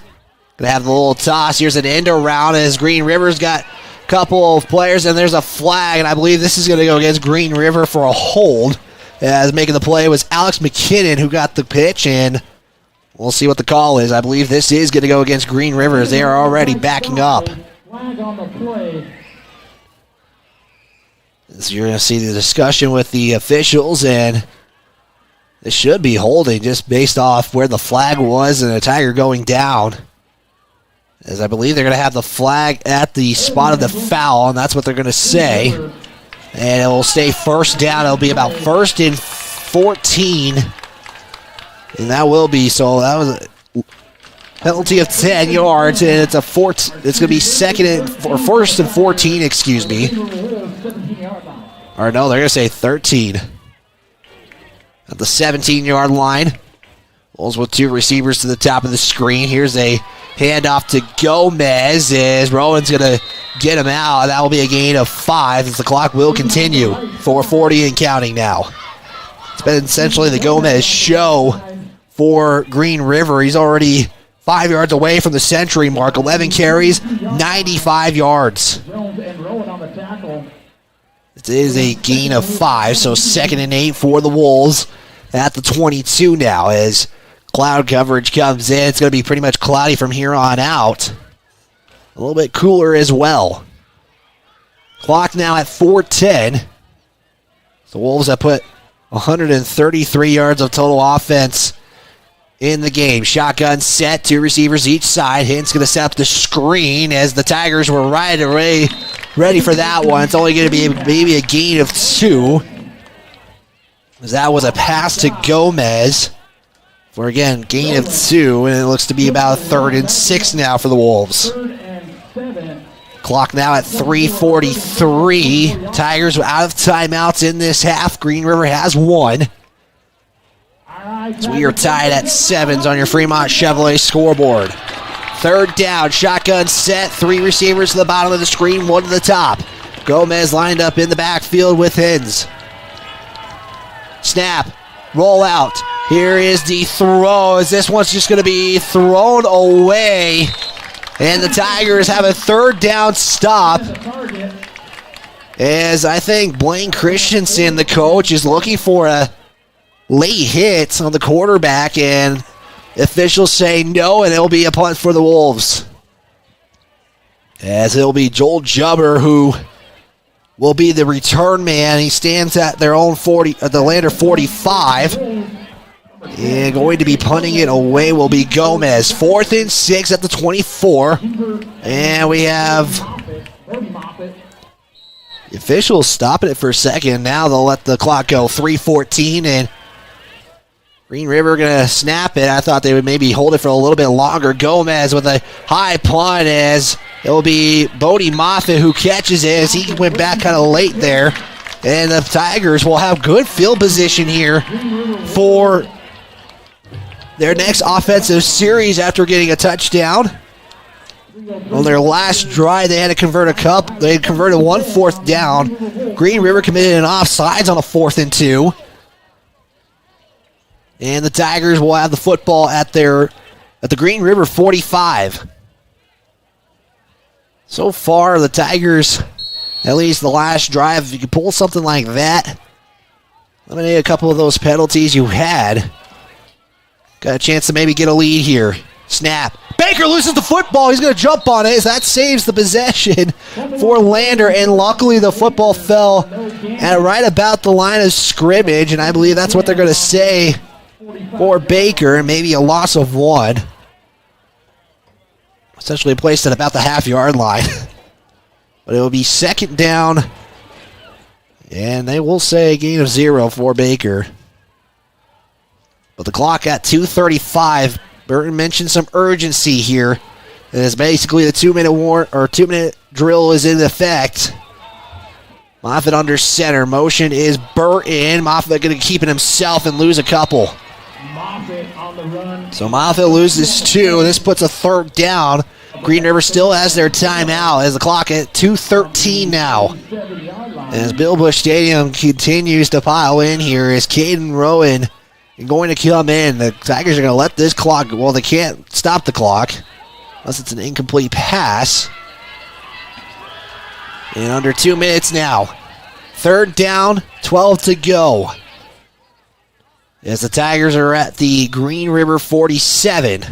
Speaker 2: going to have the little toss. Here's an end around as Green River's got a couple of players, and there's a flag, and I believe this is going to go against Green River for a hold. As making the play was Alex McKinnon who got the pitch, and we'll see what the call is. I believe this is going to go against Green River as they are already backing up. So you're going to see the discussion with the officials, and this should be holding just based off where the flag was and a Tiger going down. As I believe they're going to have the flag at the spot of the foul, and that's what they're going to say. And it will stay first down. It'll be about 1st and 14. And that will be, so that was a penalty of 10 yards, and it's it's going to be 1st and 14, excuse me. Or no, they're going to say 13. At the 17-yard line. Wolves with 2 receivers to the top of the screen. Here's a handoff to Gomez as Rowan's going to get him out. That will be a gain of 5 as the clock will continue. 4:40 and counting now. It's been essentially the Gomez show for Green River. He's already 5 yards away from the century mark. 11 carries, 95 yards. It is a gain of 5, so 2nd and 8 for the Wolves at the 22 now as cloud coverage comes in. It's going to be pretty much cloudy from here on out. A little bit cooler as well. Clock now at 4:10. The Wolves have put 133 yards of total offense in the game. Shotgun set, 2 receivers each side. Hint's going to set up the screen as the Tigers were right away ready for that one. It's only going to be maybe a gain of 2. As that was a pass to Gomez for, again, gain of 2, and it looks to be about 3rd and 6 now for the Wolves. Clock now at 3:43. Tigers out of timeouts in this half. Green River has 1. So we are tied at 7s on your Fremont Chevrolet scoreboard. 3rd down, shotgun set, 3 receivers to the bottom of the screen, 1 to the top. Gomez lined up in the backfield with Hins. Snap, roll out. Here is the throw, as this one's just going to be thrown away. And the Tigers have a 3rd down stop. As I think Blaine Christensen, the coach, is looking for a late hit on the quarterback, and officials say no, and it'll be a punt for the Wolves. As it'll be Joel Jubber who will be the return man. He stands at their own 40, the Lander 45. And going to be punting it away will be Gomez. 4th and 6 at the 24. And we have the officials stopping it for a second. Now they'll let the clock go. 3:14, and Green River going to snap it. I thought they would maybe hold it for a little bit longer. Gomez with a high punt as it will be Bodie Moffitt who catches it as he went back kind of late there. And the Tigers will have good field position here for their next offensive series after getting a touchdown. On their last drive, they had to convert a couple. They had converted 1 4th down. Green River committed an offsides on a 4th and 2. And the Tigers will have the football at the Green River 45. So far, the Tigers, at least the last drive, if you could pull something like that, eliminate a couple of those penalties you had, got a chance to maybe get a lead here. Snap. Baker loses the football. He's going to jump on it. That saves the possession for Lander, and luckily the football fell at right about the line of scrimmage, and I believe that's what they're going to say for Baker, maybe a loss of 1. essentially placed at about the half-yard line. But it will be second down. And they will say a gain of 0 for Baker. But the clock at 2:35. Burton mentioned some urgency here. And it's basically the 2-minute drill is in effect. Moffitt under center. Motion is Burton. Moffitt going to keep it himself and lose a couple. So Moffitt loses 2. And this puts a third down. Green River still has their timeout as the clock at 2:13 now. As Bill Bush Stadium continues to pile in here, is Caden Rowan going to come in. The Tigers are going to let this clock, well, they can't stop the clock unless it's an incomplete pass. And under 2 minutes now. Third down, 12 to go. As the Tigers are at the Green River 47.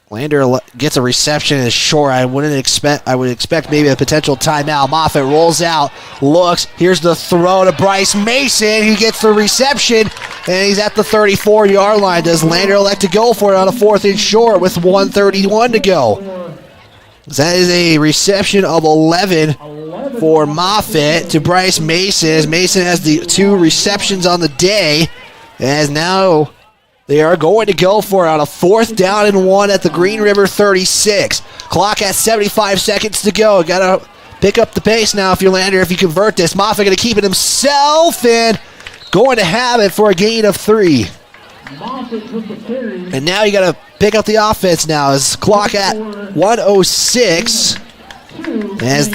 Speaker 2: Lander gets a reception and is short. I would expect maybe a potential timeout. Moffitt rolls out, looks. Here's the throw to Bryce Mason. He gets the reception, and he's at the 34-yard line. Does Lander elect to go for it on a 4th and short with 1:31 to go? That is a reception of 11 for Moffitt to Bryce Mason. As Mason has the 2 receptions on the day, as now they are going to go for it on a 4th down and 1 at the Green River 36. Clock at 75 seconds to go. Got to pick up the pace now if you're Lander, if you convert this. Moffitt going to keep it himself and going to have it for a gain of 3. And now you got to pick up the offense now. As clock at 1:06. As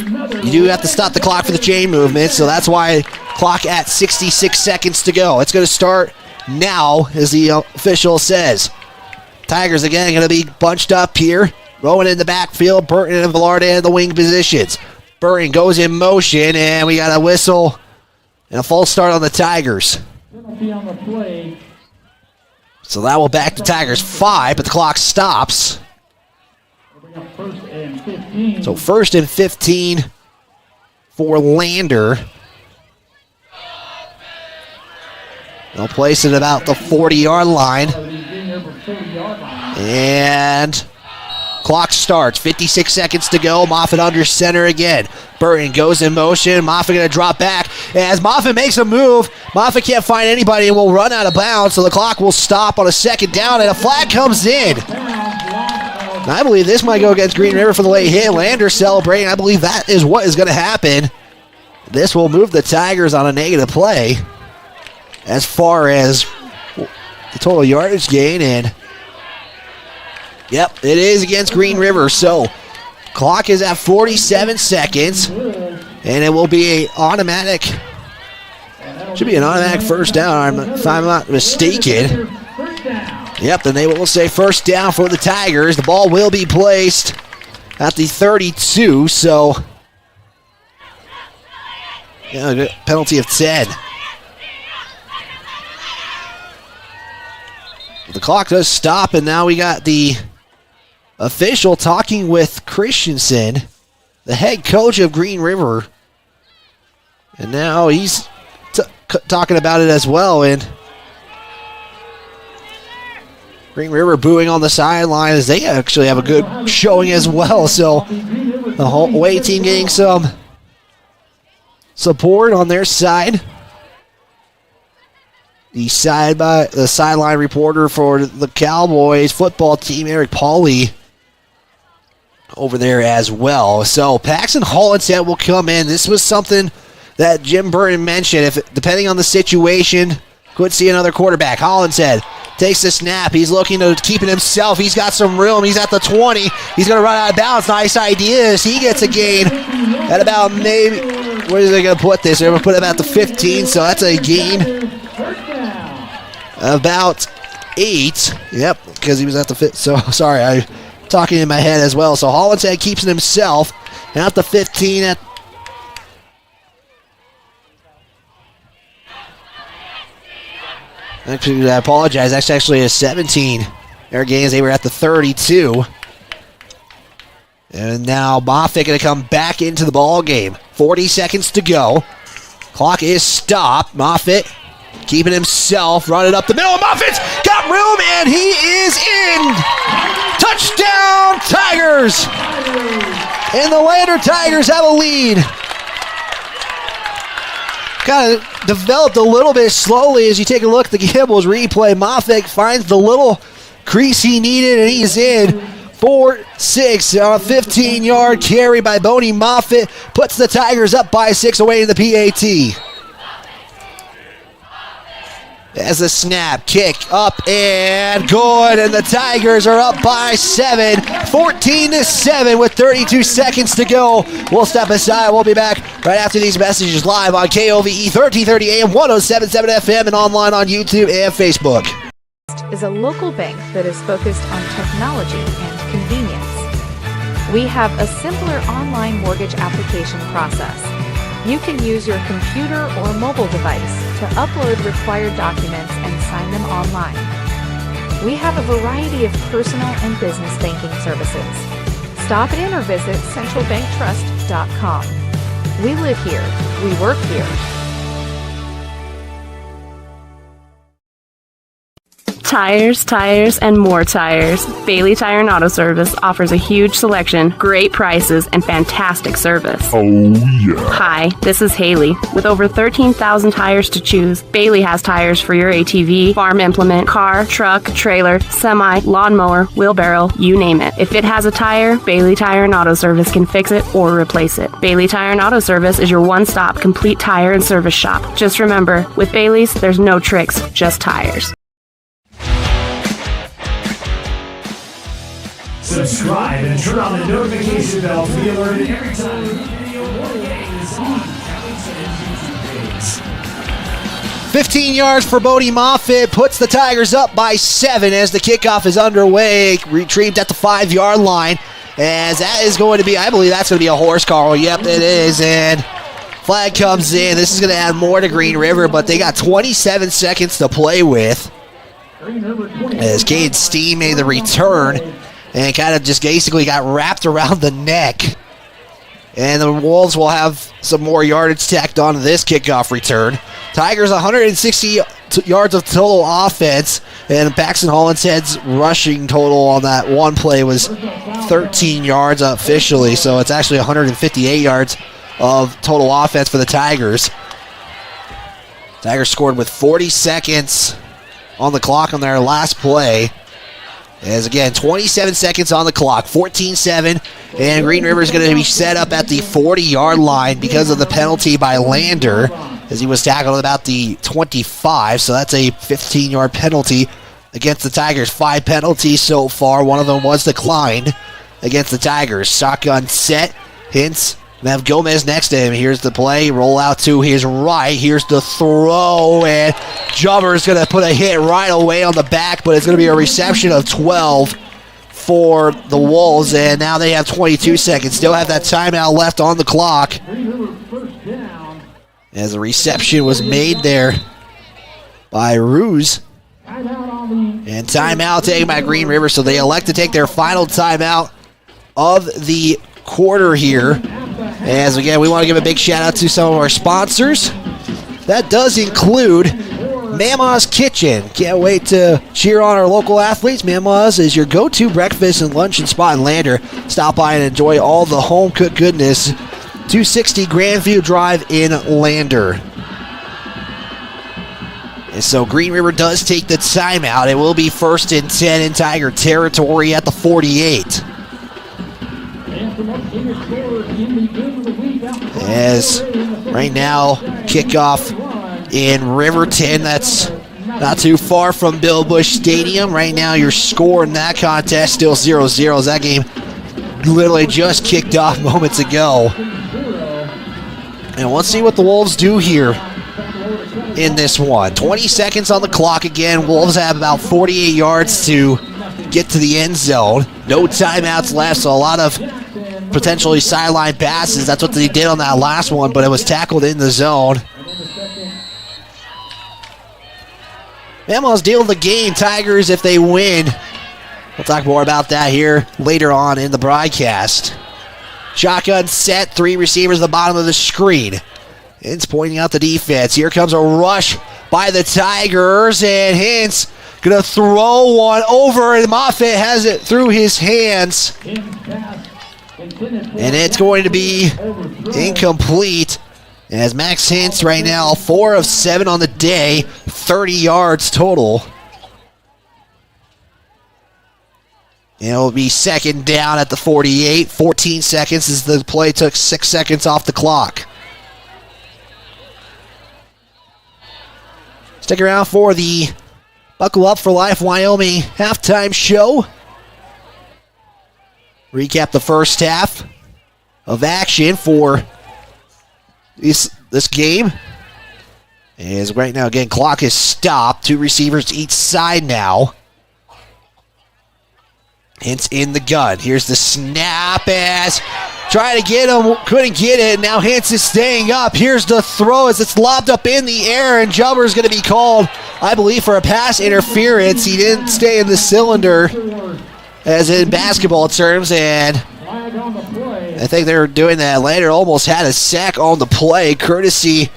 Speaker 2: you do have to stop the clock for the chain movement, so that's why clock at 66 seconds to go. It's going to start now, as the official says. Tigers again going to be bunched up here. Rowan in the backfield, Burton and Velarde in the wing positions. Burton goes in motion, and we got a whistle and a false start on the Tigers. So that will back the Tigers 5, but the clock stops. So 1st and 15 for Lander. They'll place it about the 40-yard line. And clock starts. 56 seconds to go. Moffitt under center again. Burton goes in motion. Moffitt going to drop back. As Moffitt makes a move, Moffitt can't find anybody and will run out of bounds, so the clock will stop on a 2nd down, and a flag comes in. And I believe this might go against Green River for the late hit. Lander celebrating. I believe that is what is going to happen. This will move the Tigers on a negative play as far as the total yardage gain. And yep, it is against Green River. So clock is at 47 seconds, and it will be should be an automatic first down if I'm not mistaken. Yep, then they will say first down for the Tigers. The ball will be placed at the 32, so yeah, penalty of 10. The clock does stop, and now we got the official talking with Christensen, the head coach of Green River. And now he's talking about it as well, and Green River booing on the sideline as they actually have a good showing as well. So the whole away team getting some support on their side. The sideline reporter for the Cowboys football team, Eric Pauly, over there as well. So Paxton Hollinshead will come in. This was something that Jim Burton mentioned. Depending on the situation, could see another quarterback. Hollinshead takes the snap. He's looking to keep it himself. He's got some room. He's at the 20. He's going to run out of bounds. Nice ideas. He gets a gain at about maybe, where are they going to put this? They're going to put it at the 15, so that's a gain about 8. Yep, because he was at the 5. So, sorry, I'm talking in my head as well. So Hollinshead keeps it himself. And at the 15 Actually, I apologize. That's actually a 17. Their gains, they were at the 32. And now Moffitt going to come back into the ball game. 40 seconds to go. Clock is stopped. Moffitt keeping himself, running up the middle. Moffitt's got room, and he is in. Touchdown, Tigers! And the Lander Tigers have a lead. Kind of developed a little bit slowly as you take a look at the Gimbal's replay. Moffitt finds the little crease he needed, and he's in. 4-6 on a 15-yard carry by Boney Moffitt. Puts the Tigers up by 6 away in the PAT. As the snap, kick up and good, and the Tigers are up by 7, 14-7 with 32 seconds to go. We'll step aside. We'll be back right after these messages live on KOVE 1330 AM, 107.7 FM, and online on YouTube and Facebook.
Speaker 7: Is a local bank that is focused on technology and convenience. We have a simpler online mortgage application process. You can use your computer or mobile device to upload required documents and sign them online. We have a variety of personal and business banking services. Stop in or visit centralbanktrust.com. We live here. We work here.
Speaker 8: Tires, and more tires. Bailey Tire and Auto Service offers a huge selection, great prices, and fantastic service.
Speaker 9: Oh, yeah.
Speaker 8: Hi, this is Haley. With over 13,000 tires to choose, Bailey has tires for your ATV, farm implement, car, truck, trailer, semi, lawnmower, wheelbarrow, you name it. If it has a tire, Bailey Tire and Auto Service can fix it or replace it. Bailey Tire and Auto Service is your one-stop complete tire and service shop. Just remember, with Bailey's, there's no tricks, just tires.
Speaker 6: Subscribe and turn on the notification bell to be alerted every time a new video or game is on Callington's YouTube page.
Speaker 2: 15 yards for Bodie Moffitt puts the Tigers up by 7 as the kickoff is underway. Retrieved at the 5-yard line. As that is going to be, I believe that's going to be a horse call. Yep, it is. And flag comes in. This is going to add more to Green River, but they got 27 seconds to play with. As Cade Steen made the return. And kind of just basically got wrapped around the neck. And the Wolves will have some more yardage tacked onto this kickoff return. Tigers 160 yards of total offense. And Paxton Hollinshead's rushing total on that one play was 13 yards officially. So it's actually 158 yards of total offense for the Tigers. Tigers scored with 40 seconds on the clock on their last play. As again, 27 seconds on the clock, 14-7, and Green River is going to be set up at the 40-yard line because of the penalty by Lander, as he was tackled about the 25, so that's a 15-yard penalty against the Tigers. 5 penalties so far, one of them was declined against the Tigers. Shotgun set, Hintz, and have Gomez next to him. Here's the play, roll out to his right, here's the throw, and Jummer's going to put a hit right away on the back, but it's going to be a reception of 12 for the Wolves, and now they have 22 seconds. Still have that timeout left on the clock. As the reception was made there by Ruse. And timeout taken by Green River, so they elect to take their final timeout of the quarter here. As again, we want to give a big shout out to some of our sponsors. That does include Mama's Kitchen. Can't wait to cheer on our local athletes. Mama's is your go-to breakfast and luncheon spot in Lander. Stop by and enjoy all the home-cooked goodness. 260 Grandview Drive in Lander. And so Green River does take the timeout. It will be 1st and 10 in Tiger territory at the 48. As right now, kickoff in Riverton. That's not too far from Bill Bush Stadium. Right now, your score in that contest still 0-0. As that game literally just kicked off moments ago. And let's see what the Wolves do here in this one. 20 seconds on the clock again. Wolves have about 48 yards to get to the end zone. No timeouts left, so a lot of potentially sideline passes. That's what they did on that last one, but it was tackled in the zone. Mama's deal of the game. Tigers, if they win. We'll talk more about that here later on in the broadcast. Shotgun set, 3 receivers at the bottom of the screen. It's pointing out the defense. Here comes a rush by the Tigers, and Hintz going to throw one over, and Moffitt has it through his hands. And it's going to be incomplete. As Max Hintz right now, 4 of 7 on the day, 30 yards total. And it'll be second down at the 48, 14 seconds as the play took 6 seconds off the clock. Stick around for the Buckle Up for Life Wyoming halftime show. Recap the first half of action for this game. As right now, again, clock is stopped. 2 receivers each side now. Hintz in the gun. Here's the snap as trying to get him, couldn't get it. Now Hintz is staying up. Here's the throw as it's lobbed up in the air, and Jumper is going to be called, I believe, for a pass interference. He didn't stay in the cylinder, as in basketball terms, and I think they were doing that later. Almost had a sack on the play, courtesy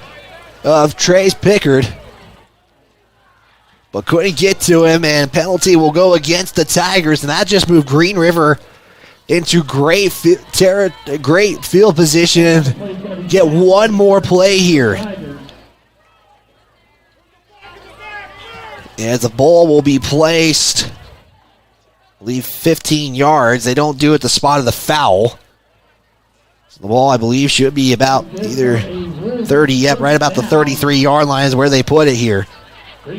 Speaker 2: of Trace Pickard. But couldn't get to him, and penalty will go against the Tigers, and that just moved Green River into great field position. Get one more play here. As the ball will be placed, I believe 15 yards. They don't do it the spot of the foul. So the ball, I believe, should be about either 30, right about the 33-yard line is where they put it here. So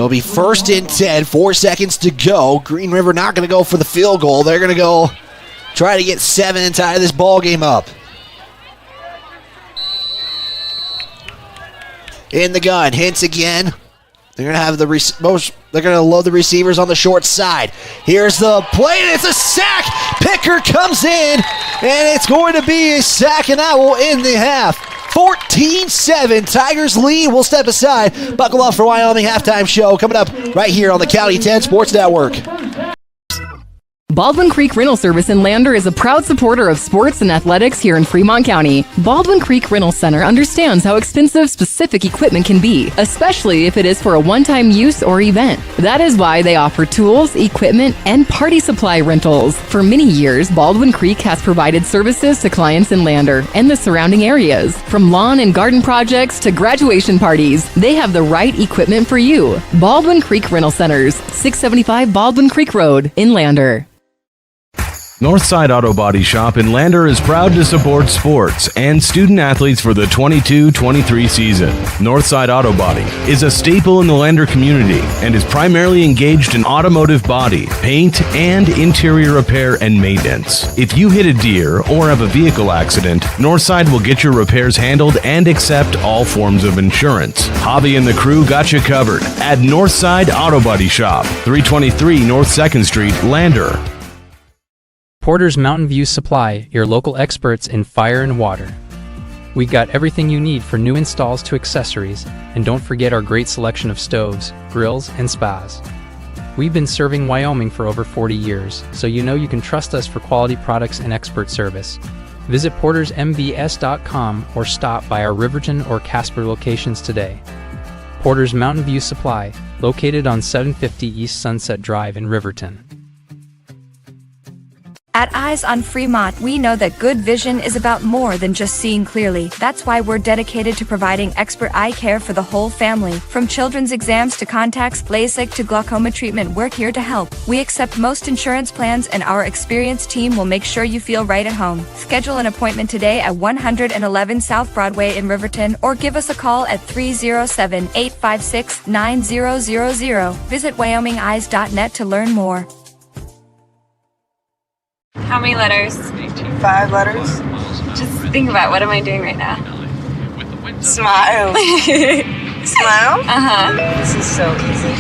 Speaker 2: it'll be 1st and 10, 4 seconds to go. Green River not going to go for the field goal. They're going to go try to get 7 and tie this ball game up. In the gun, Hintz again. They're going to have they're going to load the receivers on the short side. Here's the play, and it's a sack. Pickard comes in, and it's going to be a sack, and that will end the half. 14-7, Tigers lead. We'll step aside. Buckle up for Wyoming halftime show coming up right here on the County 10 Sports Network.
Speaker 9: Baldwin Creek Rental Service in Lander is a proud supporter of sports and athletics here in Fremont County. Baldwin Creek Rental Center understands how expensive specific equipment can be, especially if it is for a one-time use or event. That is why they offer tools, equipment, and party supply rentals. For many years, Baldwin Creek has provided services to clients in Lander and the surrounding areas. From lawn and garden projects to graduation parties, they have the right equipment for you. Baldwin Creek Rental Centers, 675 Baldwin Creek Road in Lander.
Speaker 12: Northside Auto Body Shop in Lander is proud to support sports and student athletes for the 22-23 season. Northside Auto Body is a staple in the Lander community and is primarily engaged in automotive body, paint, and interior repair and maintenance. If you hit a deer or have a vehicle accident, Northside will get your repairs handled and accept all forms of insurance. Hobby and the crew got you covered at Northside Auto Body Shop, 323 North 2nd Street, Lander.
Speaker 13: Porter's Mountain View Supply, your local experts in fire and water. We got everything you need for new installs to accessories, and don't forget our great selection of stoves, grills, and spas. We've been serving Wyoming for over 40 years, so you know you can trust us for quality products and expert service. Visit portersmvs.com or stop by our Riverton or Casper locations today. Porter's Mountain View Supply, located on 750 East Sunset Drive in Riverton.
Speaker 24: At Eyes on Fremont, we know that good vision is about more than just seeing clearly. That's why we're dedicated to providing expert eye care for the whole family. From children's exams to contacts, LASIK to glaucoma treatment, we're here to help. We accept most insurance plans, and our experienced team will make sure you feel right at home. Schedule an appointment today at 111 South Broadway in Riverton, or give us a call at 307-856-9000. Visit WyomingEyes.net to learn more.
Speaker 25: How many letters?
Speaker 26: 5 letters.
Speaker 25: Just think about, what am I doing right now?
Speaker 26: Smile. Smile?
Speaker 25: Uh-huh.
Speaker 26: This is so easy.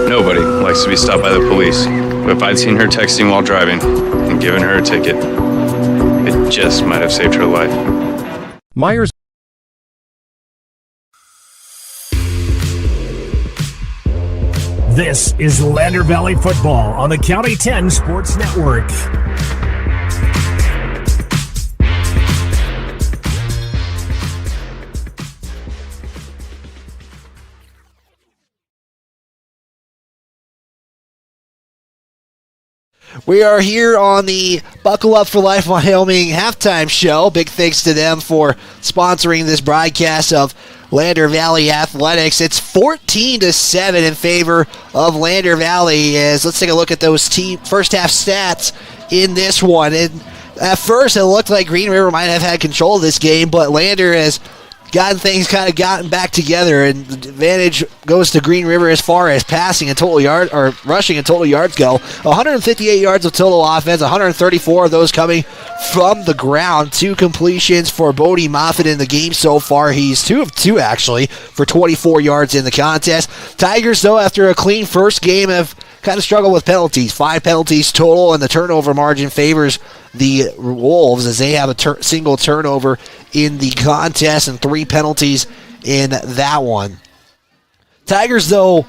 Speaker 27: Nobody likes to be stopped by the police, but if I'd seen her texting while driving and given her a ticket, it just might have saved her life.
Speaker 10: Myers
Speaker 6: This is Lander Valley Football on the County 10 Sports Network.
Speaker 2: We are here on the Buckle Up for Life Wyoming halftime show. Big thanks to them for sponsoring this broadcast of Lander Valley Athletics. It's 14-7 in favor of Lander Valley. Let's take a look at those first half stats in this one. At first, it looked like Green River might have had control of this game, but Lander has gotten back together, and the advantage goes to Green River as far as rushing and total yards go. 158 yards of total offense, 134 of those coming from the ground. 2 completions for Bodie Moffitt in the game so far. He's 2 of 2 actually for 24 yards in the contest. Tigers, though, after a clean first game, have kind of struggled with penalties. 5 penalties total, and the turnover margin favors the Wolves as they have a single turnover in the contest and 3 penalties in that one. Tigers, though,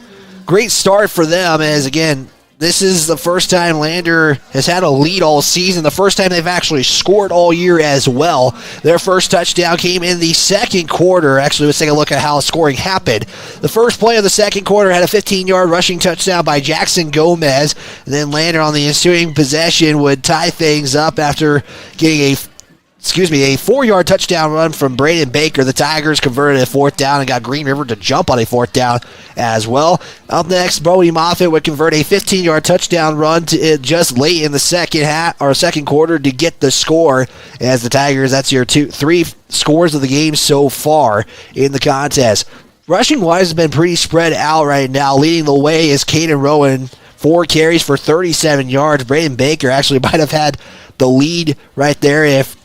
Speaker 2: great start for them as, again, this is the first time Lander has had a lead all season, the first time they've actually scored all year as well. Their first touchdown came in the second quarter. Actually, let's take a look at how scoring happened. The first play of the second quarter had a 15-yard rushing touchdown by Jackson Gomez. And then Lander on the ensuing possession would tie things up after getting a 4-yard touchdown run from Braden Baker. The Tigers converted a 4th down and got Green River to jump on a 4th down as well. Up next, Bodie Moffitt would convert a 15-yard touchdown run just late in the second quarter to get the score. As the Tigers, that's your 3 scores of the game so far in the contest. Rushing-wise has been pretty spread out right now. Leading the way is Caden Rowan, 4 carries for 37 yards. Braden Baker actually might have had the lead right there if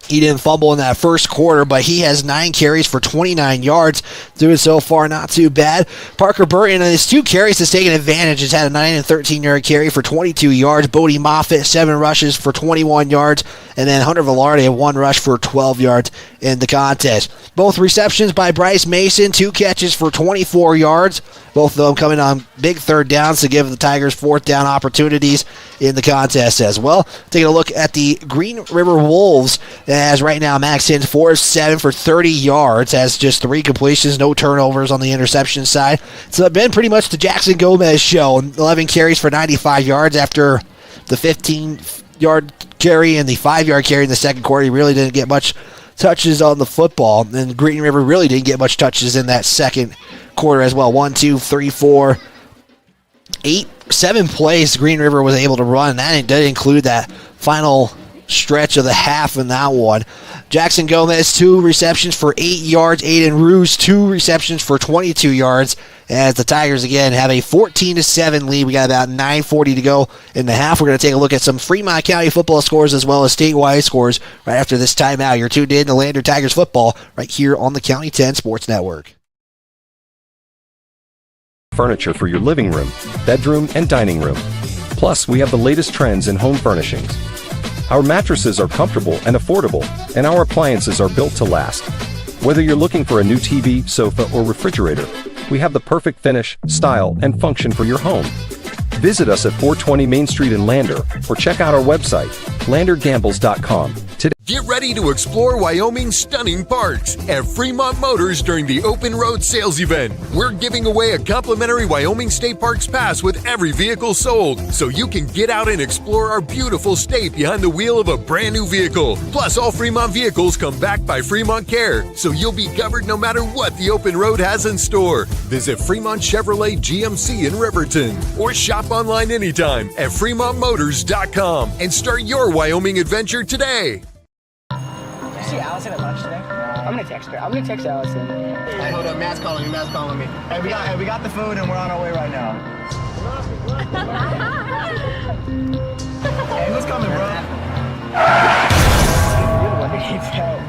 Speaker 2: he didn't fumble in that first quarter, but he has 9 carries for 29 yards. Doing so far, not too bad. Parker Burton, on his 2 carries, has taken advantage. Has had a 9 and 13-yard carry for 22 yards. Bodie Moffitt, 7 rushes for 21 yards. And then Hunter Velarde, 1 rush for 12 yards in the contest. Both receptions by Bryce Mason, 2 catches for 24 yards. Both of them coming on big 3rd downs to give the Tigers 4th down opportunities in the contest as well. Taking a look at the Green River Wolves, as right now Max Hins 4 of 7 for 30 yards, has just 3 completions, no turnovers on the interception side. So it's been pretty much the Jackson Gomez show. 11 carries for 95 yards after the 15-yard carry and the 5-yard carry in the second quarter. He really didn't get much touches on the football, and Green River really didn't get much touches in that second quarter as well. 1, 2, 3, 4, 8, 7 plays Green River was able to run. That did include that final stretch of the half in that one. Jackson Gomez, 2 receptions for 8 yards. Aiden Ruse, 2 receptions for 22 yards. As the Tigers, again, have a 14-7 lead. We got about 9:40 to go in the half. We're going to take a look at some Fremont County football scores as well as statewide scores right after this timeout. You're tuned in to Lander Tigers football right here on the County 10 Sports Network.
Speaker 10: Furniture for your living room, bedroom, and dining room. Plus, we have the latest trends in home furnishings. Our mattresses are comfortable and affordable, and our appliances are built to last. Whether you're looking for a new TV, sofa, or refrigerator, we have the perfect finish, style, and function for your home. Visit us at 420 Main Street in Lander, or check out our website, landergambles.com. Today.
Speaker 11: Get ready to explore Wyoming's stunning parks at Fremont Motors during the Open Road Sales Event. We're giving away a complimentary Wyoming State Parks pass with every vehicle sold, so you can get out and explore our beautiful state behind the wheel of a brand new vehicle. Plus, all Fremont vehicles come backed by Fremont Care, so you'll be covered no matter what the Open Road has in store. Visit Fremont Chevrolet GMC in Riverton, or shop online anytime at fremontmotors.com and start your Wyoming adventure today.
Speaker 14: Did you see Allison at lunch today? I'm gonna text her. I'm gonna text Allison. Hey, hold up, Matt's calling me. Hey, we got the food and we're on our way right now. Hey, who's coming, bro? You're the one that needs help.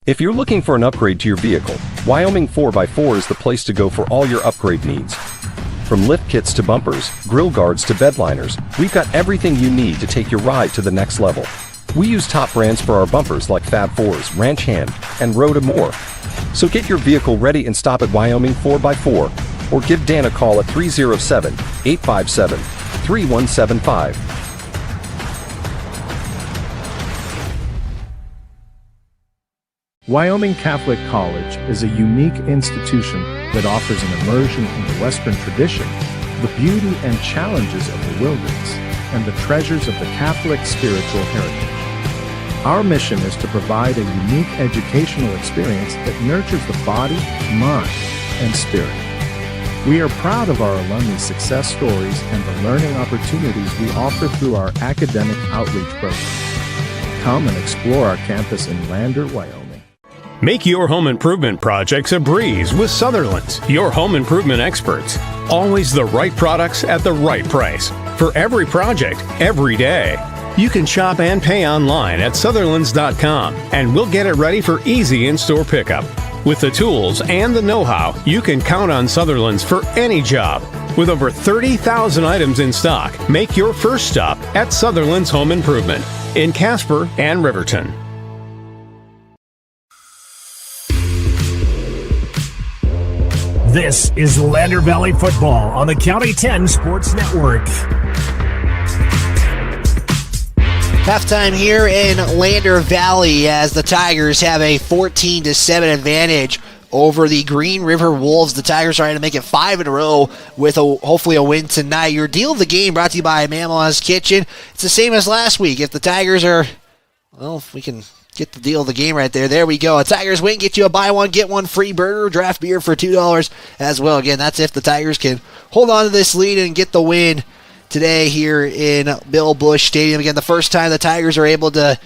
Speaker 10: If you're looking for an upgrade to your vehicle, Wyoming 4x4 is the place to go for all your upgrade needs. From lift kits to bumpers, grill guards to bed liners, we've got everything you need to take your ride to the next level. We use top brands for our bumpers like Fab 4s, Ranch Hand, and Road and more. So get your vehicle ready and stop at Wyoming 4x4, or give Dan a call at 307-857-3175.
Speaker 15: Wyoming Catholic College is a unique institution that offers an immersion in the Western tradition, the beauty and challenges of the wilderness, and the treasures of the Catholic spiritual heritage. Our mission is to provide a unique educational experience that nurtures the body, mind, and spirit. We are proud of our alumni success stories and the learning opportunities we offer through our academic outreach programs. Come and explore our campus in Lander, Wyoming.
Speaker 23: Make your home improvement projects a breeze with Sutherland's, your home improvement experts. Always the right products at the right price. For every project, every day. You can shop and pay online at Sutherlands.com, and we'll get it ready for easy in-store pickup. With the tools and the know-how, you can count on Sutherlands for any job. With over 30,000 items in stock, make your first stop at Sutherland's Home Improvement in Casper and Riverton.
Speaker 6: This is Lander Valley Football on the County 10 Sports Network.
Speaker 2: Halftime here in Lander Valley as the Tigers have a 14-7 advantage over the Green River Wolves. The Tigers trying to make it 5 in a row with hopefully a win tonight. Your deal of the game brought to you by Mama's Kitchen. It's the same as last week. If the Tigers are, well, if we can get the deal of the game right there. There we go. A Tigers win, get you a buy one, get one free burger, draft beer for $2 as well. Again, that's if the Tigers can hold on to this lead and get the win today here in Bill Bush Stadium. Again, the first time the Tigers are able to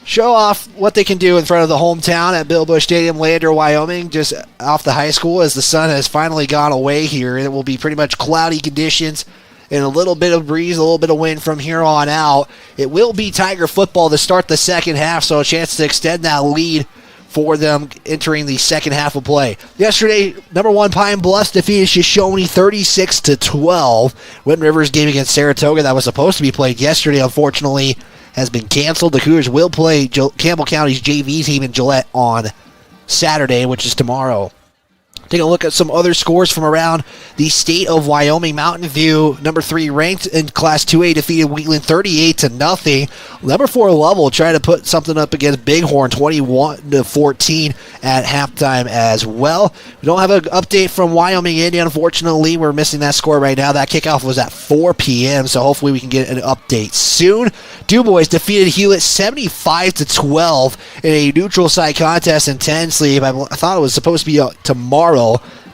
Speaker 2: show off what they can do in front of the hometown at Bill Bush Stadium, Lander, Wyoming, just off the high school as the sun has finally gone away here. It will be pretty much cloudy conditions and a little bit of breeze, a little bit of wind from here on out. It will be Tiger football to start the second half, so a chance to extend that lead for them entering the second half of play. Yesterday, number 1 Pine Bluffs defeated Shoshone 36-12. Wind River's game against Saratoga that was supposed to be played yesterday, unfortunately, has been canceled. The Cougars will play Campbell County's JV team in Gillette on Saturday, which is tomorrow. Take a look at some other scores from around the state of Wyoming. Mountain View, number 3 ranked in Class 2A, defeated Wheatland 38-0. Number 4 Lovell tried to put something up against Bighorn 21-14 at halftime as well. We don't have an update from Wyoming Indy, unfortunately. We're missing that score right now. That kickoff was at 4 p.m., so hopefully we can get an update soon. DuBois defeated Hewlett 75-12 in a neutral site contest in 10 sleeve. I thought it was supposed to be tomorrow,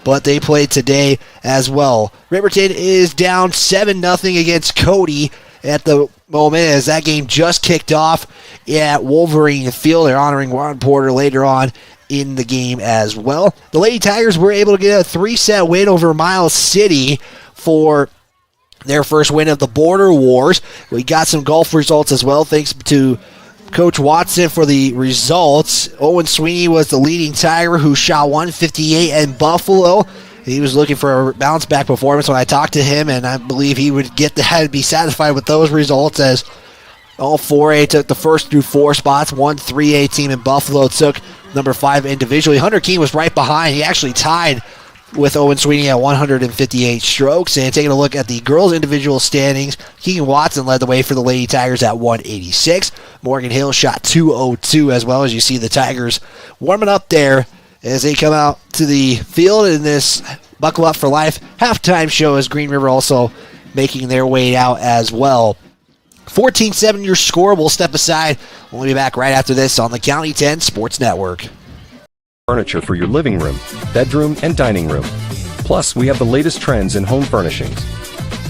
Speaker 2: but they played today as well. Riverton is down 7-0 against Cody at the moment as that game just kicked off at Wolverine Field. They're honoring Ron Porter later on in the game as well. The Lady Tigers were able to get a 3-set win over Miles City for their first win of the Border Wars. We got some golf results as well, thanks to Coach Watson for the results. Owen Sweeney was the leading Tiger who shot 158 in Buffalo. He was looking for a bounce-back performance when I talked to him, and I believe he would get that and be satisfied with those results as all 4A took the first through 4 spots. 1 3A team in Buffalo took number 5 individually. Hunter Keene was right behind. He actually tied with Owen Sweeney at 158 strokes. And taking a look at the girls' individual standings, Keegan Watson led the way for the Lady Tigers at 186. Morgan Hill shot 202 as well. As you see the Tigers warming up there as they come out to the field in this Buckle Up for Life halftime show, as Green River also making their way out as well. 14-7 your score. We'll step aside. We'll be back right after this on the County 10 Sports Network.
Speaker 10: Furniture for your living room, bedroom, and dining room. Plus, we have the latest trends in home furnishings.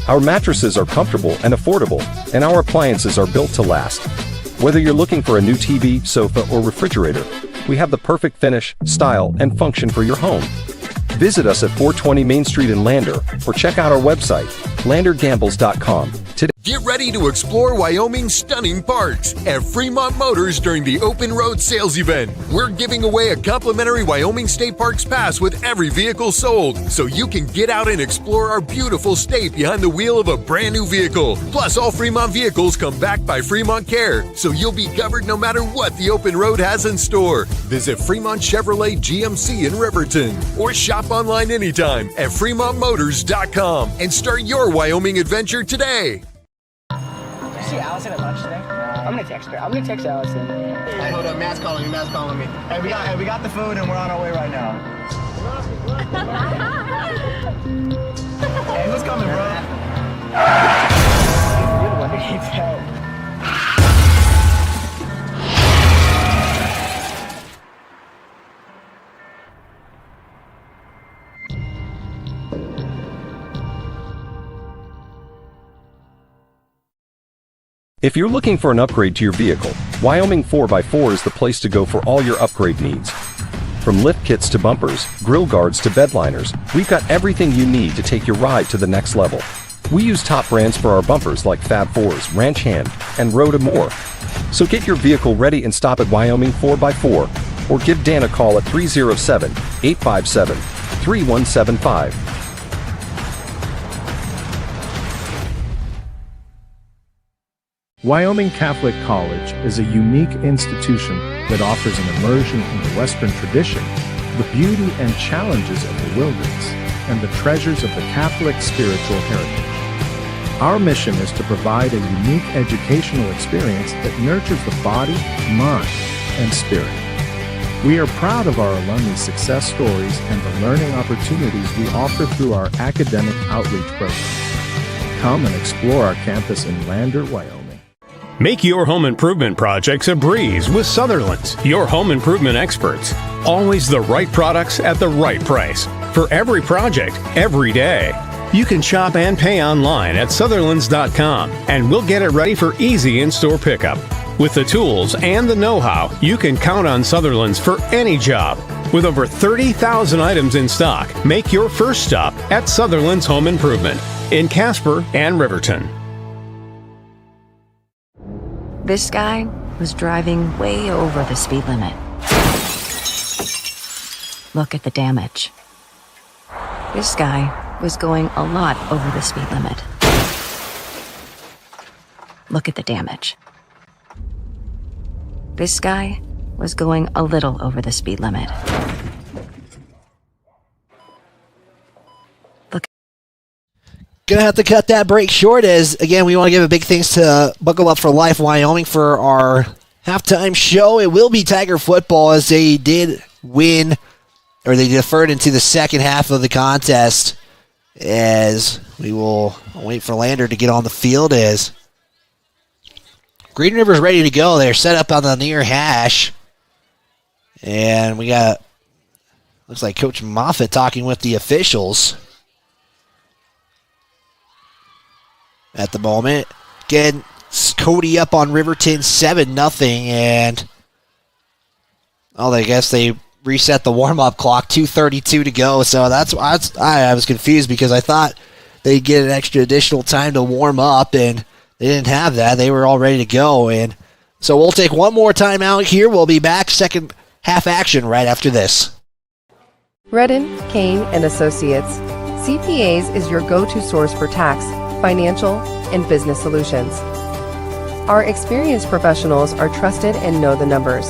Speaker 10: Our mattresses are comfortable and affordable, and our appliances are built to last. Whether you're looking for a new TV, sofa, or refrigerator, we have the perfect finish, style, and function for your home. Visit us at 420 Main Street in Lander, or check out our website, landergambles.com today.
Speaker 11: Get ready to explore Wyoming's stunning parks at Fremont Motors during the Open Road Sales Event. We're giving away a complimentary Wyoming State Parks pass with every vehicle sold, so you can get out and explore our beautiful state behind the wheel of a brand new vehicle. Plus, all Fremont vehicles come backed by Fremont Care, so you'll be covered no matter what the open road has in store. Visit Fremont Chevrolet GMC in Riverton or shop online anytime at fremontmotors.com and start your Wyoming adventure today.
Speaker 14: Did you see Allison at lunch today? I'm gonna text her. I'm gonna text Allison. Hey, hold up, Matt's calling me. Matt's calling me. Hey, we got the food and we're on our way right now. Hey, who's coming, bro? You're the one that needs help.
Speaker 10: If you're looking for an upgrade to your vehicle, Wyoming 4x4 is the place to go for all your upgrade needs. From lift kits to bumpers, grill guards to bed liners, we've got everything you need to take your ride to the next level. We use top brands for our bumpers like Fab 4s, Ranch Hand, and Road and more. So get your vehicle ready and stop at Wyoming 4x4 or give Dan a call at 307-857-3175.
Speaker 15: Wyoming Catholic College is a unique institution that offers an immersion into Western tradition, the beauty and challenges of the wilderness, and the treasures of the Catholic spiritual heritage. Our mission is to provide a unique educational experience that nurtures the body, mind, and spirit. We are proud of our alumni success stories and the learning opportunities we offer through our academic outreach programs. Come and explore our campus in Lander, Wyoming.
Speaker 23: Make your home improvement projects a breeze with Sutherland's, your home improvement experts. Always the right products at the right price. For every project, every day. You can shop and pay online at Sutherlands.com, and we'll get it ready for easy in-store pickup. With the tools and the know-how, you can count on Sutherlands for any job. With over 30,000 items in stock, make your first stop at Sutherland's Home Improvement in Casper and Riverton.
Speaker 1: This guy was driving way over the speed limit. Look at the damage. This guy was going a lot over the speed limit. Look at the damage. This guy was going a little over the speed limit.
Speaker 2: Gonna have to cut that break short, as again we want to give a big thanks to Buckle Up for Life Wyoming for our halftime show. It will be Tiger football, as they did win, or they deferred into the second half of the contest, as we will wait for Lander to get on the field as Green River's ready to go. They're set up on the near hash, and we got, looks like Coach Moffitt talking with the officials at the moment. Again, Cody up on Riverton 7-0, and I guess they reset the warm-up clock, 2:32 to go. So that's why I was confused, because I thought they'd get an extra additional time to warm up, and they didn't have that. They were all ready to go, and so we'll take one more time out here. We'll be back second half action right after this.
Speaker 16: Redden, Kane & Associates. CPAs is your go-to source for tax, financial, and business solutions. Our experienced professionals are trusted and know the numbers.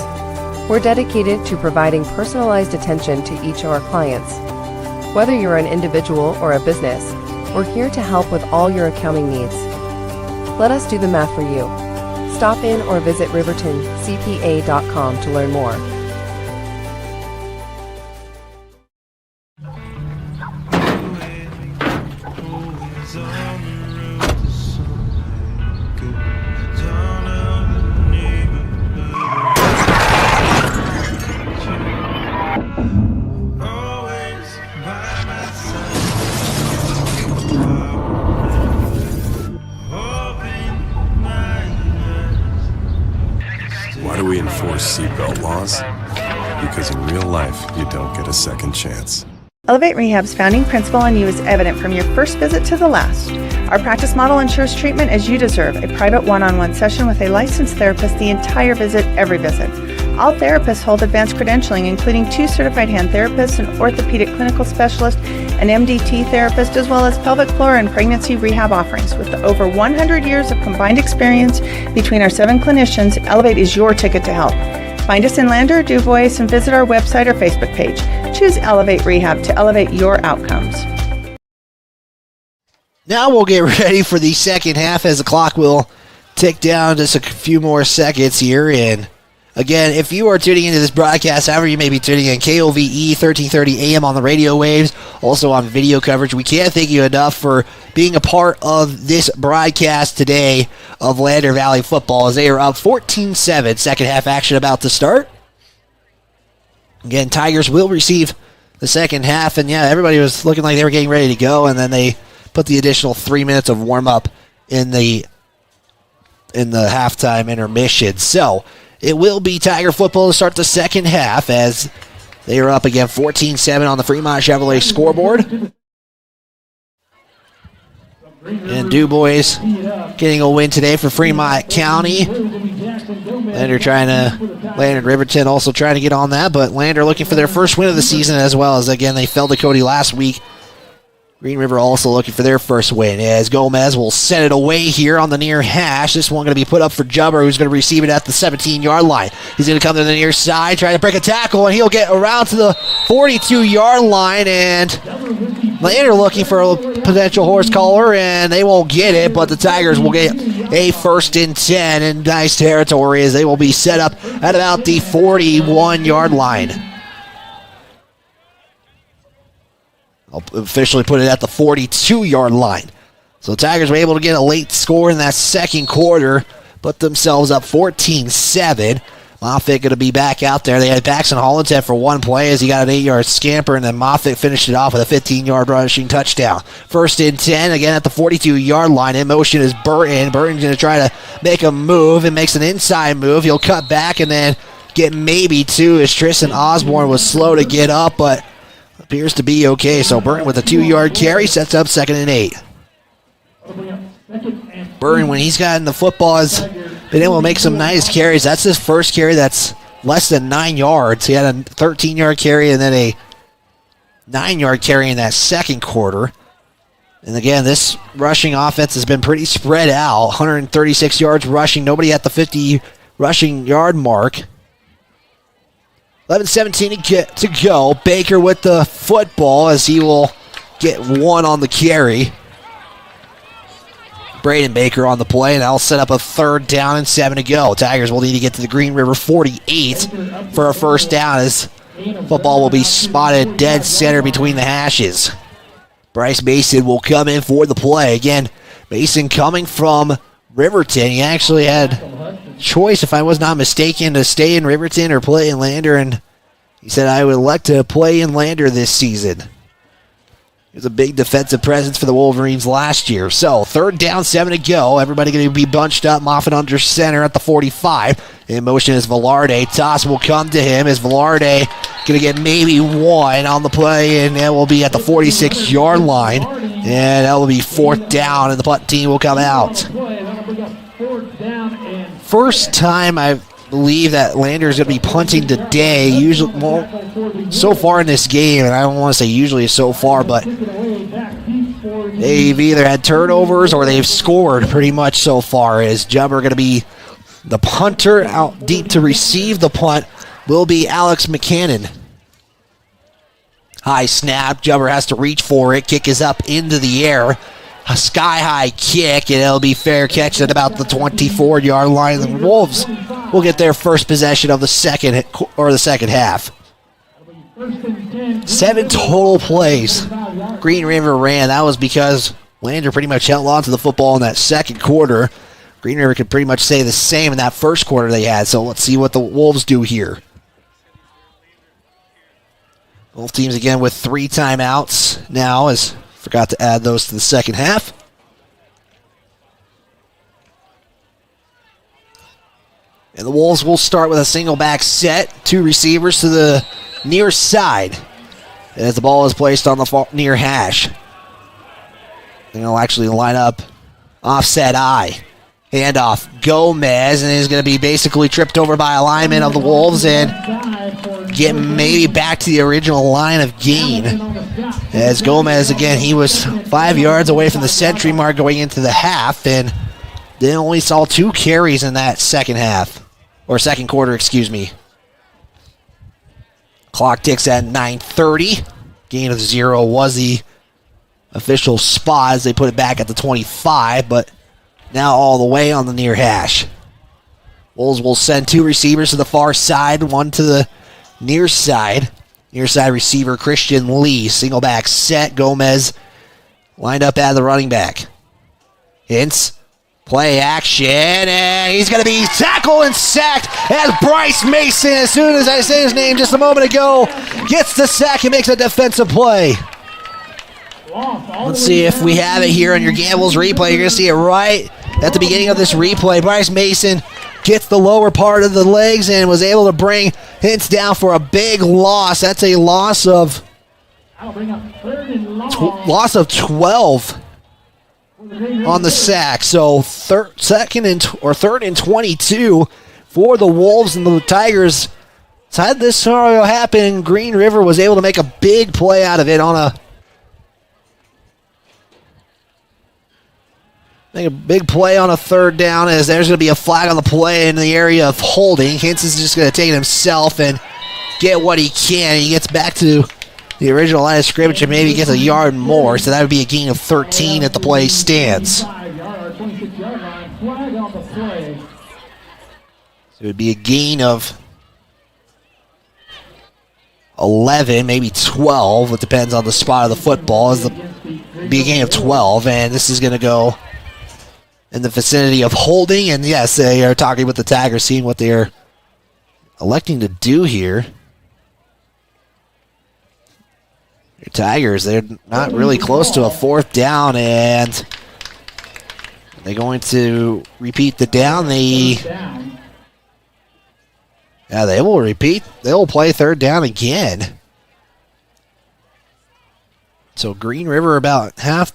Speaker 16: We're dedicated to providing personalized attention to each of our clients. Whether you're an individual or a business, we're here to help with all your accounting needs. Let us do the math for you. Stop in or visit rivertoncpa.com to learn more.
Speaker 17: Why do we enforce seatbelt laws? Because in real life, you don't get a second chance.
Speaker 3: Elevate Rehab's founding principle on you is evident from your first visit to the last. Our practice model ensures treatment as you deserve, a private one-on-one session with a licensed therapist the entire visit, every visit. All therapists hold advanced credentialing, including 2 certified hand therapists, an orthopedic clinical specialist, an MDT therapist, as well as pelvic floor and pregnancy rehab offerings. With over 100 years of combined experience between our 7 clinicians, Elevate is your ticket to help. Find us in Lander, DuBois, and visit our website or Facebook page. Choose Elevate Rehab to elevate your outcomes.
Speaker 2: Now we'll get ready for the second half as the clock will tick down just a few more seconds here. And again, if you are tuning into this broadcast, however you may be tuning in, KOVE 1330 AM on the radio waves, also on video coverage, we can't thank you enough for being a part of this broadcast today of Lander Valley football as they are up 14-7. Second half action about to start. Again, Tigers will receive the second half, and yeah, everybody was looking like they were getting ready to go, and then they put the additional 3 minutes of warm-up in the halftime intermission. So it will be Tiger football to start the second half as they are up again 14-7 on the Fremont Chevrolet scoreboard. And DuBois getting a win today for Fremont County. Lander Riverton also trying to get on that, but Lander looking for their first win of the season as well as, again, they fell to Cody last week. Green River also looking for their first win as Gomez will set it away here on the near hash. This one going to be put up for Jubber, who's going to receive it at the 17-yard line. He's going to come to the near side, try to break a tackle, and he'll get around to the 42-yard line. And Lander looking for a potential horse collar, and they won't get it, but the Tigers will get a 1st and 10 in nice territory as they will be set up at about the 41-yard line. I'll officially put it at the 42-yard line. So the Tigers were able to get a late score in that second quarter, put themselves up 14-7. Moffitt going to be back out there. They had Paxton Hollandshead for one play as he got an 8-yard scamper, and then Moffitt finished it off with a 15-yard rushing touchdown. 1st and 10, again at the 42-yard line. In motion is Burton. Burton's going to try to make a move and makes an inside move. He'll cut back and then get maybe 2 as Tristan Osborne was slow to get up, but appears to be okay. So Burton with a 2-yard carry sets up 2nd and 8. Burton, when he's gotten the football, has been able to make some nice carries. That's his first carry that's less than 9 yards. He had a 13-yard carry and then a 9-yard carry in that second quarter. And again, this rushing offense has been pretty spread out. 136 yards rushing. Nobody at the 50 rushing yard mark. 11:17 to go. Baker with the football as he will get 1 on the carry. Braden Baker on the play, and that'll set up a 3rd down and 7 to go. Tigers will need to get to the Green River 48 for a first down as football will be spotted dead center between the hashes. Bryce Mason will come in for the play. Again, Mason coming from Riverton. He actually had choice, if I was not mistaken, to stay in Riverton or play in Lander, and he said, I would like to play in Lander this season. He was a big defensive presence for the Wolverines last year. So, 3rd down, 7 to go. Everybody going to be bunched up. Moffitt under center at the 45. In motion is Velarde. Toss will come to him as Velarde going to get maybe 1 on the play, and that will be at the 46-yard line. And that will be 4th down, and the punt team will come out. First time I believe that Lander is going to be punting today. Usually, well, so far in this game, and I don't want to say usually so far, but they've either had turnovers or they've scored pretty much so far. As Jubber going to be the punter out deep to receive the punt will be Alex McCannon. High snap. Jubber has to reach for it. Kick is up into the air. A sky-high kick, and it'll be fair catch at about the 24-yard line. The Wolves will get their first possession of the second half. 7 total plays Green River ran. That was because Lander pretty much held on to the football in that second quarter. Green River could pretty much say the same in that first quarter they had, so let's see what the Wolves do here. Both teams again with 3 timeouts now, as forgot to add those to the second half. And the Wolves will start with a single back set. 2 receivers to the near side. as the ball is placed on the near hash. They'll actually line up offset eye. Handoff, Gomez, and he's going to be basically tripped over by a lineman of the Wolves and get maybe back to the original line of gain. As Gomez, again, he was 5 yards away from the century mark going into the half, and they only saw 2 carries in that second quarter, excuse me. Clock ticks at 9:30. Gain of 0 was the official spot as they put it back at the 25, but now all the way on the near hash. Wolves will send 2 receivers to the far side, 1 to the near side. Near side receiver Christian Lee, single back set. Gomez lined up at the running back. Hintz, play action, and he's going to be tackled and sacked as Bryce Mason, as soon as I say his name just a moment ago, gets the sack and makes a defensive play. Let's see if we have it here on your Gambles replay. You're going to see it right at the beginning of this replay. Bryce Mason gets the lower part of the legs and was able to bring Hintz down for a big loss. That's a loss of 12 on the sack. So third and 22 for the Wolves, and the Tigers had this scenario happen. Green River was able to make a big play out of it on a big play on a third down, as there's going to be a flag on the play in the area of holding. Hintz is just going to take it himself and get what he can. He gets back to the original line of scrimmage and maybe gets a yard more, so that would be a gain of 13 at the play stands. So it would be a gain of 11, maybe 12. It depends on the spot of the football. It'd be a gain of 12, and this is going to go in the vicinity of holding. And yes, they are talking with the Tigers, seeing what they're electing to do here. Your Tigers, they're not really close to a fourth down, and they're going to repeat the down. They will repeat. They will play third down again. So Green River about half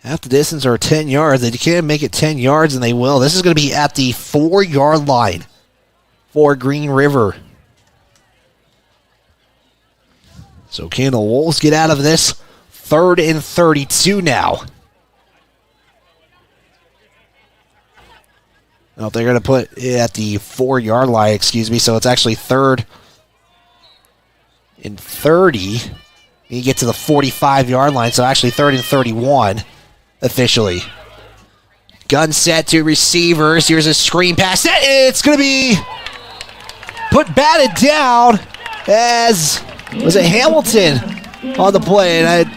Speaker 2: the distance, or 10 yards. They can make it 10 yards, and they will. This is going to be at the 4-yard line for Green River. So can the Wolves get out of this? 3rd and 32 now. Well, they're going to put it at the 4-yard line, excuse me, so it's actually 3rd and 30. You get to the 45-yard line, so actually 3rd and 31 officially. Gun set to receivers. Here's a screen pass. It's going to be batted down as, was it Hamilton on the play? And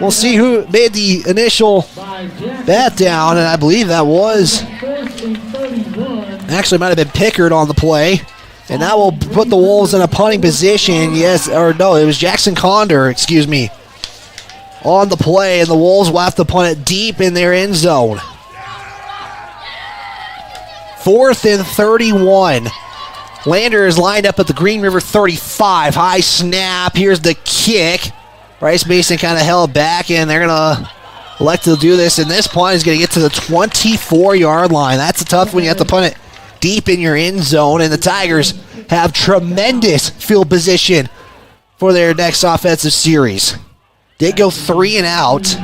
Speaker 2: we'll see who made the initial bat down, and I believe that was, actually might have been Pickard on the play. And that will put the Wolves in a punting position. Yes, or no, it was Jackson Condor, excuse me, on the play, and the Wolves will have to punt it deep in their end zone. 4th and 31. Lander is lined up at the Green River 35. High snap. Here's the kick. Bryce Mason kind of held back, and they're going to elect to do this. And this punt is going to get to the 24-yard line. That's a tough one. You have to punt it deep in your end zone, and the Tigers have tremendous field position for their next offensive series. They go 3 and out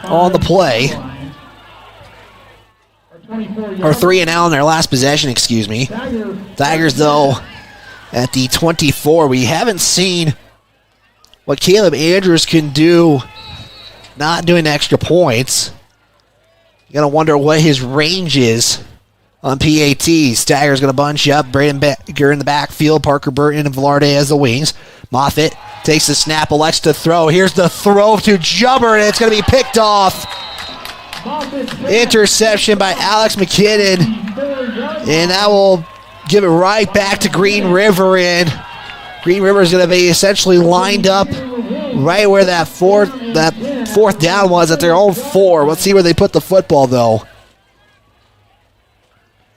Speaker 2: on the play. Or 3 and out on their last possession, excuse me. Tigers, though, at the 24. We haven't seen what Caleb Andrews can do not doing extra points. You gotta wonder what his range is on PATs. Tigers gonna bunch up. Braden Becker in the backfield. Parker Burton and Velarde as the wings. Moffitt takes the snap, elects to throw. Here's the throw to Jubber, and it's gonna be picked off. Interception by Alex McKinnon, and that will give it right back to Green River, and Green River is going to be essentially lined up right where that fourth down was at their own 4. Let's see where they put the football, though.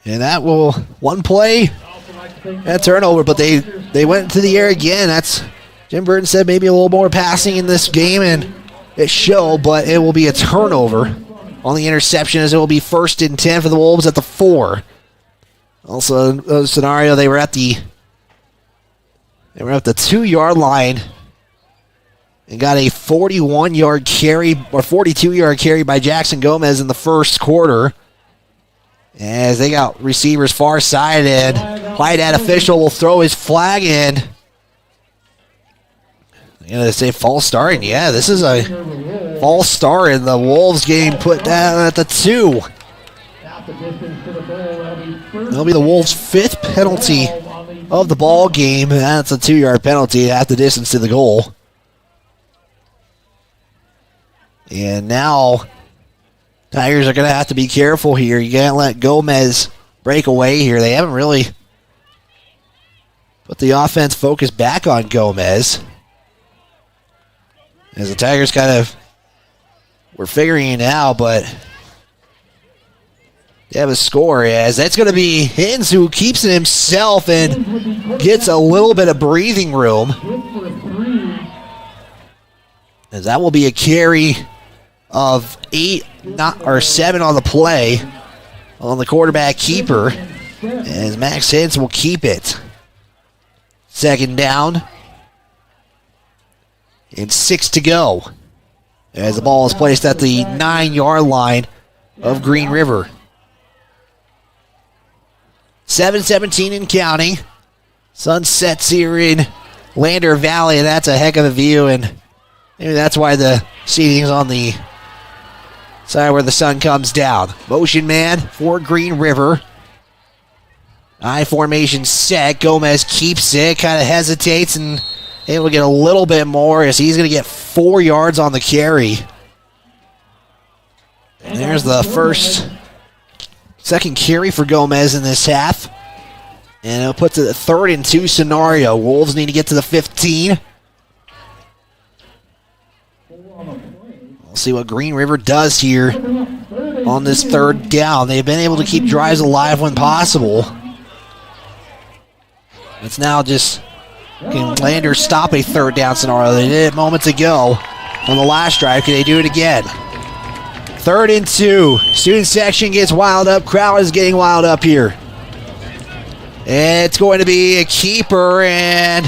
Speaker 2: And that will, one play, a turnover, but they went to the air again. That's Jim Burton said maybe a little more passing in this game, and it showed, but it will be a turnover on the interception as it will be 1st and 10 for the Wolves at the 4. Also, a scenario, they were at the 2-yard line and got a 41-yard carry or 42-yard carry by Jackson Gomez in the first quarter. As they got receivers far side, and Whitehead official will throw his flag in. I'm going to say false start, and yeah, this is a false start, and the Wolves getting put down at the 2. That'll be the Wolves' 5th penalty of the ball game. That's a 2-yard penalty at the distance to the goal. And now Tigers are going to have to be careful here. You can't let Gomez break away here. They haven't really put the offense focus back on Gomez. As the Tigers kind of were figuring it out, but they have a score. As that's going to be Hins who keeps it himself and gets a little bit of breathing room. As that will be a carry of 7 on the play on the quarterback keeper, as Max Hins will keep it. 2nd down and 6 to go as the ball is placed at the 9-yard line of Green River. 7:17 in counting. Sun sets here in Lander Valley, and that's a heck of a view, and maybe that's why the seating's on the side where the sun comes down. Motion man for Green River. I formation set. Gomez keeps it, kind of hesitates, and able to get a little bit more as he's going to get 4 yards on the carry. And there's the second carry for Gomez in this half. And it'll put to the 3rd and 2 scenario. Wolves need to get to the 15. We'll see what Green River does here on this 3rd down. They've been able to keep drives alive when possible. It's now just, can Lander stop a 3rd down scenario? They did it moments ago on the last drive. Can they do it again? 3rd and 2. Student section gets wild up. Crowd is getting wild up here. It's going to be a keeper, and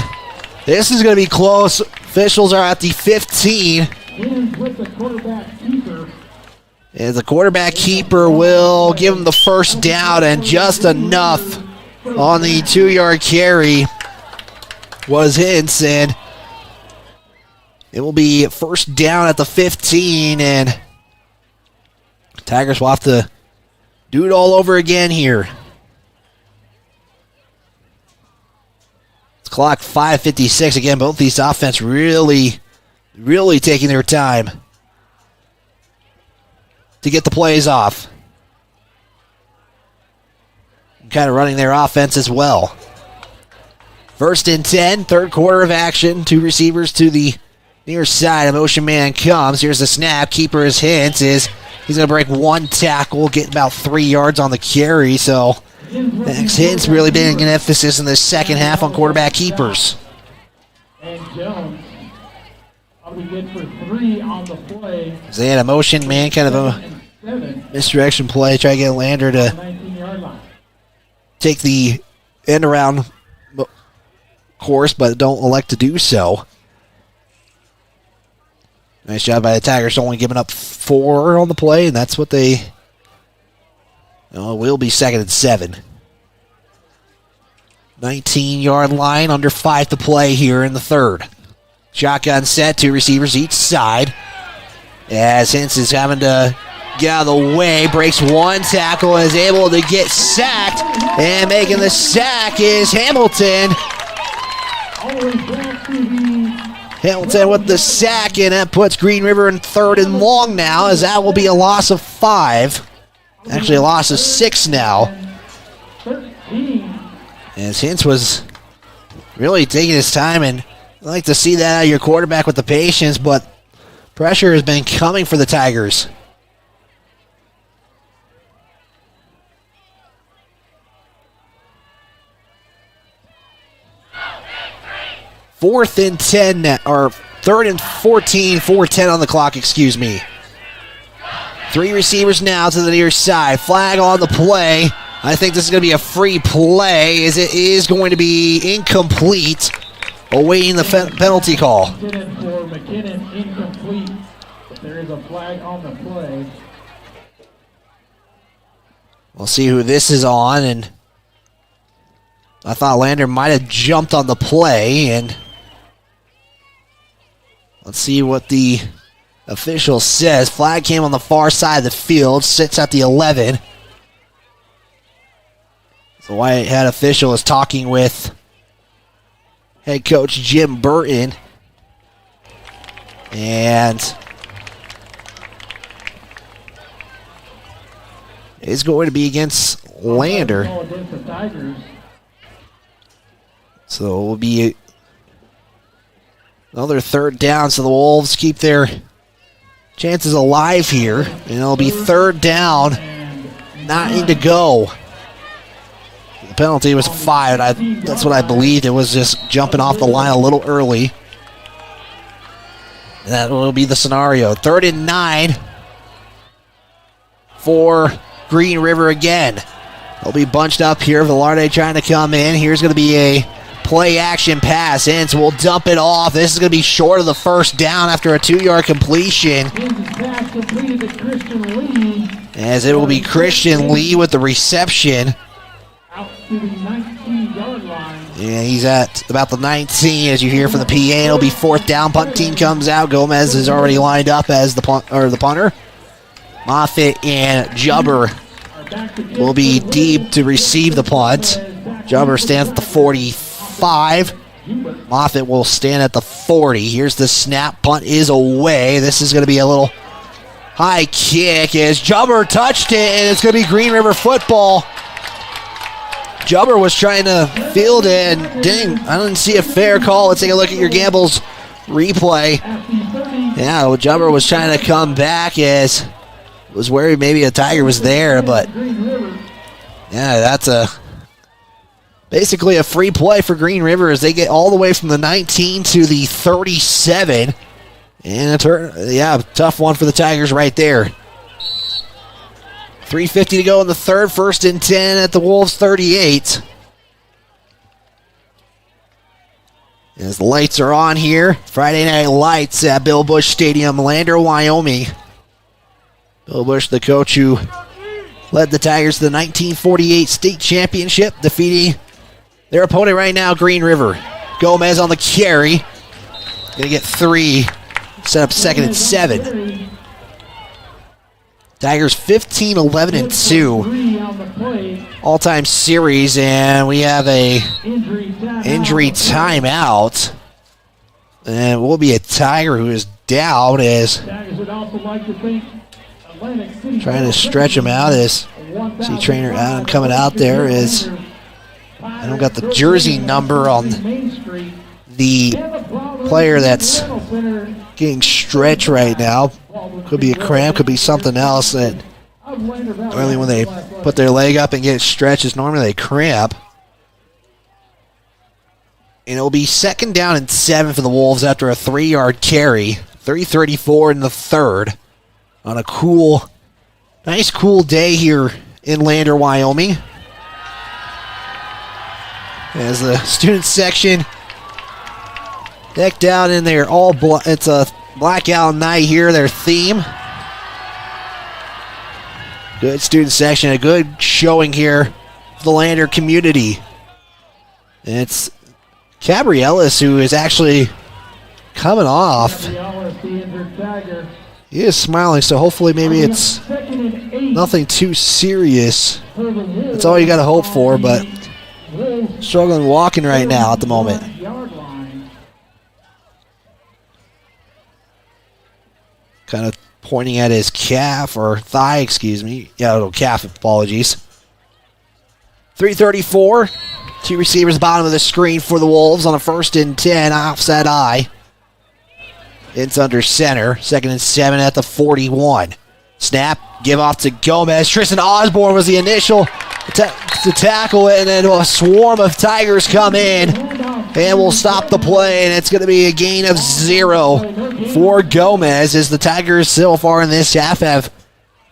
Speaker 2: this is going to be close. Officials are at the 15. And the quarterback keeper will give him the 1st down, and just enough on the 2-yard carry was Hintz, and it will be 1st down at the 15, and Tigers will have to do it all over again here. It's clock 5:56 again. Both these offense really taking their time to get the plays off. Kind of running their offense as well. 1st and 10, 3rd quarter of action. 2 receivers to the near side. A motion man comes. Here's the snap. Keeper is Hintz. He's going to break 1 tackle, get about 3 yards on the carry. So Max Hintz really being an emphasis in the second half on quarterback keepers.
Speaker 4: And Jones, we get for 3 on the play.
Speaker 2: They had a motion man, kind of a misdirection play. Try to get Lander to take the end around course, but don't elect to do so. Nice job by the Tigers, only giving up 4 on the play, and that's what they will be 2nd and 7. 19-yard line, under 5 to play here in the 3rd. Shotgun set, 2 receivers each side. As Hintz is having to get out of the way, breaks 1 tackle, and is able to get sacked, and making the sack is Hamilton. Hamilton with the sack, and that puts Green River in 3rd and long now, as that will be a loss of 5. Actually, a loss of 6 now. As Hintz was really taking his time, and I like to see that out of your quarterback with the patience, but pressure has been coming for the Tigers. 4th and 10, or 3rd and 14, 4:10 on the clock, excuse me. 3 receivers now to the near side. Flag on the play. I think this is going to be a free play, as it is going to be incomplete, awaiting the penalty call.
Speaker 4: For McKinnon, incomplete. But there is a flag on the play.
Speaker 2: We'll see who this is on, and I thought Lander might have jumped on the play, and let's see what the official says. Flag came on the far side of the field, sits at the 11. The White Hat official is talking with head coach Jim Burton, and is going to be against Lander. So it will be another 3rd down, so the Wolves keep their chances alive here, and it'll be 3rd down, 9 to go. The penalty was 5. That's what I believed. It was just jumping off the line a little early. And that will be the scenario. 3rd and 9 for Green River again. They'll be bunched up here. Velarde trying to come in. Here's going to be a play action pass in, so we'll dump it off. This is going to be short of the 1st down after a 2-yard completion. As it will be Christian Lee with the reception.
Speaker 4: Out to the 19-yard line.
Speaker 2: Yeah, he's at about the 19 as you hear from the PA. It'll be 4th down. Punt team comes out. Gomez is already lined up as the punter. Moffitt and Jubber will be deep to receive the punt. Jubber stands at the 45. Moffitt will stand at the 40. Here's the snap. Punt is away. This is going to be a little high kick as Jubber touched it, and it's going to be Green River football. Jubber was trying to field it, and I didn't see a fair call. Let's take a look at your Gambles replay. Yeah, well, Jubber was trying to come back as was worried maybe a Tiger was there, but yeah, that's basically a free play for Green River as they get all the way from the 19 to the 37. And tough one for the Tigers right there. 3:50 to go in the 3rd, 1st and 10 at the Wolves 38. As the lights are on here, Friday Night Lights at Bill Bush Stadium, Lander, Wyoming. Bill Bush, the coach who led the Tigers to the 1948 state championship, defeating their opponent right now, Green River. Gomez on the carry. Going to get 3, set up 2nd and 7. Tigers 15, 11, and 2 all-time series, and we have a injury timeout. And it will be a Tiger who is down as trying to stretch him out as see trainer Adam coming out there as I don't got the jersey number on the player that's getting stretched right now. Could be a cramp, could be something else that normally when they put their leg up and get stretched is normally they cramp. And it'll be 2nd down and 7 for the Wolves after a 3-yard carry. 3:34 in the 3rd on a nice cool day here in Lander, Wyoming. As the student section decked out in their it's a blackout night here, their theme. Good student section, a good showing here for the Lander community. And it's Cabriellis who is actually coming off. He is smiling, so hopefully maybe it's nothing too serious. That's all you got to hope for, but struggling walking right now at the moment. Kind of pointing at his calf or thigh, excuse me. Yeah, little calf, apologies. 3:34. 2 receivers bottom of the screen for the Wolves on a 1st and 10. Offside eye. It's under center. 2nd and 7 at the 41. Snap. Give off to Gomez. Tristan Osborne was the initial to tackle it, and then a swarm of Tigers come in. And we'll stop the play, and it's going to be a gain of 0 for Gomez as the Tigers so far in this half have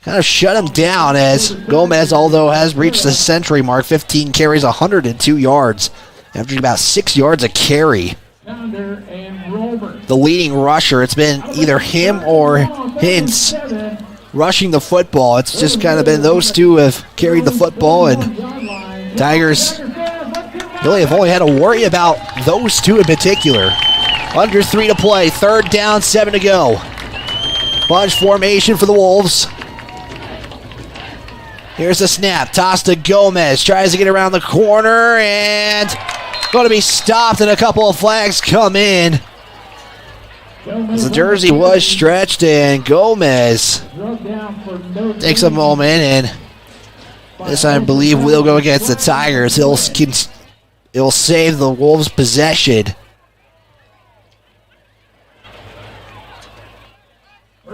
Speaker 2: kind of shut him down, as Gomez, although has reached the century mark, 15 carries, 102 yards, averaging about 6 yards a carry. The leading rusher, it's been either him or Hintz rushing the football. It's just kind of been those two have carried the football, and Tigers really have only had to worry about those two in particular. Under 3 to play, 3rd down, 7 to go. Bunch formation for the Wolves. Here's the snap, toss to Gomez, tries to get around the corner, and going to be stopped, and a couple of flags come in. As the jersey was stretched, and Gomez takes a moment, and this I believe will go against the Tigers. He'll save the Wolves' possession.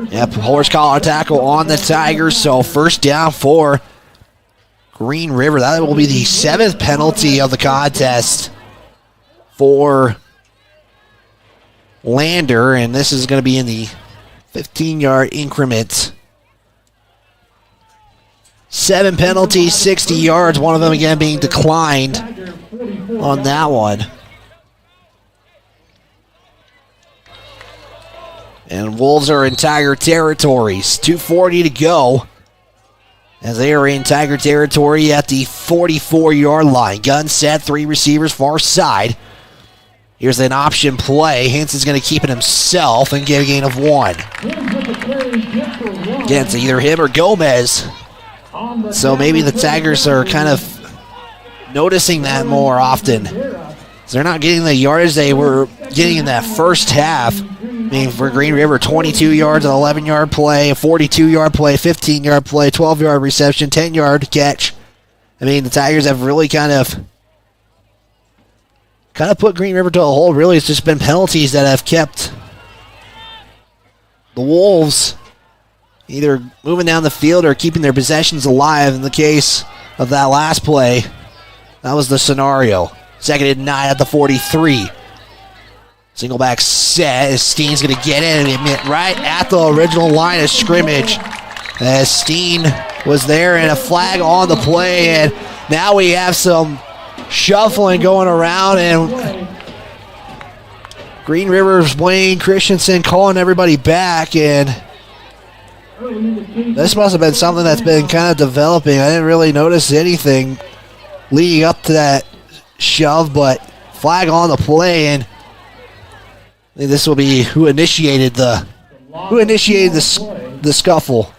Speaker 2: Yep, horse collar tackle on the Tigers, so 1st down for Green River. That will be the 7th penalty of the contest for Lander, and this is going to be in the 15-yard increment. 7 penalties, 60 yards, one of them again being declined on that one. And Wolves are in Tiger territories. 2:40 to go as they are in Tiger territory at the 44-yard line. Gun set, 3 receivers far side. Here's an option play. Hintz going to keep it himself and get a gain of 1. Again, it's either him or Gomez. So maybe the Tigers are kind of noticing that more often. They're not getting the yardage they were getting in that first half. I mean, for Green River, 22 yards, an 11-yard play, a 42-yard play, 15-yard play, 12-yard reception, 10-yard catch. I mean, the Tigers have really kind of put Green River to a hold. Really, it's just been penalties that have kept the Wolves either moving down the field or keeping their possessions alive. In the case of that last play, that was the scenario. 2nd and 9 at the 43. Single back set. Steen's going to get in and right at the original line of scrimmage. As Steen was there, and a flag on the play, and now we have some shuffling going around, and Green River's Wayne Christensen calling everybody back, and this must have been something that's been kind of developing. I didn't really notice anything leading up to that shove, but flag on the play, and this will be who initiated the scuffle.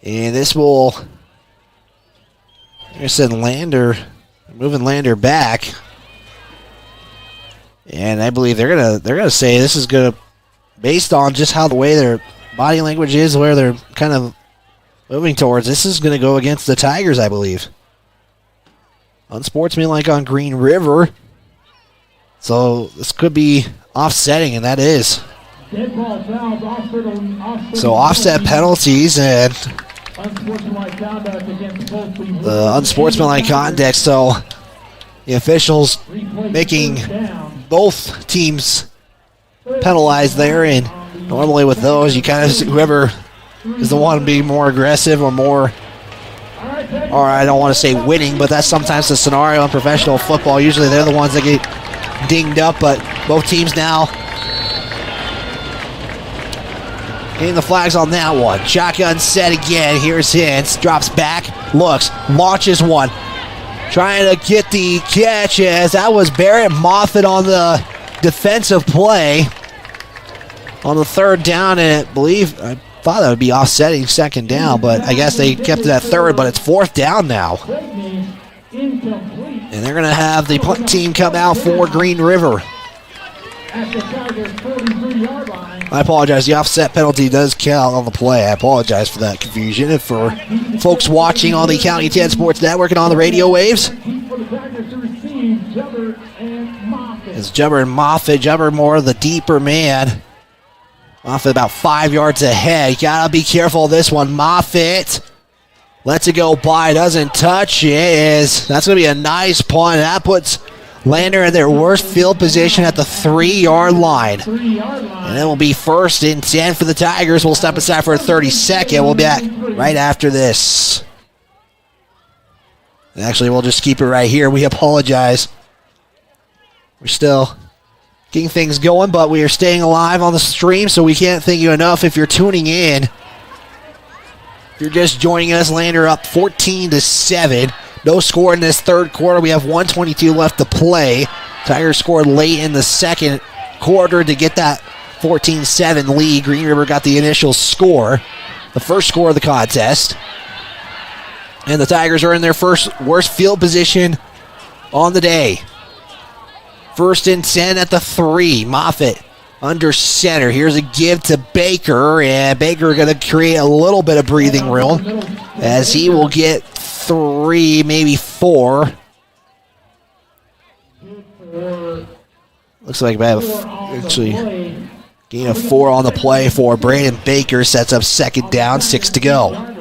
Speaker 2: And this will, like I said, moving Lander back. And I believe they're gonna say this is gonna, based on just how the way their body language is, where they're kind of moving towards, this is gonna go against the Tigers, I believe. Unsportsmanlike on Green River. So this could be offsetting, and that is. So offset penalties and the unsportsmanlike conduct. So the officials making both teams penalized there, and normally with those, you kind of, whoever is the one being more aggressive or more, or I don't want to say winning, but that's sometimes the scenario in professional football. Usually they're the ones that get dinged up, but both teams now getting the flags on that one. Shotgun set again. Here's Hintz. Drops back, looks, launches one. Trying to get the catch, as that was Barrett Moffitt on the defensive play on the 3rd down, and I thought that would be offsetting 2nd down, but I guess they kept it at 3rd, but it's 4th down now. And they're going to have the punt team come out for Green River. I apologize. The offset penalty does count on the play. I apologize for that confusion. And for folks watching on the County 10 Sports Network and on the radio waves, it's Jubber and Moffitt. Jubber more the deeper man. Moffitt about 5 yards ahead. You got to be careful of this one. Moffitt Lets it go by, doesn't touch. That's going to be a nice punt. That puts Lander in their worst field position at the 3-yard line. And it will be 1st and 10 for the Tigers. We'll step aside for a 30-second. We'll be back right after this. Actually, we'll just keep it right here. We apologize. We're still getting things going, but we are staying alive on the stream, so we can't thank you enough if you're tuning in. If you're just joining us, Lander up 14-7. No score in this third quarter. We have 1:22 left to play. Tigers scored late in the second quarter to get that 14-7 lead. Green River got the initial score, the first score of the contest. And the Tigers are in their worst field position on the day. 1st and 10 at the 3. Moffitt under center. Here's a give to Baker, and Baker going to create a little bit of breathing room as he will get 3, maybe 4. Looks like we have actually gain of 4 on the play for Brandon Baker. Sets up 2nd down, 6 to go.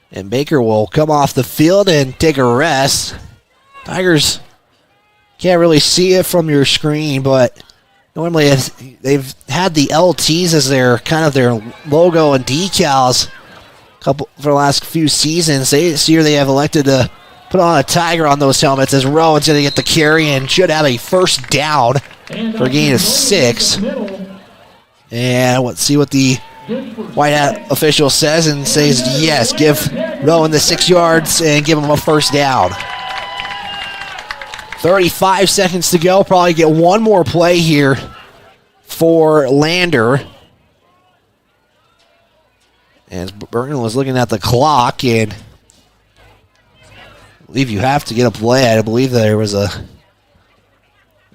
Speaker 2: And Baker will come off the field and take a rest. Tigers can't really see it from your screen, but normally they've had the LTs as their kind of their logo and decals for the last few seasons. This year they have elected to put on a Tiger on those helmets as Rowan's going to get the carry and should have a 1st down for a gain of 6. And let's see what the White Hat official says, and says yes, give Rowan the 6 yards and give him a 1st down. 35 seconds to go. Probably get one more play here for Lander. As Burton was looking at the clock, and I believe you have to get a play. I believe there was a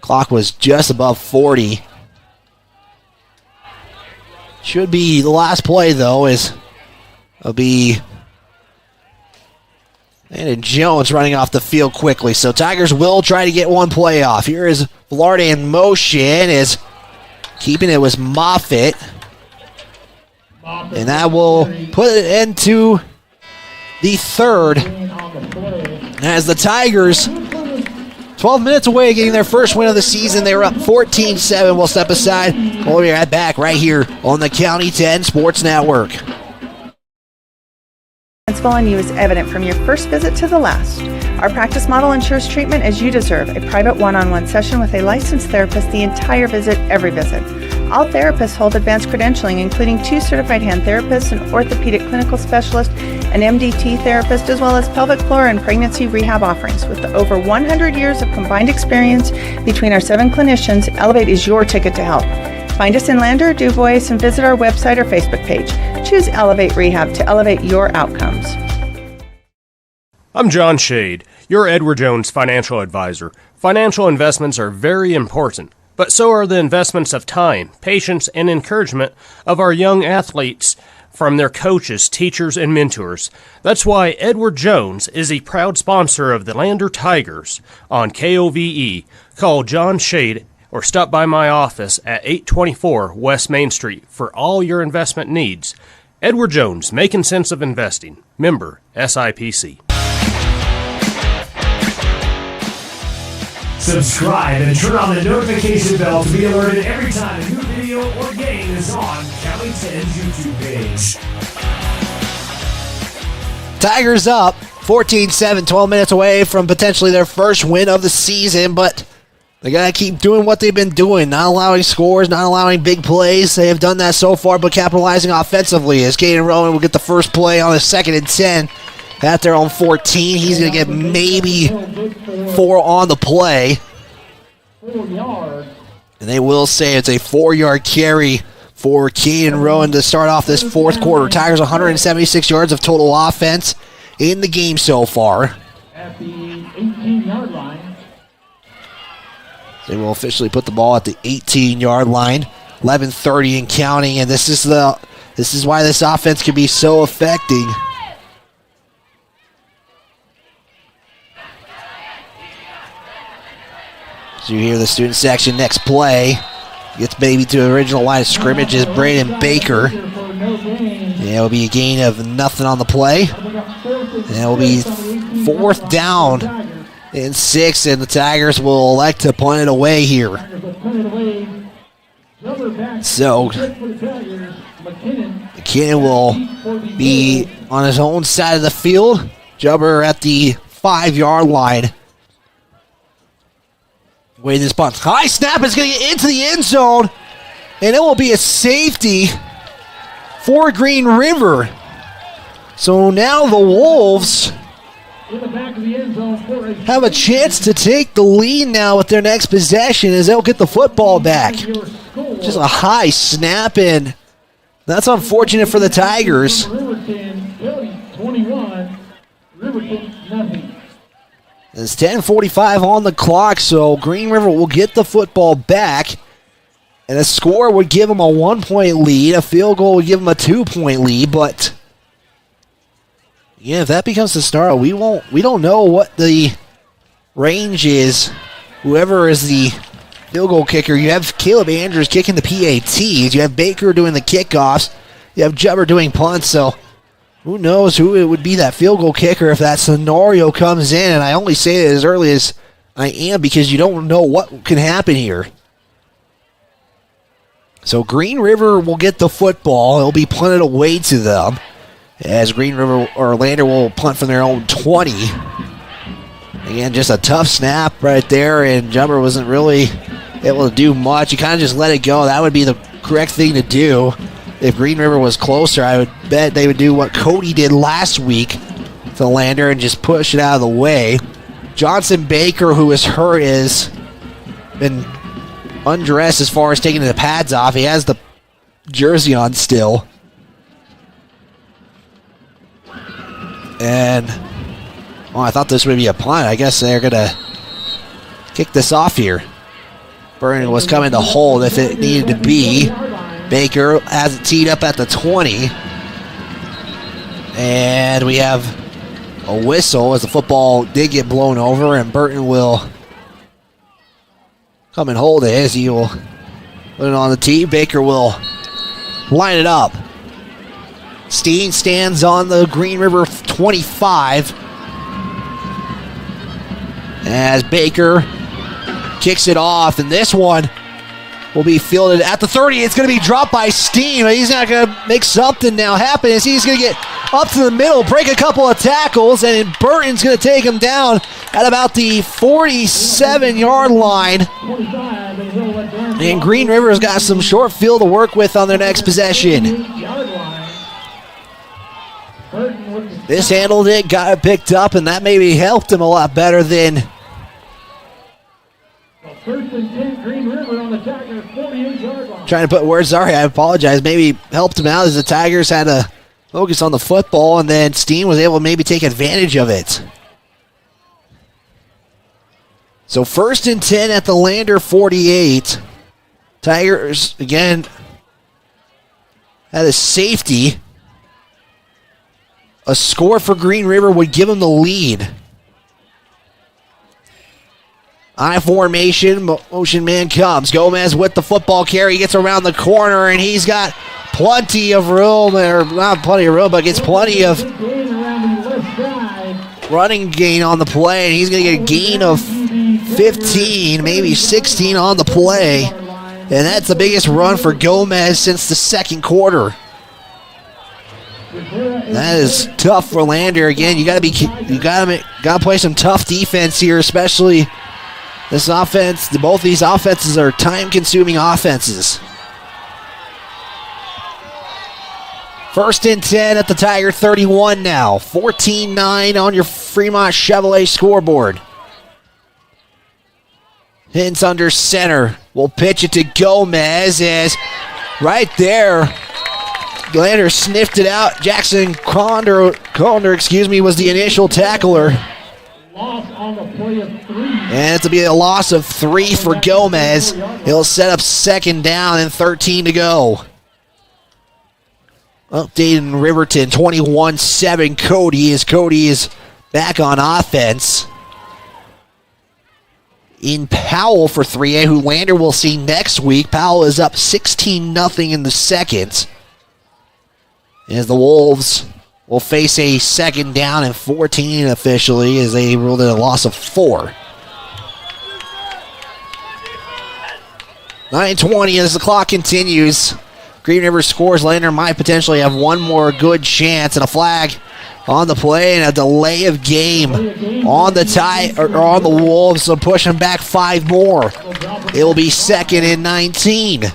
Speaker 2: clock was just above 40. Should be the last play, though, it'll be Landon Jones running off the field quickly. So Tigers will try to get one play off. Here is Velarde in motion, is keeping it with Moffitt. And that will put it into the 3rd. As the Tigers, 12 minutes away getting their first win of the season. They were up 14-7. We'll step aside. We'll be right back right here on the County 10 Sports Network.
Speaker 3: Principle on you is evident from your first visit to the last. Our practice model ensures treatment as you deserve, a private one-on-one session with a licensed therapist the entire visit, every visit. All therapists hold advanced credentialing, including 2 certified hand therapists, an orthopedic clinical specialist, an MDT therapist, as well as pelvic floor and pregnancy rehab offerings. With over 100 years of combined experience between our 7 clinicians, Elevate is your ticket to health. Find us in Lander, DuBois, and visit our website or Facebook page. Choose Elevate Rehab to elevate your outcomes.
Speaker 23: I'm John Shade, your Edward Jones financial advisor. Financial investments are very important, but so are the investments of time, patience, and encouragement of our young athletes from their coaches, teachers, and mentors. That's why Edward Jones is a proud sponsor of the Lander Tigers on KOVE. Call John Shade or stop by my office at 824 West Main Street for all your investment needs. Edward Jones, making sense of investing. Member SIPC.
Speaker 6: Subscribe and turn on the notification bell to be alerted every time a new video or game is on County 10's YouTube page.
Speaker 2: Tigers up 14-7, 12 minutes away from potentially their first win of the season, but they got to keep doing what they've been doing, not allowing scores, not allowing big plays. They have done that so far, but capitalizing offensively as Caden Rowan will get the first play on a 2nd and 10 at their own 14. He's going to get maybe 4 on the play. And they will say it's a 4-yard carry for Caden Rowan to start off this 4th quarter. Tigers 176 yards of total offense in the game so far.
Speaker 4: At the 18-yard line.
Speaker 2: They will officially put the ball at the 18-yard line. 11:30 and counting, and this is why this offense can be so effective. So you hear the student section next play. Gets maybe to the original line of scrimmage is Brandon Baker. It'll be a gain of nothing on the play. And it'll be 4th down and 6, and the Tigers will elect to punt it away here. So McKinnon will be on his own side of the field. Jubber at the 5-yard line. Wait, this punt. High snap is going to get into the end zone, and it will be a safety for Green River. So now the Wolves have a chance to take the lead now with their next possession as they'll get the football back. Just a high snap, and that's unfortunate for the Tigers. It's 10:45 on the clock, so Green River will get the football back. And a score would give them a 1-point lead. A field goal would give them a 2-point lead. But yeah, if that becomes the start, we don't know what the range is. Whoever is the field goal kicker, you have Caleb Andrews kicking the PATs. You have Baker doing the kickoffs. You have Jubber doing punts. So who knows who it would be that field goal kicker if that scenario comes in. And I only say it as early as I am because you don't know what can happen here. So Green River will get the football. It'll be punted away to them as Green River or Lander will punt from their own 20. Again, just a tough snap right there, and Jumper wasn't really able to do much. You kind of just let it go. That would be the correct thing to do. If Green River was closer, I would bet they would do what Cody did last week to Lander and just push it out of the way. Johnson Baker, who is hurt, has been undressed as far as taking the pads off. He has the jersey on still. And, I thought this would be a punt. I guess they're going to kick this off here. Burton was coming to hold if it needed to be. Baker has it teed up at the 20. And we have a whistle as the football did get blown over, and Burton will come and hold it as he will put it on the tee. Baker will line it up. Steen stands on the Green River 25 as Baker kicks it off, and this one will be fielded at the 30. It's going to be dropped by Steen, but he's not going to make something now happen as he's going to get up to the middle, break a couple of tackles, and Burton's going to take him down at about the 47-yard line. And Green River's got some short field to work with on their next possession. This handled it, got it picked up, and that maybe helped him a lot better than...
Speaker 4: First and 10, Green River on the Tigers' 48-yard line.
Speaker 2: Trying to put words, sorry, I apologize. Maybe helped him out as the Tigers had to focus on the football, and then Steen was able to maybe take advantage of it. So first and 10 at the Lander 48. Tigers, again, had a safety. A score for Green River would give them the lead. I formation, motion man comes. Gomez with the football carry, gets around the corner, and he's got plenty of room, or not plenty of room, but gets plenty of running gain on the play, and he's going to get a gain of 15, maybe 16 on the play, and that's the biggest run for Gomez since the second quarter. That is tough for Lander. Again, you got to play some tough defense here, especially. This offense, both these offenses are time-consuming offenses. First and 10 at the Tiger 31 now. 14-9 on your Fremont Chevrolet scoreboard. Hintz under center. We'll pitch it to Gomez as right there, Lander sniffed it out. Jackson Conder, was the initial tackler.
Speaker 4: Loss on the play of 3.
Speaker 2: And it'll be a loss of 3 for Gomez. He'll set up second down and 13 to go. Update in Riverton, 21-7 Cody is back on offense. In Powell for 3A, who Lander will see next week. Powell is up 16-0 in the second. as the Wolves will face a 2nd down and 14 officially as they ruled it a loss of 4. 9:20 as the clock continues. Green River scores. Lander might potentially have one more good chance, and a flag on the play and a delay of game on the Wolves, so push them back 5 more. It will be 2nd and 19.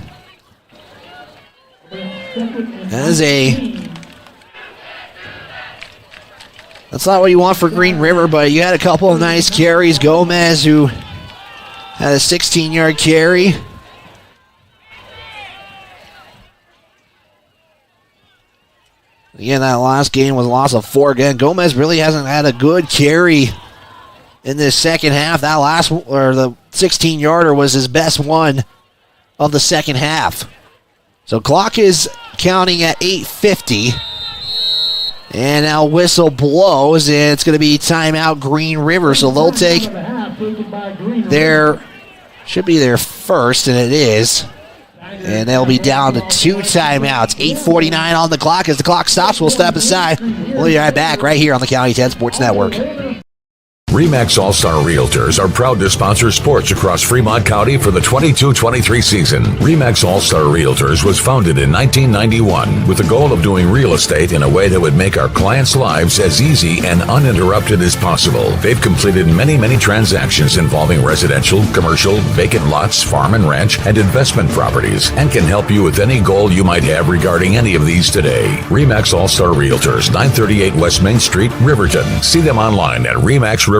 Speaker 2: That's not what you want for Green River, but you had a couple of nice carries. Gomez, who had a 16-yard carry. Again, that last game was a loss of 4 again. Gomez really hasn't had a good carry in this second half. That last, or the 16-yarder, was his best one of the second half. So clock is counting at 8:50. And now whistle blows, and it's going to be timeout Green River. So they'll take should be their first, and it is. And they'll be down to 2 timeouts. 8:49 on the clock. As the clock stops, we'll step aside. We'll be right back right here on the County 10 Sports Network.
Speaker 5: RE/MAX All-Star Realtors are proud to sponsor sports across Fremont County for the 22-23 season. RE/MAX All-Star Realtors was founded in 1991 with the goal of doing real estate in a way that would make our clients' lives as easy and uninterrupted as possible. They've completed many transactions involving residential, commercial, vacant lots, farm and ranch, and investment properties, and can help you with any goal you might have regarding any of these today. RE/MAX All-Star Realtors, 938 West Main Street, Riverton. See them online at remaxriverton.com.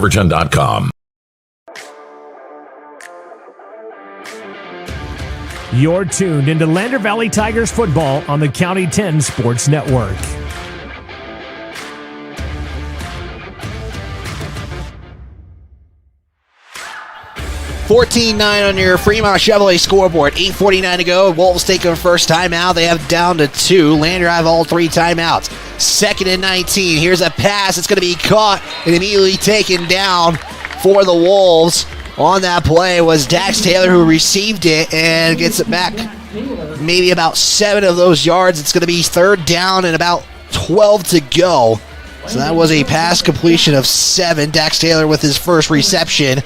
Speaker 6: You're tuned into Lander Valley Tigers football on the County 10 Sports Network.
Speaker 2: $14-9 on your Fremont Chevrolet scoreboard. 8:49 to go. Wolves take their first timeout. They have down to 2. Lander have all 3 timeouts. 2nd and 19. Here's a pass. It's going to be caught and immediately taken down for the Wolves. On that play was Dax Taylor, who received it and gets it back maybe about 7 of those yards. It's going to be 3rd down and about 12 to go. So that was a pass completion of 7. Dax Taylor with his first reception.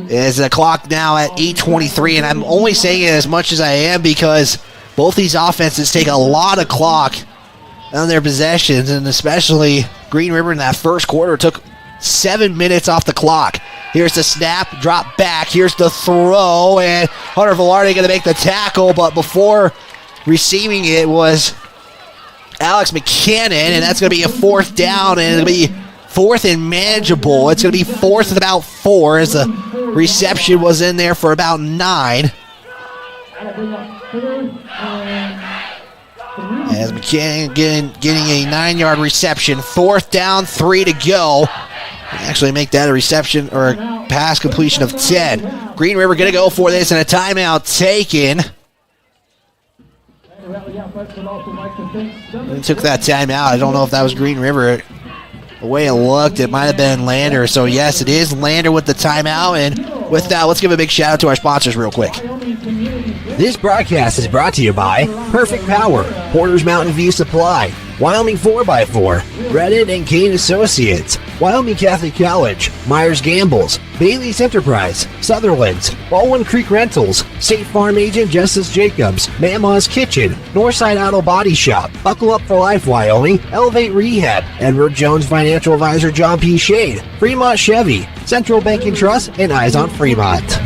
Speaker 2: Is the clock now at 8:23, and I'm only saying it as much as I am because both these offenses take a lot of clock on their possessions, and especially Green River in that first quarter took 7 minutes off the clock. Here's the snap, drop back, here's the throw, and Hunter Velarde going to make the tackle, but before receiving it was Alex McCannon, and that's going to be a 4th down, and it'll be 4th and manageable. It's going to be 4th and about 4 as the reception was in there for about 9. As McCann getting a 9-yard reception. 4th down, 3 to go. Actually make that a reception or a pass completion of 10. Green River going to go for this and a timeout taken. They took that timeout. I don't know if that was Green River. The way it looked, it might have been Lander. So, yes, it is Lander with the timeout. And with that, let's give a big shout-out to our sponsors real quick.
Speaker 17: This broadcast is brought to you by Perfect Power, Porter's Mountain View Supply, Wyoming 4x4, Reddit and Kane Associates, Wyoming Catholic College, Myers Gambles, Bailey's Enterprise, Sutherland's, Baldwin Creek Rentals, State Farm Agent Justice Jacobs, Mama's Kitchen, Northside Auto Body Shop, Buckle Up for Life Wyoming, Elevate Rehab, Edward Jones Financial Advisor John P. Shade, Fremont Chevy, Central Bank and Trust, and Eyes on Fremont.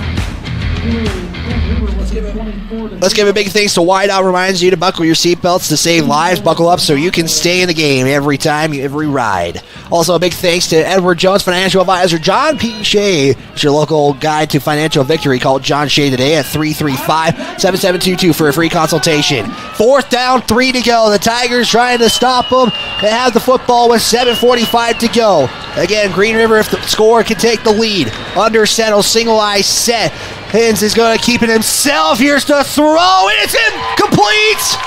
Speaker 2: Let's give a big thanks to Whiteout. Reminds you to buckle your seatbelts to save lives. Buckle up so you can stay in the game every time, every ride. Also, a big thanks to Edward Jones Financial Advisor John P. Shea. It's your local guide to financial victory. Call John Shea today at 335-7722 for a free consultation. 4th down, 3 to go. The Tigers trying to stop them. They have the football with 7:45 to go. Again, Green River, if the score can take the lead. Under settle, single eye set. Hins is going to keep it himself. Here's the throw, and it's incomplete!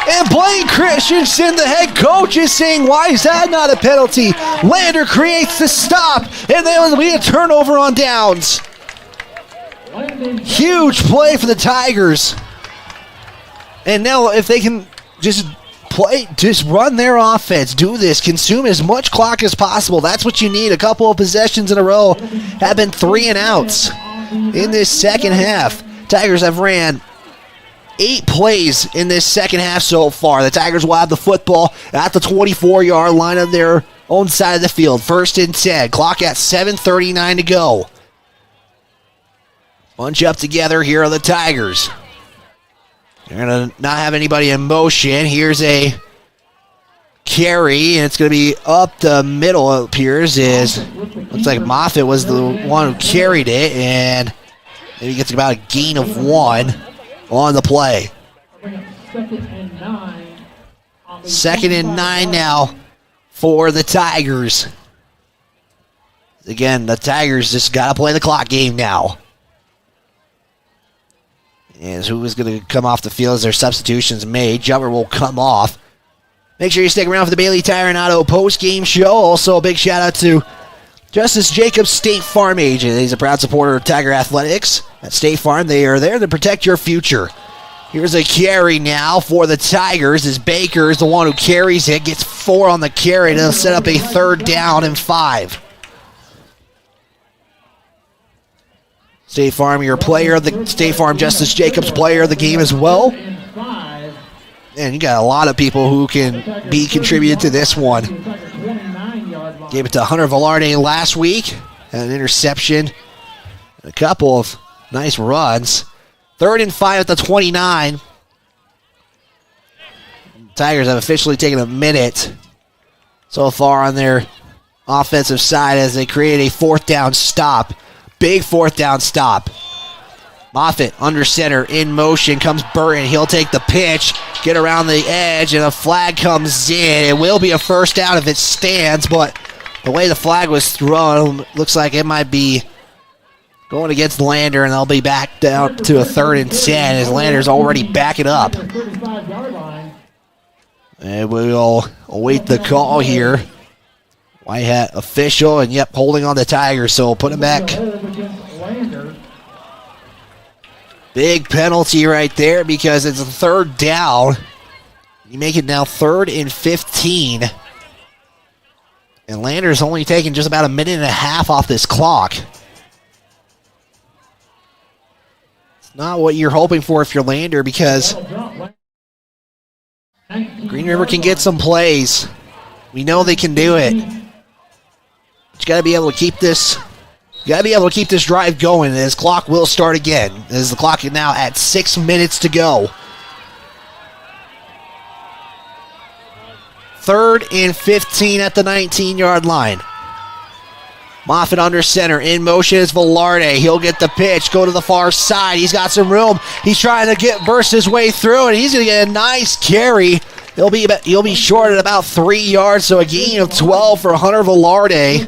Speaker 2: And Blaine Christensen, the head coach, is saying, why is that not a penalty? Lander creates the stop, and then will be a turnover on downs. Huge play for the Tigers. And now if they can just run their offense. Do this. Consume as much clock as possible. That's what you need. A couple of possessions in a row have been 3 and outs in this second half. Tigers have ran 8 plays in this second half so far. The Tigers will have the football at the 24-yard line of their own side of the field. 1st and 10. Clock at 7:39 to go. Bunch up together. Here are the Tigers. They're going to not have anybody in motion. Here's a carry, and it's going to be up the middle, it appears. Looks like Moffitt was the one who carried it, and maybe gets about a gain of 1 on the play. 2nd and 9 now for the Tigers. Again, the Tigers just got to play the clock game now. And who is going to come off the field as their substitutions made. Jumper will come off. Make sure you stick around for the Bailey Tire and Auto post-game show. Also, a big shout-out to Justice Jacobs, State Farm agent. He's a proud supporter of Tiger Athletics. At State Farm, they are there to protect your future. Here's a carry now for the Tigers as Baker is the one who carries it. Gets 4 on the carry. They'll set up a 3rd down and 5. State Farm, your player of the State Farm Justice Jacobs player of the game as well. And you got a lot of people who can be contributed to this one. Gave it to Hunter Velarde last week. Had an interception. And a couple of nice runs. 3rd and 5 at the 29. Tigers have officially taken a minute so far on their offensive side as they create a 4th down stop. Big 4th down stop. Moffitt under center in motion. Comes Burton. He'll take the pitch. Get around the edge and a flag comes in. It will be a 1st down if it stands, but the way the flag was thrown, looks like it might be going against Lander, and they'll be back down to a 3rd and 10 as Lander's already backing up. And we'll await the call here. White hat official, and yep, holding on the Tigers, so we'll put him back. Big penalty right there because it's a 3rd down. You make it now 3rd and 15. And Lander's only taking just about a minute and a half off this clock. It's not what you're hoping for if you're Lander because Green River can get some plays. We know they can do it. But you got to be able to keep this. You got to be able to keep this drive going. As clock will start again. As the clock is now at 6 minutes to go. 3rd and 15 at the 19-yard line. Moffitt under center. In motion is Velarde. He'll get the pitch. Go to the far side. He's got some room. He's trying to burst his way through, and he's going to get a nice carry. He'll be short at about 3 yards, so a gain of 12 for Hunter Velarde.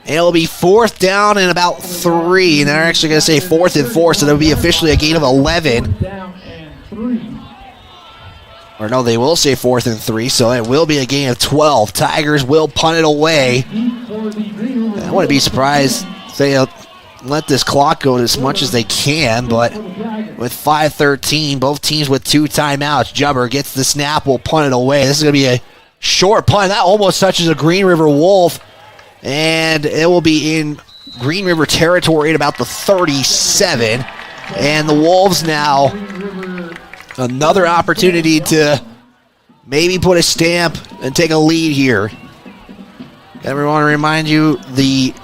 Speaker 2: And it'll be 4th down and about 3. And they're actually going to say 4th and 4, so that'll be officially a gain of 11. Or no, they will say 4th and 3, so it will be a gain of 12. Tigers will punt it away. I wouldn't be surprised if they let this clock go as much as they can, but with 5:13, both teams with 2 timeouts. Jubber gets the snap, will punt it away. This is going to be a short punt. That almost touches a Green River Wolf, and it will be in Green River territory at about the 37. And the Wolves now another opportunity to maybe put a stamp and take a lead here. I want to remind you the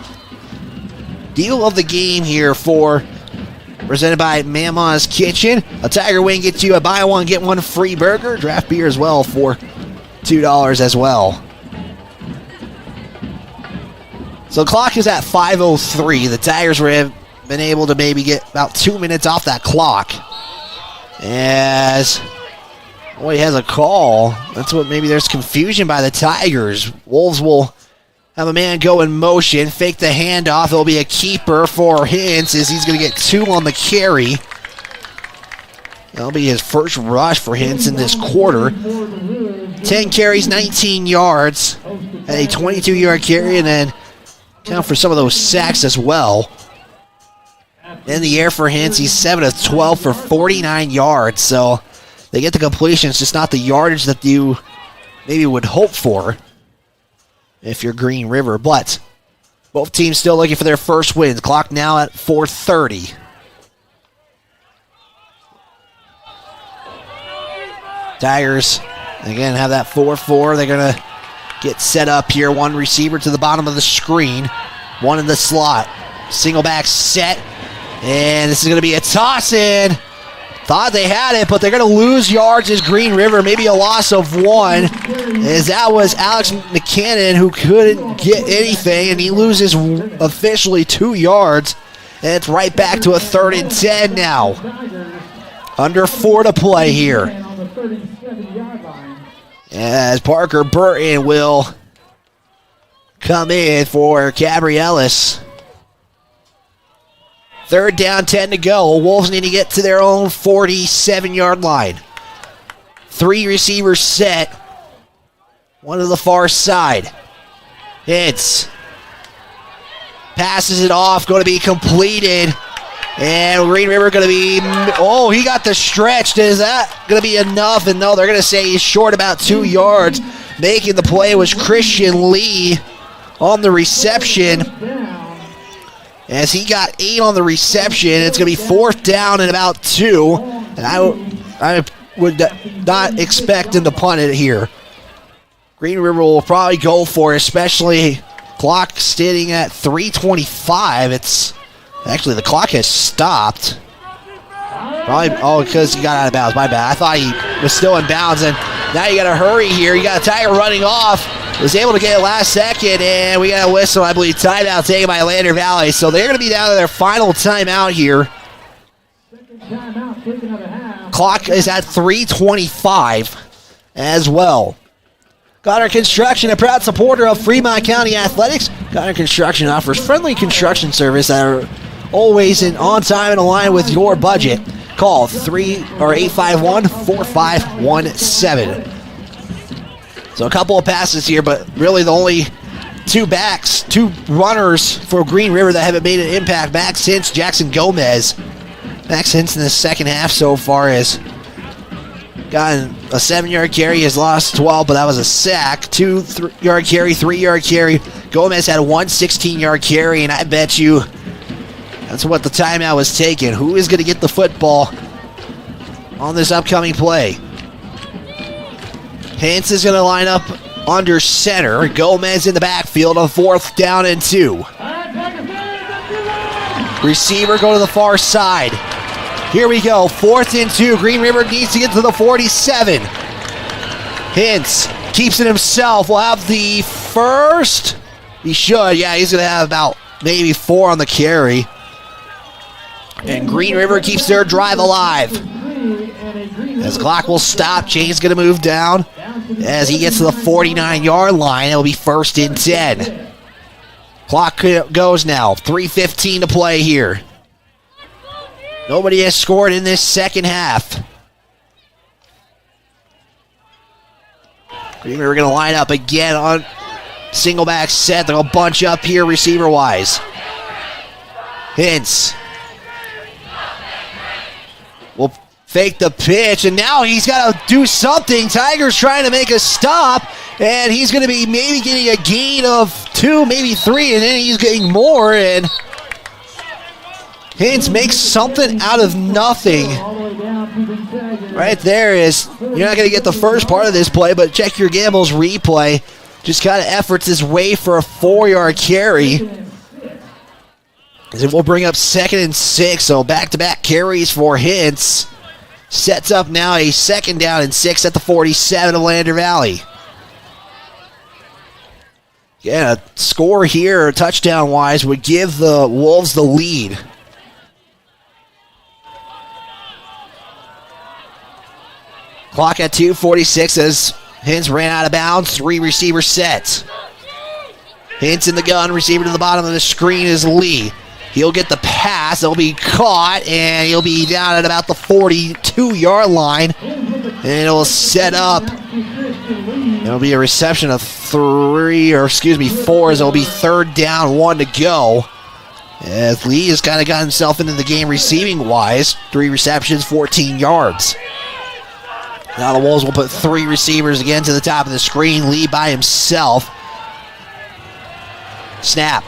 Speaker 2: deal of the game here presented by Mama's Kitchen. A Tiger Wing gets you a buy one, get one free burger. Draft beer as well for $2 as well. So the clock is at 5:03. The Tigers have been able to maybe get about 2 minutes off that clock. As he has a call. That's what maybe there's confusion by the Tigers. Wolves will have a man go in motion, fake the handoff. It'll be a keeper for Hintz as he's going to get 2 on the carry. That'll be his first rush for Hintz in this quarter. 10 carries, 19 yards, and a 22-yard carry, and then count for some of those sacks as well. In the air for Hintz, he's 7 of 12 for 49 yards. So They get the completion. It's just not the yardage that you maybe would hope for if you're Green River. But both teams still looking for their first wins. Clock now at 4:30. Tigers, again, have that 4-4. They're going to get set up here. One receiver to the bottom of the screen. One in the slot. Single back set. And this is going to be a toss-in. Thought they had it, but they're going to lose yards as Green River. Maybe a loss of 1. As that was Alex McCannon who couldn't get anything, and he loses officially 2 yards. And it's right back to a 3rd and 10 now. Under 4 to play here. As Parker Burton will come in for Gabrielis. 3rd down, 10 to go. Wolves need to get to their own 47-yard line. 3 receivers set. One to the far side. Hits. Passes it off, going to be completed. And Green River going to be, oh, he got the stretch. Is that going to be enough? And no, they're going to say he's short about 2 yards. Making the play was Christian Lee on the reception. As he got 8 on the reception, it's going to be 4th down and about 2. And I would not expect him to punt it here. Green River will probably go for it, especially clock standing at 3:25. It's actually the clock has stopped. Probably because he got out of bounds. My bad. I thought he was still in bounds, and now you got to hurry here. You got a Tiger running off. Was able to get it last second, and we got a whistle, I believe, timeout taken by Lander Valley. So they're going to be down to their final timeout here. Clock is at 3:25 as well. Goddard Construction, a proud supporter of Fremont County Athletics. Goddard Construction offers friendly construction service that are always on time and aligned with your budget. Call 851-4517. So a couple of passes here, but really the only 2 runners for Green River that haven't made an impact. Max Hintz, Jackson Gomez. Max Hintz in the second half so far has gotten a 7-yard carry, has lost 12, but that was a sack. 2-yard carry, 3-yard carry. Gomez had a 16-yard carry, and I bet you that's what the timeout was taken. Who is going to get the football on this upcoming play? Hintz is going to line up under center. Gomez in the backfield on 4th down and 2. Receiver go to the far side. Here we go, 4th and 2. Green River needs to get to the 47. Hintz keeps it himself. Will have the first. He should. Yeah, he's going to have about maybe 4 on the carry. And Green River keeps their drive alive. As clock will stop, Chain's going to move down. As he gets to the 49-yard line, it'll be 1st and 10. Clock goes now. 3:15 to play here. Nobody has scored in this second half. Green River going to line up again on single back set. They'll bunch up here receiver-wise. Hintz will fake the pitch, and now he's got to do something. Tigers trying to make a stop, and he's going to be maybe getting a gain of 2, maybe 3, and then he's getting more, and Hintz makes something out of nothing. Right there is, you're not going to get the first part of this play, but check your Gambles replay. Just kind of efforts his way for a 4-yard carry. As it will bring up 2nd and 6, so back-to-back carries for Hintz. Sets up now a 2nd down and 6 at the 47 of Lander Valley. Yeah, a score here, touchdown-wise, would give the Wolves the lead. Clock at 2:46 as Hintz ran out of bounds. 3 receiver sets. Hintz in the gun. Receiver to the bottom of the screen is Lee. He'll get the pass. It'll be caught, and he'll be down at about the 42-yard line. And it'll set up. It'll be a reception of 4, as it'll be 3rd down, 1 to go. As Lee has kind of got himself into the game receiving-wise. 3 receptions, 14 yards. Now the Wolves will put 3 receivers again to the top of the screen. Lee by himself. Snap.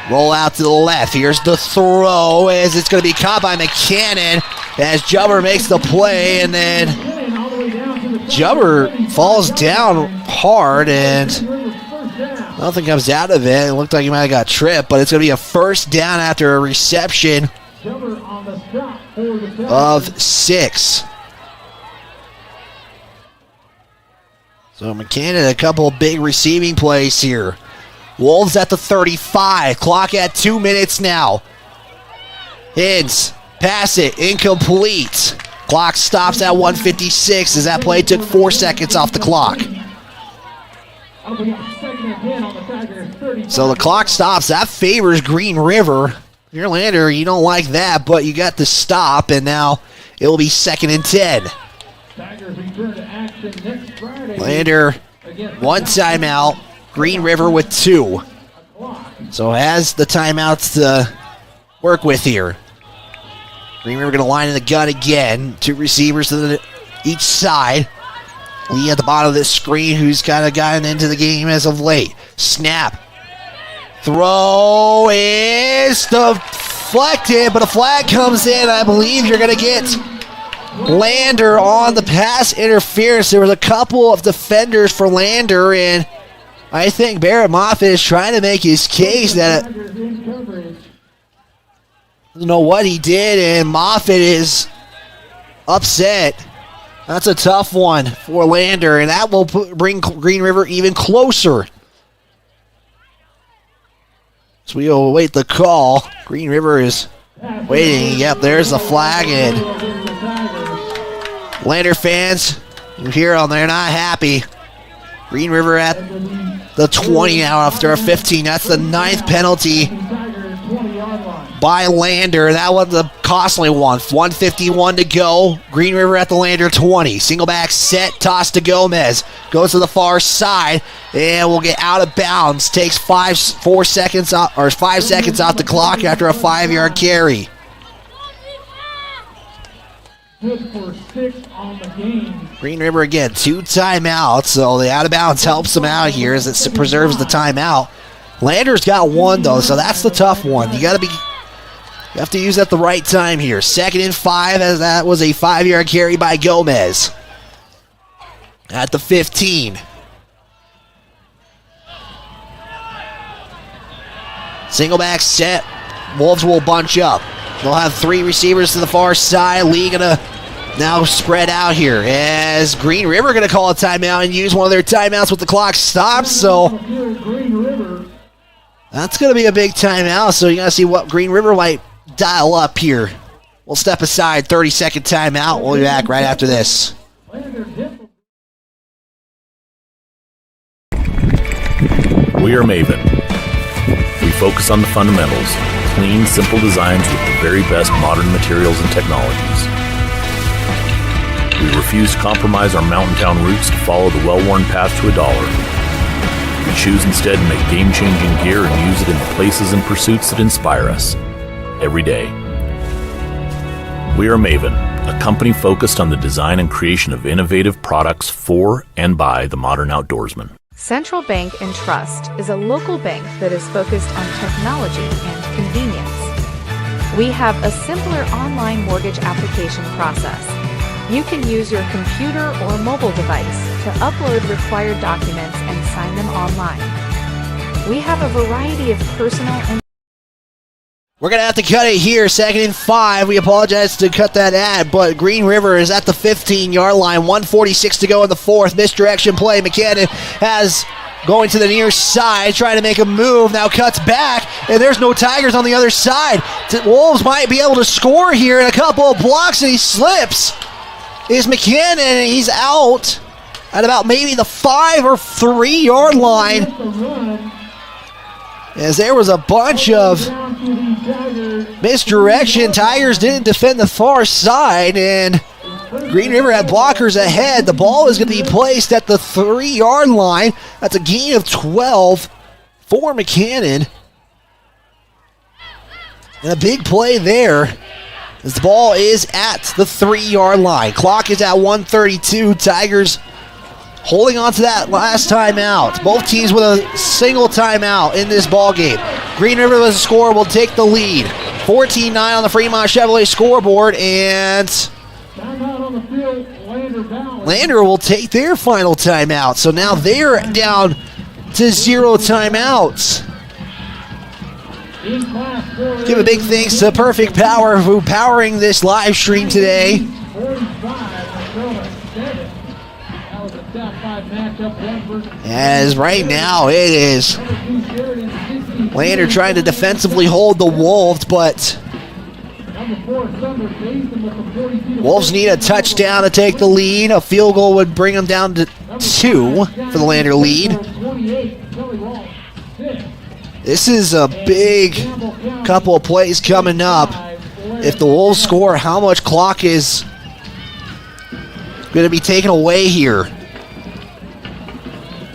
Speaker 2: Roll out to the left. Here's the throw as it's going to be caught by McCannon as Jubber makes the play, and then Jubber falls down hard and nothing comes out of it. It looked like he might have got tripped, but it's going to be a first down after a reception of 6. So McCannon, a couple of big receiving plays here. Wolves at the 35. Clock at 2 minutes now. Hins, pass it, incomplete. Clock stops at 1:56 as that play took 4 seconds off the clock. So the clock stops. That favors Green River. If you're Lander, you don't like that, but you got the stop, and now it will be 2nd and 10. Lander, 1 timeout. Green River with 2. So has the timeouts to work with here. Green River going to line in the gun again. 2 receivers to each side. Lee at the bottom of this screen, who's kind of gotten into the game as of late. Snap. Throw is deflected, but a flag comes in. I believe you're going to get Lander on the pass interference. There was a couple of defenders for Lander, and I think Barrett Moffitt is trying to make his case that doesn't know what he did, and Moffitt is upset. That's a tough one for Lander, and that will bring Green River even closer. So we will await the call. Green River is waiting. Yep, there's the flag, and Lander fans, you hear them, they're not happy. Green River at the 20 now after a 15. That's the 9th penalty by Lander. That was a costly one. 1:51 to go. Green River at the Lander 20. Single back set, toss to Gomez. Goes to the far side and will get out of bounds. Takes 5 seconds off the clock after a 5-yard carry.
Speaker 4: Good for 6 on the game.
Speaker 2: Green River again, 2 timeouts, so the out of bounds helps them out here as it preserves the timeout. Lander's got 1 though, so that's the tough one. You have to use at the right time here. 2nd and 5, as that was a 5-yard carry by Gomez. At the 15. Single back set. Wolves will bunch up. They'll have 3 receivers to the far side. Lee gonna now spread out here as Green River gonna call a timeout and use one of their timeouts with the clock stopped. So that's gonna be a big timeout. So you gotta see what Green River might dial up here. We'll step aside. 30-second timeout. We'll be back right after this.
Speaker 5: We are Maven. We focus on the fundamentals. Clean, simple designs with the very best modern materials and technologies. We refuse to compromise our mountain town roots to follow the well-worn path to $1. We choose instead to make game-changing gear and use it in the places and pursuits that inspire us every day. We are Maven, a company focused on the design and creation of innovative products for and by the modern outdoorsman.
Speaker 7: Central Bank and Trust is a local bank that is focused on technology and convenience. We have a simpler online mortgage application process. You can use your computer or mobile device to upload required documents and sign them online. We have a variety of personal and
Speaker 2: We're going to have to cut it here. 2nd and 5. We apologize to cut that ad, but Green River is at the 15-yard line. 1:46 to go in the 4th. Misdirection play. McCannon has going to the near side, trying to make a move. Now cuts back, and there's no Tigers on the other side. Wolves might be able to score here in a couple of blocks, and he slips. Is McCannon, and he's out at about maybe the 5 or 3-yard line. As there was a bunch of misdirection. Tigers didn't defend the far side, and Green River had blockers ahead. The ball is going to be placed at the 3-yard line. That's a gain of 12 for McCannon. And a big play there As the ball is at the 3-yard line. Clock is at 1:32. Tigers holding on to that last timeout. Both teams with a single timeout in this ball game. Green River with a score will take the lead. 14-9 on the Fremont Chevrolet scoreboard, and Lander will take their final timeout. So now they're down to 0 timeouts. Give a big thanks to Perfect Power for powering this live stream today. As right now it is Lander trying to defensively hold the Wolves, but Wolves need a touchdown to take the lead. A field goal would bring them down to 2 for the Lander lead. This is a big couple of plays coming up. If the Wolves score, how much clock is going to be taken away here?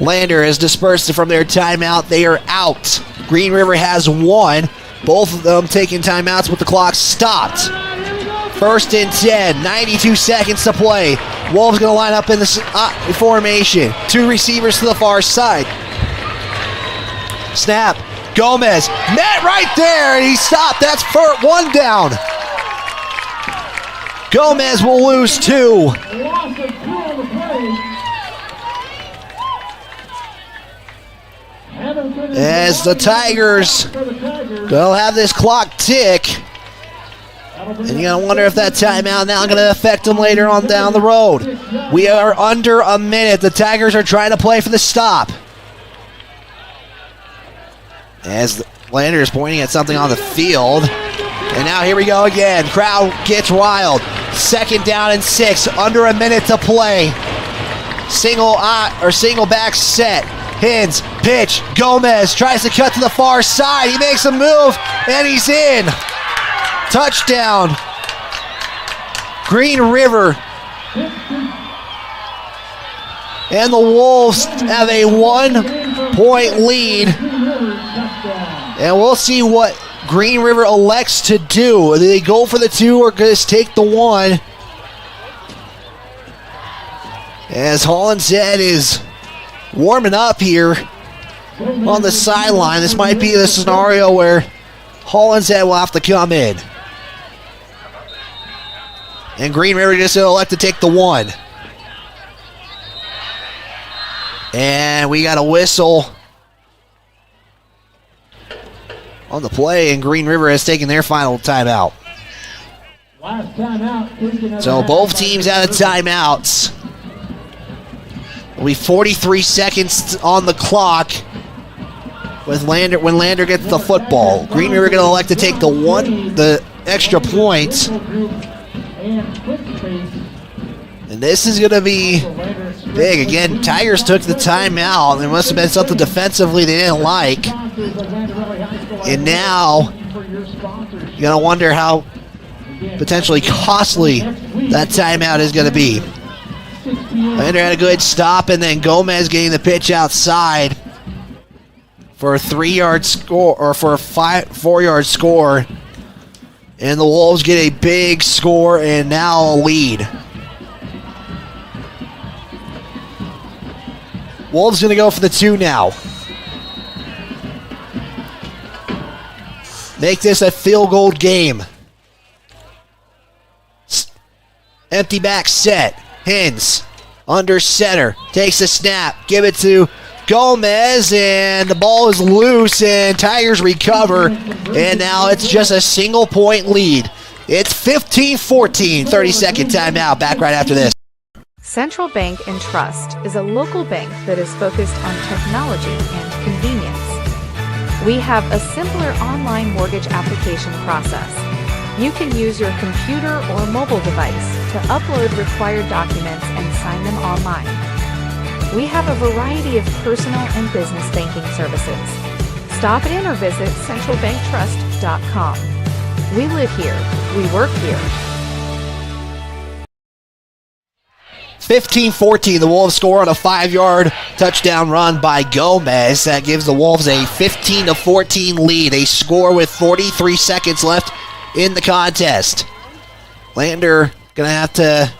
Speaker 2: Lander has dispersed it from their timeout. They are out. Green River has 1. Both of them taking timeouts with the clock stopped. 1st and 10, 92 seconds to play. Wolves going to line up in the formation. 2 receivers to the far side. Snap. Gomez met right there, and he stopped. That's 1 down. Gomez will lose 2. As the Tigers will have this clock tick. And you're going to wonder if that timeout now going to affect them later on down the road. We are under a minute. The Tigers are trying to play for the stop. As Lander is pointing at something on the field. And now here we go again. Crowd gets wild. 2nd down and 6. Under a minute to play. Single back set. Hins, pitch, Gomez tries to cut to the far side. He makes a move, and he's in. Touchdown. Green River. And the Wolves have a 1-point lead. And we'll see what Green River elects to do. Do they go for the 2 or just take the 1? As Hollinshead is warming up here on the sideline. This might be the scenario where Hollinshead will have to come in. And Green River just going to elect to take the 1. And we got a whistle on the play, and Green River has taken their final timeout. So both teams out of timeouts. It'll be 43 seconds on the clock with Lander when Lander gets the football. Green River going to elect to take the extra point. And this is going to be big. Again, Tigers took the timeout. There must have been something defensively they didn't like. And now you're going to wonder how potentially costly that timeout is going to be. Lander had a good stop, and then Gomez getting the pitch outside for a 3-yard score, or for a 4-yard score. And the Wolves get a big score and now a lead. Wolves going to go for the 2 now. Make this a field goal game. Empty back set. Hins under center. Takes a snap. Give it to Gomez, and the ball is loose, and Tigers recover. And now it's just a single-point lead. It's 15-14. 30-second timeout. Back right after this.
Speaker 7: Central Bank and Trust is a local bank that is focused on technology and convenience. We have a simpler online mortgage application process. You can use your computer or mobile device to upload required documents and sign them online. We have a variety of personal and business banking services. Stop in or visit centralbanktrust.com. We live here. We work here.
Speaker 2: 15-14, the Wolves score on a 5-yard touchdown run by Gomez. That gives the Wolves a 15-14 lead. A score with 43 seconds left in the contest. Lander going to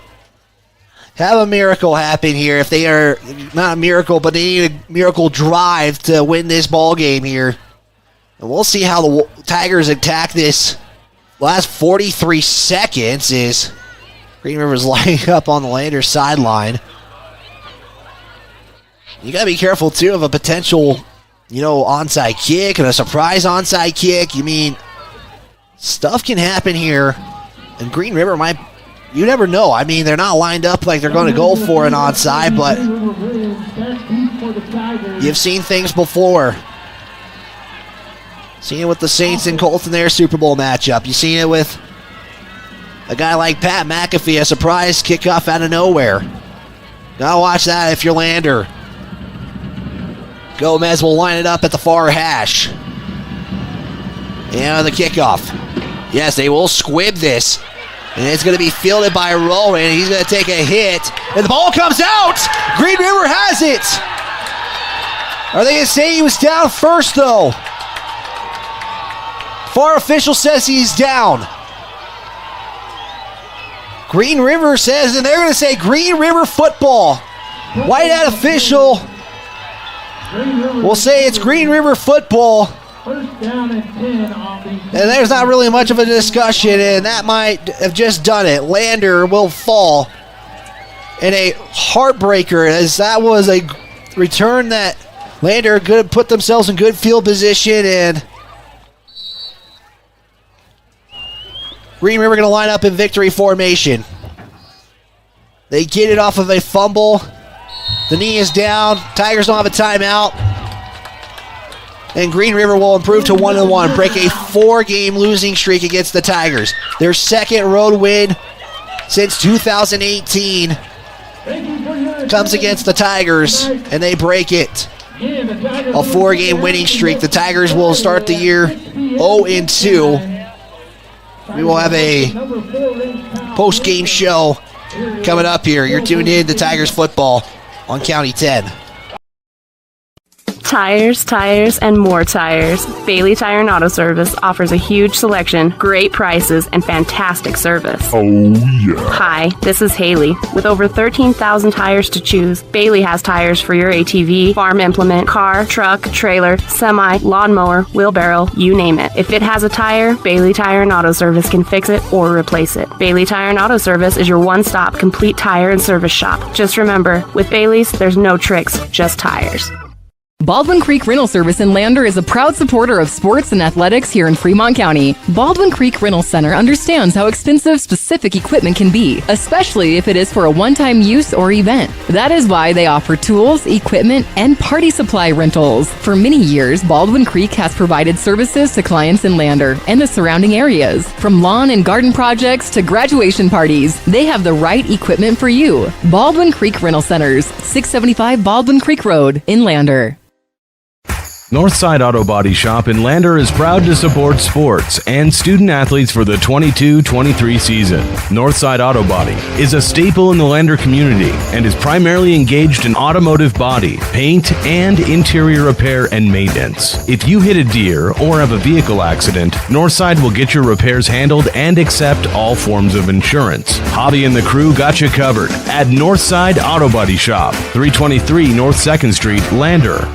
Speaker 2: have a miracle happen here. If they are not a miracle, but they need a miracle drive to win this ball game here. And we'll see how the Tigers attack this. Last 43 seconds is Green River's lining up on the Lander sideline. You got to be careful, too, of a potential, onside kick and a surprise onside kick. Stuff can happen here. And Green River might, you never know. They're not lined up like they're going to go for an onside, but you've seen things before. Seen it with the Saints and Colts in their Super Bowl matchup. You've seen it with a guy like Pat McAfee, a surprise kickoff out of nowhere. Gotta watch that if you're Lander. Gomez will line it up at the far hash. And the kickoff. Yes, they will squib this. And it's going to be fielded by Rowan. He's going to take a hit. And the ball comes out! Green River has it! Are they going to say he was down first, though? FAR official says he's down. Green River says, and they're going to say Green River football. Whiteout official will say it's Green River football. And there's not really much of a discussion, and that might have just done it. Lander will fall in a heartbreaker, as that was a return that Lander could put themselves in good field position, and Green River going to line up in victory formation. They get it off of a fumble. The knee is down. Tigers don't have a timeout. And Green River will improve to 1-1, break a 4-game losing streak against the Tigers. Their second road win since 2018 comes against the Tigers, and they break it. A 4-game winning streak. The Tigers will start the year 0-2. We will have a post-game show coming up here. You're tuned in to Tigers football on County 10.
Speaker 8: Tires, tires, and more tires. Bailey Tire and Auto Service offers a huge selection, great prices, and fantastic service.
Speaker 9: Oh, yeah.
Speaker 8: Hi, this is Haley. With over 13,000 tires to choose, Bailey has tires for your ATV, farm implement, car, truck, trailer, semi, lawnmower, wheelbarrow, you name it. If it has a tire, Bailey Tire and Auto Service can fix it or replace it. Bailey Tire and Auto Service is your one-stop complete tire and service shop. Just remember, with Bailey's, there's no tricks, just tires.
Speaker 18: Baldwin Creek Rental Service in Lander is a proud supporter of sports and athletics here in Fremont County. Baldwin Creek Rental Center understands how expensive specific equipment can be, especially if it is for a one-time use or event. That is why they offer tools, equipment, and party supply rentals. For many years, Baldwin Creek has provided services to clients in Lander and the surrounding areas. From lawn and garden projects to graduation parties, they have the right equipment for you. Baldwin Creek Rental Centers, 675 Baldwin Creek Road in Lander.
Speaker 12: Northside Auto Body Shop in Lander is proud to support sports and student athletes for the 22-23 season. Northside Auto Body is a staple in the Lander community and is primarily engaged in automotive body, paint, and interior repair and maintenance. If you hit a deer or have a vehicle accident, Northside will get your repairs handled and accept all forms of insurance. Hobby and the crew got you covered at Northside Auto Body Shop, 323 North 2nd Street, Lander.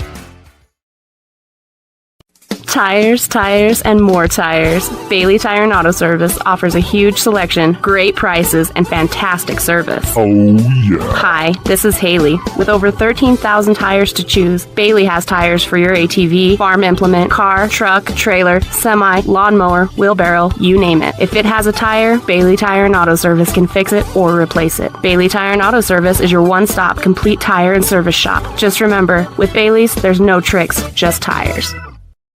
Speaker 8: Tires, tires, and more tires. Bailey Tire and Auto Service offers a huge selection, great prices, and fantastic service.
Speaker 9: Oh, yeah.
Speaker 8: Hi, this is Haley. With over 13,000 tires to choose, Bailey has tires for your ATV, farm implement, car, truck, trailer, semi, lawnmower, wheelbarrow, you name it. If it has a tire, Bailey Tire and Auto Service can fix it or replace it. Bailey Tire and Auto Service is your one-stop complete tire and service shop. Just remember, with Bailey's, there's no tricks, just tires.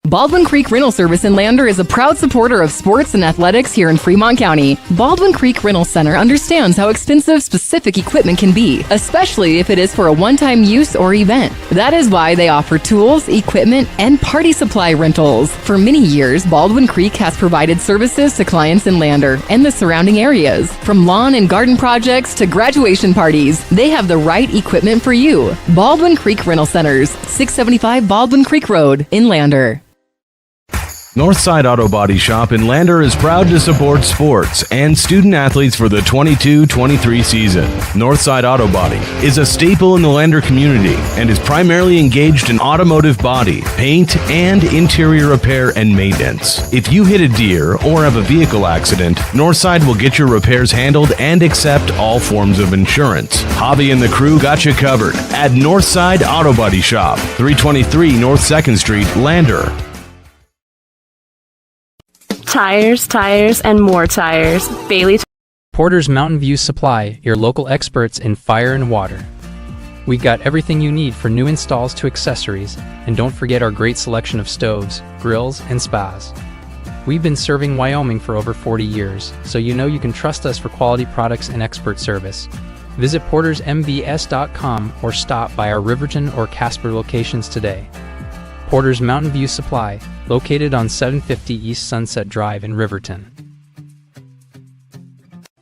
Speaker 18: Baldwin Creek Rental Service in Lander is a proud supporter of sports and athletics here in Fremont County. Baldwin Creek Rental Center understands how expensive specific equipment can be, especially if it is for a one-time use or event. That is why they offer tools, equipment, and party supply rentals. For many years, Baldwin Creek has provided services to clients in Lander and the surrounding areas. From lawn and garden projects to graduation parties, they have the right equipment for you. Baldwin Creek Rental Centers, 675 Baldwin Creek Road in Lander.
Speaker 12: Northside Auto Body Shop in Lander is proud to support sports and student athletes for the 22-23 season. Northside Auto Body is a staple in the Lander community and is primarily engaged in automotive body, paint, and interior repair and maintenance. If you hit a deer or have a vehicle accident, Northside will get your repairs handled and accept all forms of insurance. Javi and the crew got you covered at Northside Auto Body Shop, 323 North 2nd Street, Lander.
Speaker 8: Tires, and more tires. Bailey.
Speaker 9: Porter's Mountain View Supply, your local experts in fire and water. We got everything you need for new installs to accessories, and don't forget our great selection of stoves, grills, and spas. We've been serving Wyoming for over 40 years, so you know you can trust us for quality products and expert service. Visit portersmbs.com or stop by our Riverton or Casper locations today. Porter's Mountain View Supply, located on 750 East Sunset Drive in Riverton.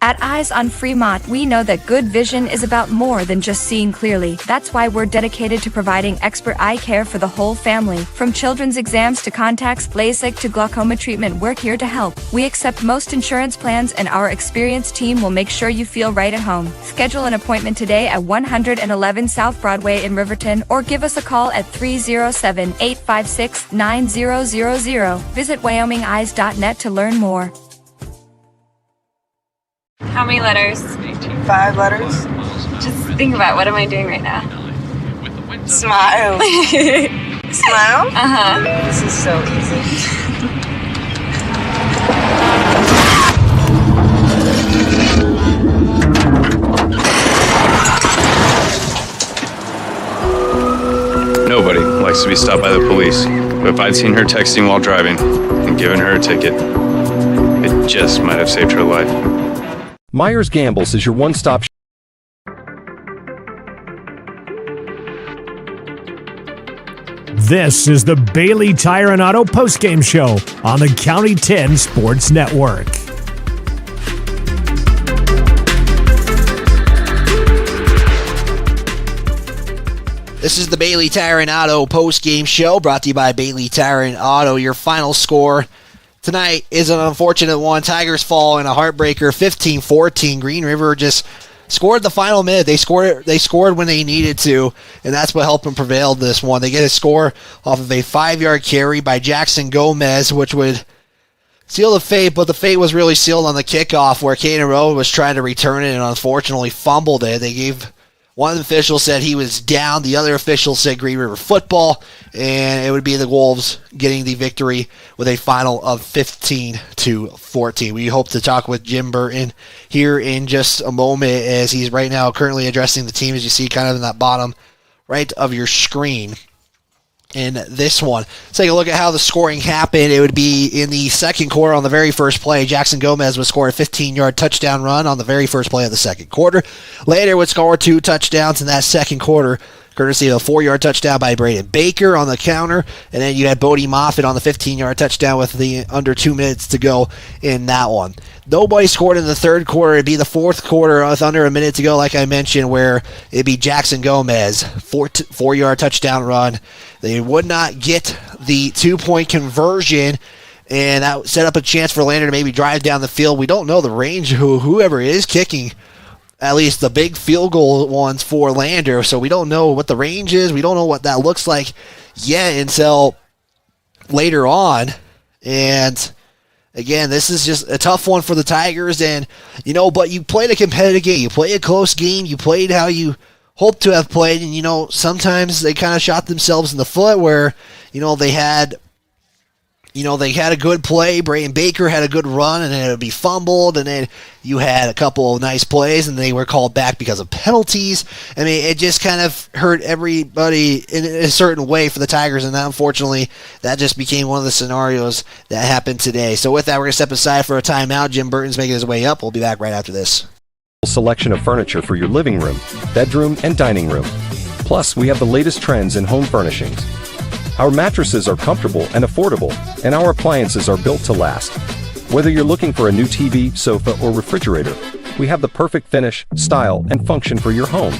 Speaker 13: At Eyes on Fremont, we know that good vision is about more than just seeing clearly. That's why we're dedicated to providing expert eye care for the whole family. From children's exams to contacts, LASIK to glaucoma treatment, we're here to help. We accept most insurance plans, and our experienced team will make sure you feel right at home. Schedule an appointment today at 111 South Broadway in Riverton, or give us a call at 307-856-9000. Visit WyomingEyes.net to learn more.
Speaker 25: How many letters?
Speaker 26: 5 letters.
Speaker 25: Just think about, what am I doing right now?
Speaker 26: Smile. Smile?
Speaker 25: Uh-huh.
Speaker 26: This is so easy.
Speaker 27: Nobody likes to be stopped by the police, but if I'd seen her texting while driving and given her a ticket, it just might have saved her life.
Speaker 10: Myers Gambles is your one-stop shop.
Speaker 6: This is the Bailey Tire and Auto postgame show on the County 10 Sports Network.
Speaker 2: This is the Bailey Tire and Auto postgame show brought to you by Bailey Tire and Auto. Your final score tonight is an unfortunate one. Tigers fall in a heartbreaker, 15-14. Green River just scored the final minute. They scored when they needed to, and that's what helped them prevail this one. They get a score off of a 5-yard carry by Jackson Gomez, which would seal the fate, but the fate was really sealed on the kickoff where Caden Rowe was trying to return it and unfortunately fumbled it. They gave one official said he was down. The other official said Green River football, and it would be the Wolves getting the victory with a final of 15-14. We hope to talk with Jim Burton here in just a moment, as he's right now currently addressing the team, as you see kind of in that bottom right of your screen. In this one, let's take a look at how the scoring happened. It would be in the second quarter on the very first play. Jackson Gomez would score a 15-yard touchdown run on the very first play of the second quarter. Later would score 2 touchdowns in that second quarter, courtesy of a 4-yard touchdown by Braden Baker on the counter. And then you had Bodie Moffitt on the 15-yard touchdown with the under 2 minutes to go in that one. Nobody scored in the third quarter. It'd be the fourth quarter with under a minute to go, like I mentioned, where it'd be Jackson Gomez, 4-yard touchdown run. They would not get the 2-point conversion, and that set up a chance for Lander to maybe drive down the field. We don't know the range of whoever is kicking, at least the big field goal ones for Lander, so we don't know what the range is. We don't know what that looks like yet until later on. And again, this is just a tough one for the Tigers, and but you played a competitive game. You played a close game. You played how you hoped to have played, and sometimes they kind of shot themselves in the foot where they had a good play. Braden Baker had a good run, and then it would be fumbled, and then you had a couple of nice plays, and they were called back because of penalties. I mean, it just kind of hurt everybody in a certain way for the Tigers, and that, unfortunately, that just became one of the scenarios that happened today. So with that, we're going to step aside for a timeout. Jim Burton's making his way up. We'll be back right after this.
Speaker 10: Selection of furniture for your living room, bedroom, and dining room. Plus, we have the latest trends in home furnishings. Our mattresses are comfortable and affordable, and our appliances are built to last. Whether you're looking for a new TV, sofa, or refrigerator, we have the perfect finish, style, and function for your home.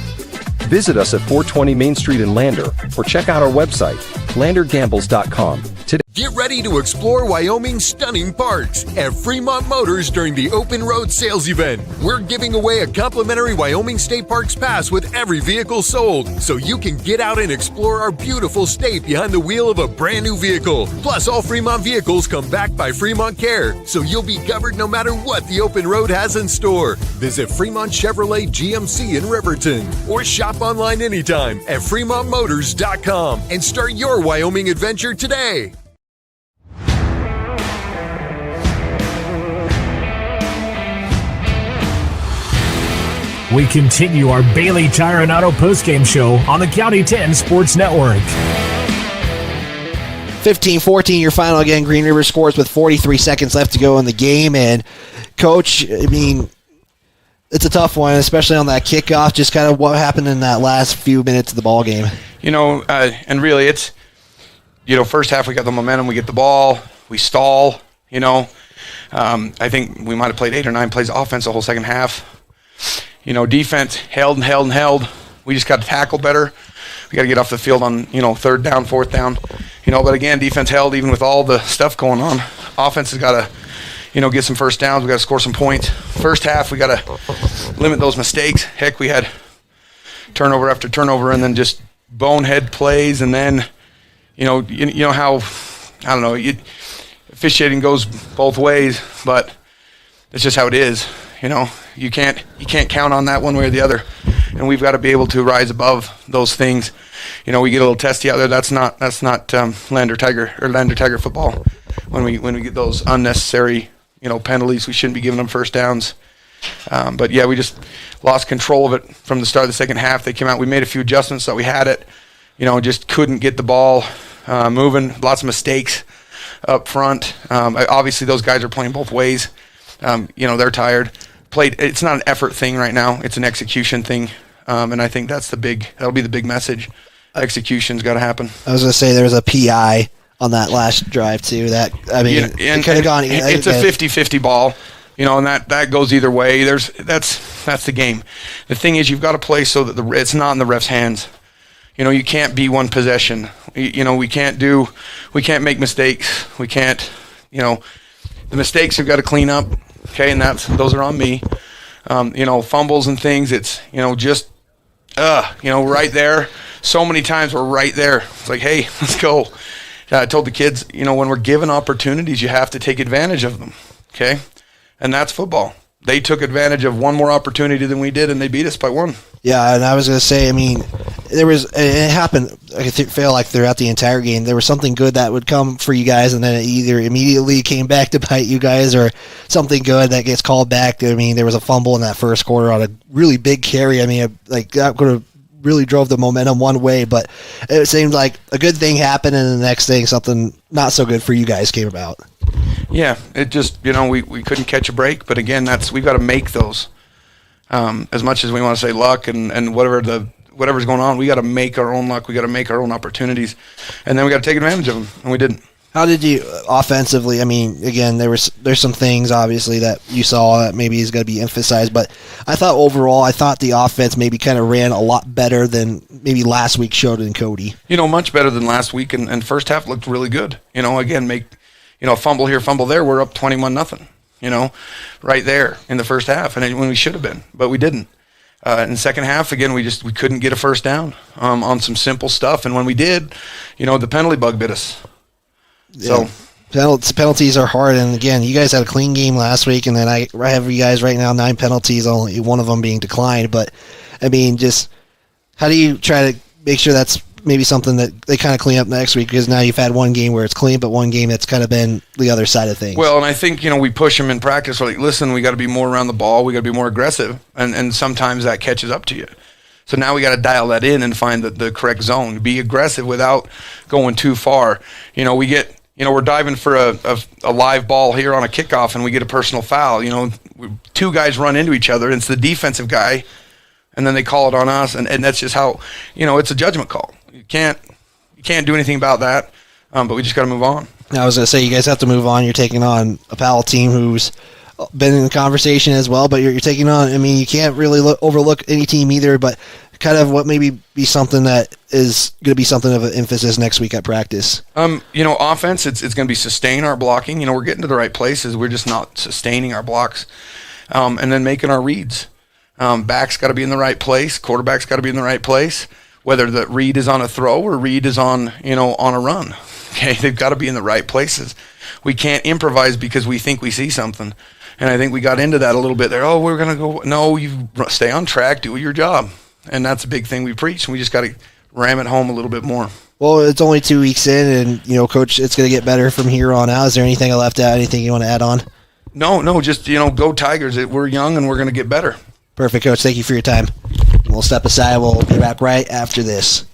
Speaker 10: Visit us at 420 Main Street in Lander, or check out our website, landergambles.com today.
Speaker 11: Get ready to explore Wyoming's stunning parks at Fremont Motors during the Open Road Sales Event. We're giving away a complimentary Wyoming State Parks pass with every vehicle sold, so you can get out and explore our beautiful state behind the wheel of a brand new vehicle. Plus, all Fremont vehicles come backed by Fremont Care, so you'll be covered no matter what the Open Road has in store. Visit Fremont Chevrolet GMC in Riverton or shop online anytime at FremontMotors.com and start your Wyoming adventure today.
Speaker 6: We continue our Bailey Tire and Auto postgame show on the County 10 Sports Network.
Speaker 2: 15-14, your final again. Green River scores with 43 seconds left to go in the game. And, Coach, I mean, it's a tough one, especially on that kickoff. Just kind of what happened in that last few minutes of the ball game.
Speaker 14: And really it's, first half we got the momentum, we get the ball, we stall, I think we might have played 8 or 9 plays of offense the whole second half. Defense held and held and held. We just got to tackle better. We got to get off the field on, third down, fourth down. But again, defense held even with all the stuff going on. Offense has got to, get some first downs. We got to score some points. First half, we got to limit those mistakes. Heck, we had turnover after turnover and then just bonehead plays. And then, you know how, I don't know, officiating goes both ways, but that's just how it is. You can't count on that one way or the other, and we've got to be able to rise above those things. We get a little testy out there. That's not Lander Tiger football. When we get those unnecessary penalties, we shouldn't be giving them first downs. But yeah, we just lost control of it from the start of the second half. They came out. We made a few adjustments, so we had it. Just couldn't get the ball moving. Lots of mistakes up front. Obviously, those guys are playing both ways. They're tired. It's not an effort thing right now. It's an execution thing, and I think that'll be the big message. Execution's got to happen.
Speaker 2: I was going to say there was a PI on that last drive too. That it could have gone.
Speaker 14: It's a 50-50 ball, and that goes either way. That's the game. The thing is, you've got to play so that it's not in the ref's hands. You can't be one possession. We can't make mistakes. We can't. The mistakes we've got to clean up. Okay, and those are on me. Fumbles and things, it's, right there. So many times we're right there. It's like, hey, let's go. I told the kids, when we're given opportunities, you have to take advantage of them. Okay? And that's football. They took advantage of one more opportunity than we did, and they beat us by 1.
Speaker 2: Yeah, and I was going to say, it happened, I feel like throughout the entire game, there was something good that would come for you guys, and then it either immediately came back to bite you guys, or something good that gets called back. There was a fumble in that first quarter on a really big carry. That could have really drove the momentum one way, but it seemed like a good thing happened, and the next thing, something not so good for you guys came about.
Speaker 14: Yeah, it just, we couldn't catch a break, but again, we've got to make those. As much as we want to say luck and whatever's going on, we got to make our own luck. We got to make our own opportunities, and then we got to take advantage of them, and we didn't.
Speaker 2: How did you offensively? Again, there's some things obviously that you saw that maybe is going to be emphasized, but I thought overall, the offense maybe kind of ran a lot better than maybe last week showed in Cody.
Speaker 14: Much better than last week, and first half looked really good. Again, fumble here, fumble there. We're up 21-0. Right there in the first half, and when we should have been, but we didn't. In the second half, again, we couldn't get a first down on some simple stuff, and when we did, the penalty bug bit us.
Speaker 2: Yeah. So penalties are hard, and again, you guys had a clean game last week, and then I have you guys right now 9 penalties, only one of them being declined. But just how do you try to make sure that's maybe something that they kind of clean up next week, because now you've had one game where it's clean, but one game that's kind of been the other side of things.
Speaker 14: Well, and I think, we push them in practice. We're like, listen, we got to be more around the ball. We got to be more aggressive. And sometimes that catches up to you. So now we got to dial that in and find the correct zone. Be aggressive without going too far. We're diving for a live ball here on a kickoff, and we get a personal foul. 2 guys run into each other, and it's the defensive guy, and then they call it on us, and that's just how, it's a judgment call. You can't do anything about that, but we just got to move on.
Speaker 2: I was going to say, you guys have to move on. You're taking on a Powell team who's been in the conversation as well, but you're taking on, I mean, you can't really overlook any team either, but kind of what maybe be something that is going to be something of an emphasis next week at practice.
Speaker 14: Offense, it's going to be sustain our blocking. We're getting to the right places. We're just not sustaining our blocks. And then making our reads. Back's got to be in the right place. Quarterback's got to be in the right place. Whether the read is on a throw or read is on a run. Okay, they've got to be in the right places. We can't improvise because we think we see something. And I think we got into that a little bit there. Oh, we're going to go. No, you stay on track, do your job. And that's a big thing we preach. And we just got to ram it home a little bit more.
Speaker 2: Well, it's only 2 weeks in, and, Coach, it's going to get better from here on out. Is there anything I left out, anything you want to add on?
Speaker 14: No, just, go Tigers. We're young and we're going to get better.
Speaker 2: Perfect, Coach. Thank you for your time. We'll step aside. We'll be back right after this.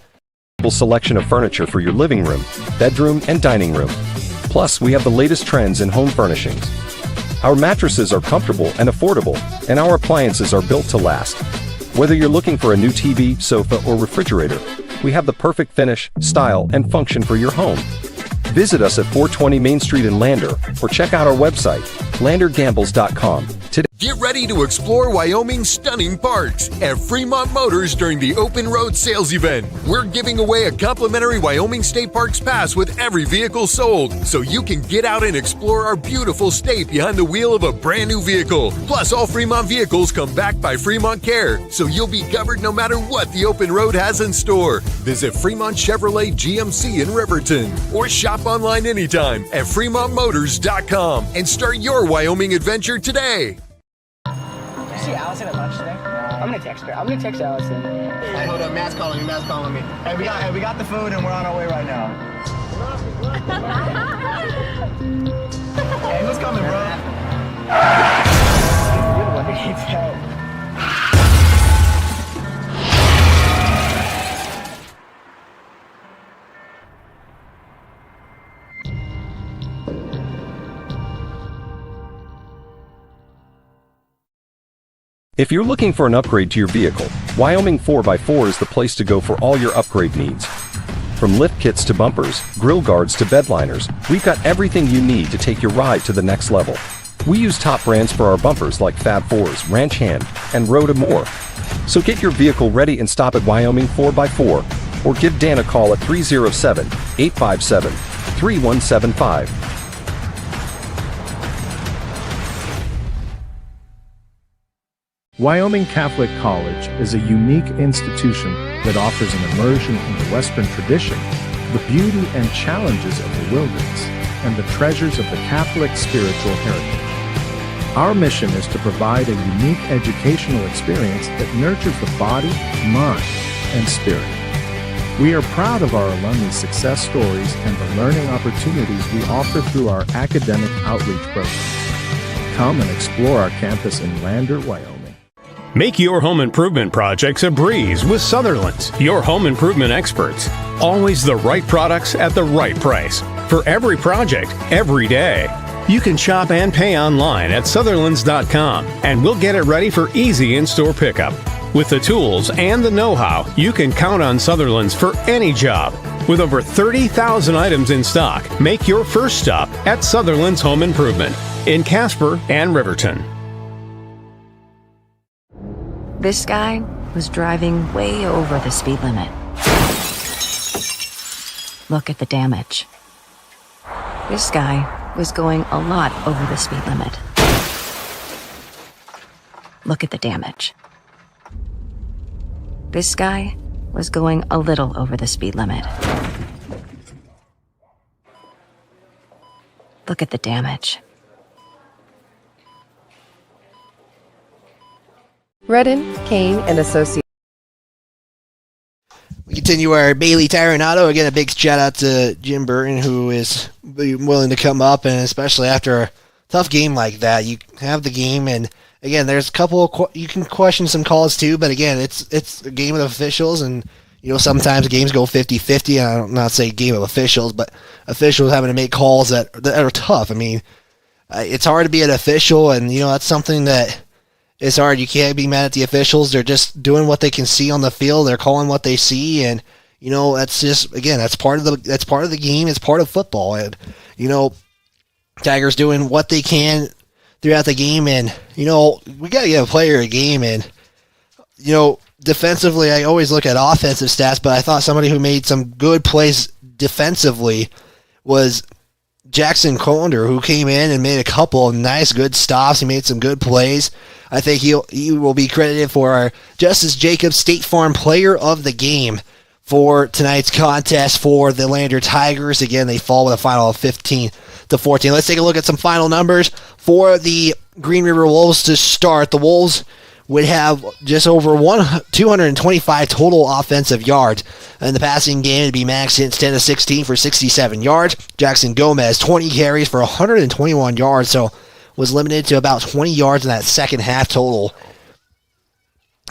Speaker 10: Selection of furniture for your living room, bedroom, and dining room. Plus, we have the latest trends in home furnishings. Our mattresses are comfortable and affordable, and our appliances are built to last. Whether you're looking for a new TV, sofa, or refrigerator, we have the perfect finish, style, and function for your home. Visit us at 420 Main Street in Lander, or check out our website, landergambles.com. Today.
Speaker 11: Get ready to explore Wyoming's stunning parks at Fremont Motors during the Open Road Sales Event. We're giving away a complimentary Wyoming State Parks pass with every vehicle sold, so you can get out and explore our beautiful state behind the wheel of a brand new vehicle. Plus, all Fremont vehicles come back by Fremont Care, so you'll be covered no matter what the open road has in store. Visit Fremont Chevrolet GMC in Riverton, or shop online anytime at fremontmotors.com and start your Wyoming adventure today.
Speaker 1: See Allison at lunch today? I'm gonna text her. I'm gonna text Allison. Hey, hold up, Matt's calling me. Hey, we got the food and we're on our way right now. Hey, who's coming, bro? You're the one who needs help.
Speaker 10: If you're looking for an upgrade to your vehicle, Wyoming 4x4 is the place to go for all your upgrade needs. From lift kits to bumpers, grill guards to bed liners, we've got everything you need to take your ride to the next level. We use top brands for our bumpers like Fab 4s, Ranch Hand, and Road and more. So get your vehicle ready and stop at Wyoming 4x4, or give Dan a call at 307-857-3175.
Speaker 15: Wyoming Catholic College is a unique institution that offers an immersion in the Western tradition, the beauty and challenges of the wilderness, and the treasures of the Catholic spiritual heritage. Our mission is to provide a unique educational experience that nurtures the body, mind, and spirit. We are proud of our alumni success stories and the learning opportunities we offer through our academic outreach programs. Come and explore our campus in Lander, Wyoming.
Speaker 23: Make your home improvement projects a breeze with Sutherland's, your home improvement experts. Always the right products at the right price. For every project, every day. You can shop and pay online at Sutherlands.com, and we'll get it ready for easy in-store pickup. With the tools and the know-how, you can count on Sutherlands for any job. With over 30,000 items in stock, make your first stop at Sutherland's Home Improvement in Casper and Riverton.
Speaker 19: This guy was driving way over the speed limit. Look at the damage. This guy was going a lot over the speed limit. Look at the damage. This guy was going a little over the speed limit. Look at the damage.
Speaker 16: Redden, Kane, and Associates.
Speaker 2: We continue our Bailey Tire and Auto. Again, a big shout out to Jim Burton, who is willing to come up, and especially after a tough game like that, you have the game, and again, there's a couple of you can question some calls too, but again, it's a game of officials, and sometimes games go 50-50. I'm not saying game of officials, but officials having to make calls that are tough. I mean, it's hard to be an official, and that's something that. It's hard. You can't be mad at the officials. They're just doing what they can see on the field. They're calling what they see, and that's just that's part of the game. It's part of football, and Tigers doing what they can throughout the game, and, we got to give a player a game, and, defensively, I always look at offensive stats, but I thought somebody who made some good plays defensively was Jackson Conder, who came in and made a couple of nice, good stops. He made some good plays. I think he will be credited for our Justice Jacobs State Farm Player of the Game for tonight's contest for the Lander Tigers. Again, they fall with a final of 15-14. Let's take a look at some final numbers for the Green River Wolves to start. The Wolves would have just over 225 total offensive yards. In the passing game, it'd be Max Hintz 10 of 16 for 67 yards. Jackson Gomez, 20 carries for 121 yards, so was limited to about 20 yards in that second half total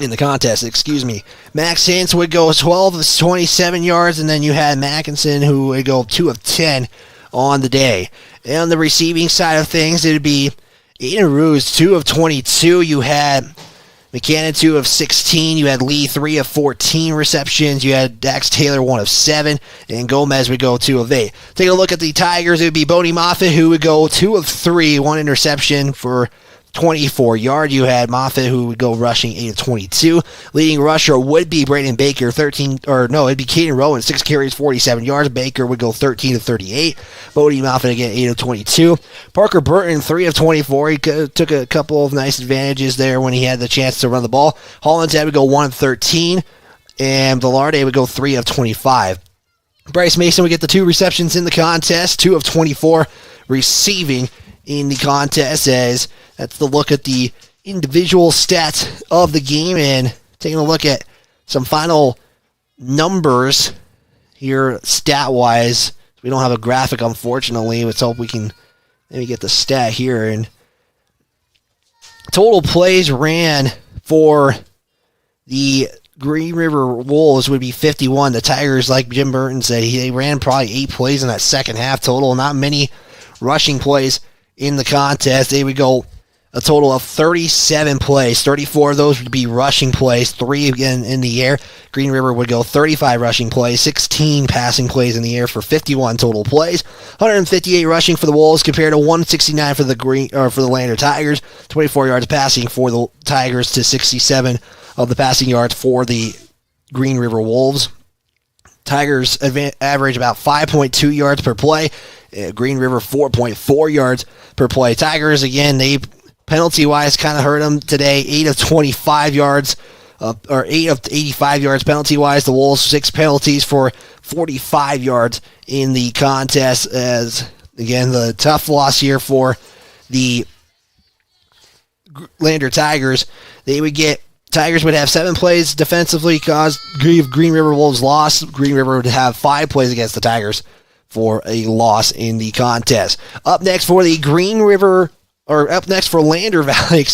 Speaker 2: in the contest. Max Hintz would go 12 of 27 yards, and then you had Mackinson, who would go 2 of 10 on the day. And on the receiving side of things, it would be Aiden Ruse, 2 of 22. You had McCannon, 2 of 16. You had Lee, 3 of 14 receptions. You had Dax Taylor, 1 of 7. And Gomez would go 2 of 8. Take a look at the Tigers. It would be Bodie Moffitt, who would go 2 of 3, 1 interception for 24 yards. You had Moffitt, who would go rushing 8 of 22. Leading rusher would be Braden Baker, it'd be Caden Rowan, 6 carries, 47 yards. Baker would go 13 of 38. Bodie Moffitt again, 8 of 22. Parker Burton, 3 of 24. He took a couple of nice advantages there when he had the chance to run the ball. Hollinshead would go 1 of 13. And Velarde would go 3 of 25. Bryce Mason would get the 2 receptions in the contest, 2 of 24 receiving in the contest, as that's the look at the individual stats of the game, and taking a look at some final numbers here stat-wise. We don't have a graphic, unfortunately. Let's hope we can maybe get the stat here. And total plays ran for the Green River Wolves would be 51. The Tigers, like Jim Burton said, they ran probably 8 plays in that second half total. Not many rushing plays in the contest. They would go a total of 37 plays. 34 of those would be rushing plays, 3 again in the air. Green River would go 35 rushing plays, 16 passing plays in the air for 51 total plays. 158 rushing for the Wolves compared to 169 for the Lander Tigers. 24 yards passing for the Tigers to 67 of the passing yards for the Green River Wolves. Tigers average about 5.2 yards per play. Green River 4.4 yards per play. Tigers, again, they penalty-wise kind of hurt them today. 8 of 25 yards, or 8 of 85 yards penalty-wise. The Wolves 6 penalties for 45 yards in the contest. As, again, the tough loss here for the Lander Tigers. Tigers would have 7 plays defensively caused Green River Wolves lost. Green River would have 5 plays against the Tigers for a loss in the contest. Up next for Lander Valley,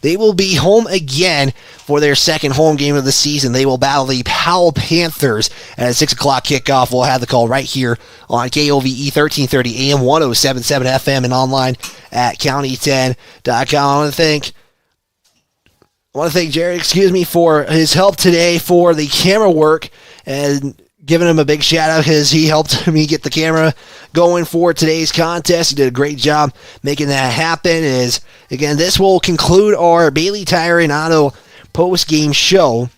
Speaker 2: they will be home again for their second home game of the season. They will battle the Powell Panthers at a 6 o'clock kickoff. We'll have the call right here on KOVE 1330 AM, 107.7 FM, and online at county10.com. I want to thank Jared, for his help today for the camera work, and giving him a big shout out because he helped me get the camera going for today's contest. He did a great job making that happen. Again, this will conclude our Bailey Tire and Auto post-game show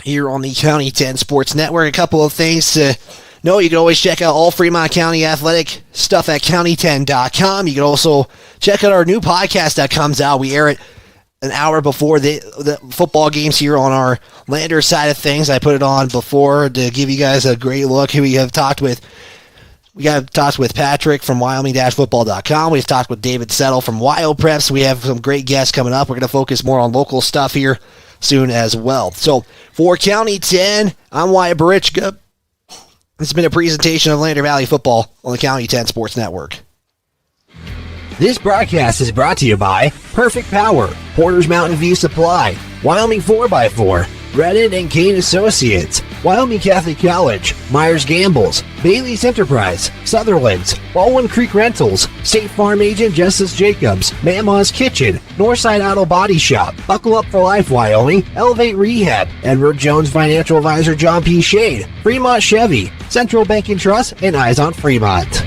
Speaker 2: here on the County 10 Sports Network. A couple of things to know. You can always check out all Fremont County athletic stuff at county10.com. You can also check out our new podcast that comes out. We air it an hour before the football games here on our Lander side of things. I put it on before to give you guys a great look. We have talked with Patrick from Wyoming-football.com. We've talked with David Settle from Wyo Preps. We have some great guests coming up. We're going to focus more on local stuff here soon as well. So for County 10, I'm Wyatt Barichka. This has been a presentation of Lander Valley football on the County 10 Sports Network.
Speaker 3: This broadcast is brought to you by Perfect Power, Porter's Mountain View Supply, Wyoming 4x4, Redden and Kane Associates, Wyoming Catholic College, Myers Gambles, Bailey's Enterprise, Sutherland's, Baldwin Creek Rentals, State Farm Agent Justice Jacobs, Mama's Kitchen, Northside Auto Body Shop, Buckle Up for Life Wyoming, Elevate Rehab, Edward Jones Financial Advisor John P. Shade, Fremont Chevy, Central Bank and Trust, and Eyes on Fremont.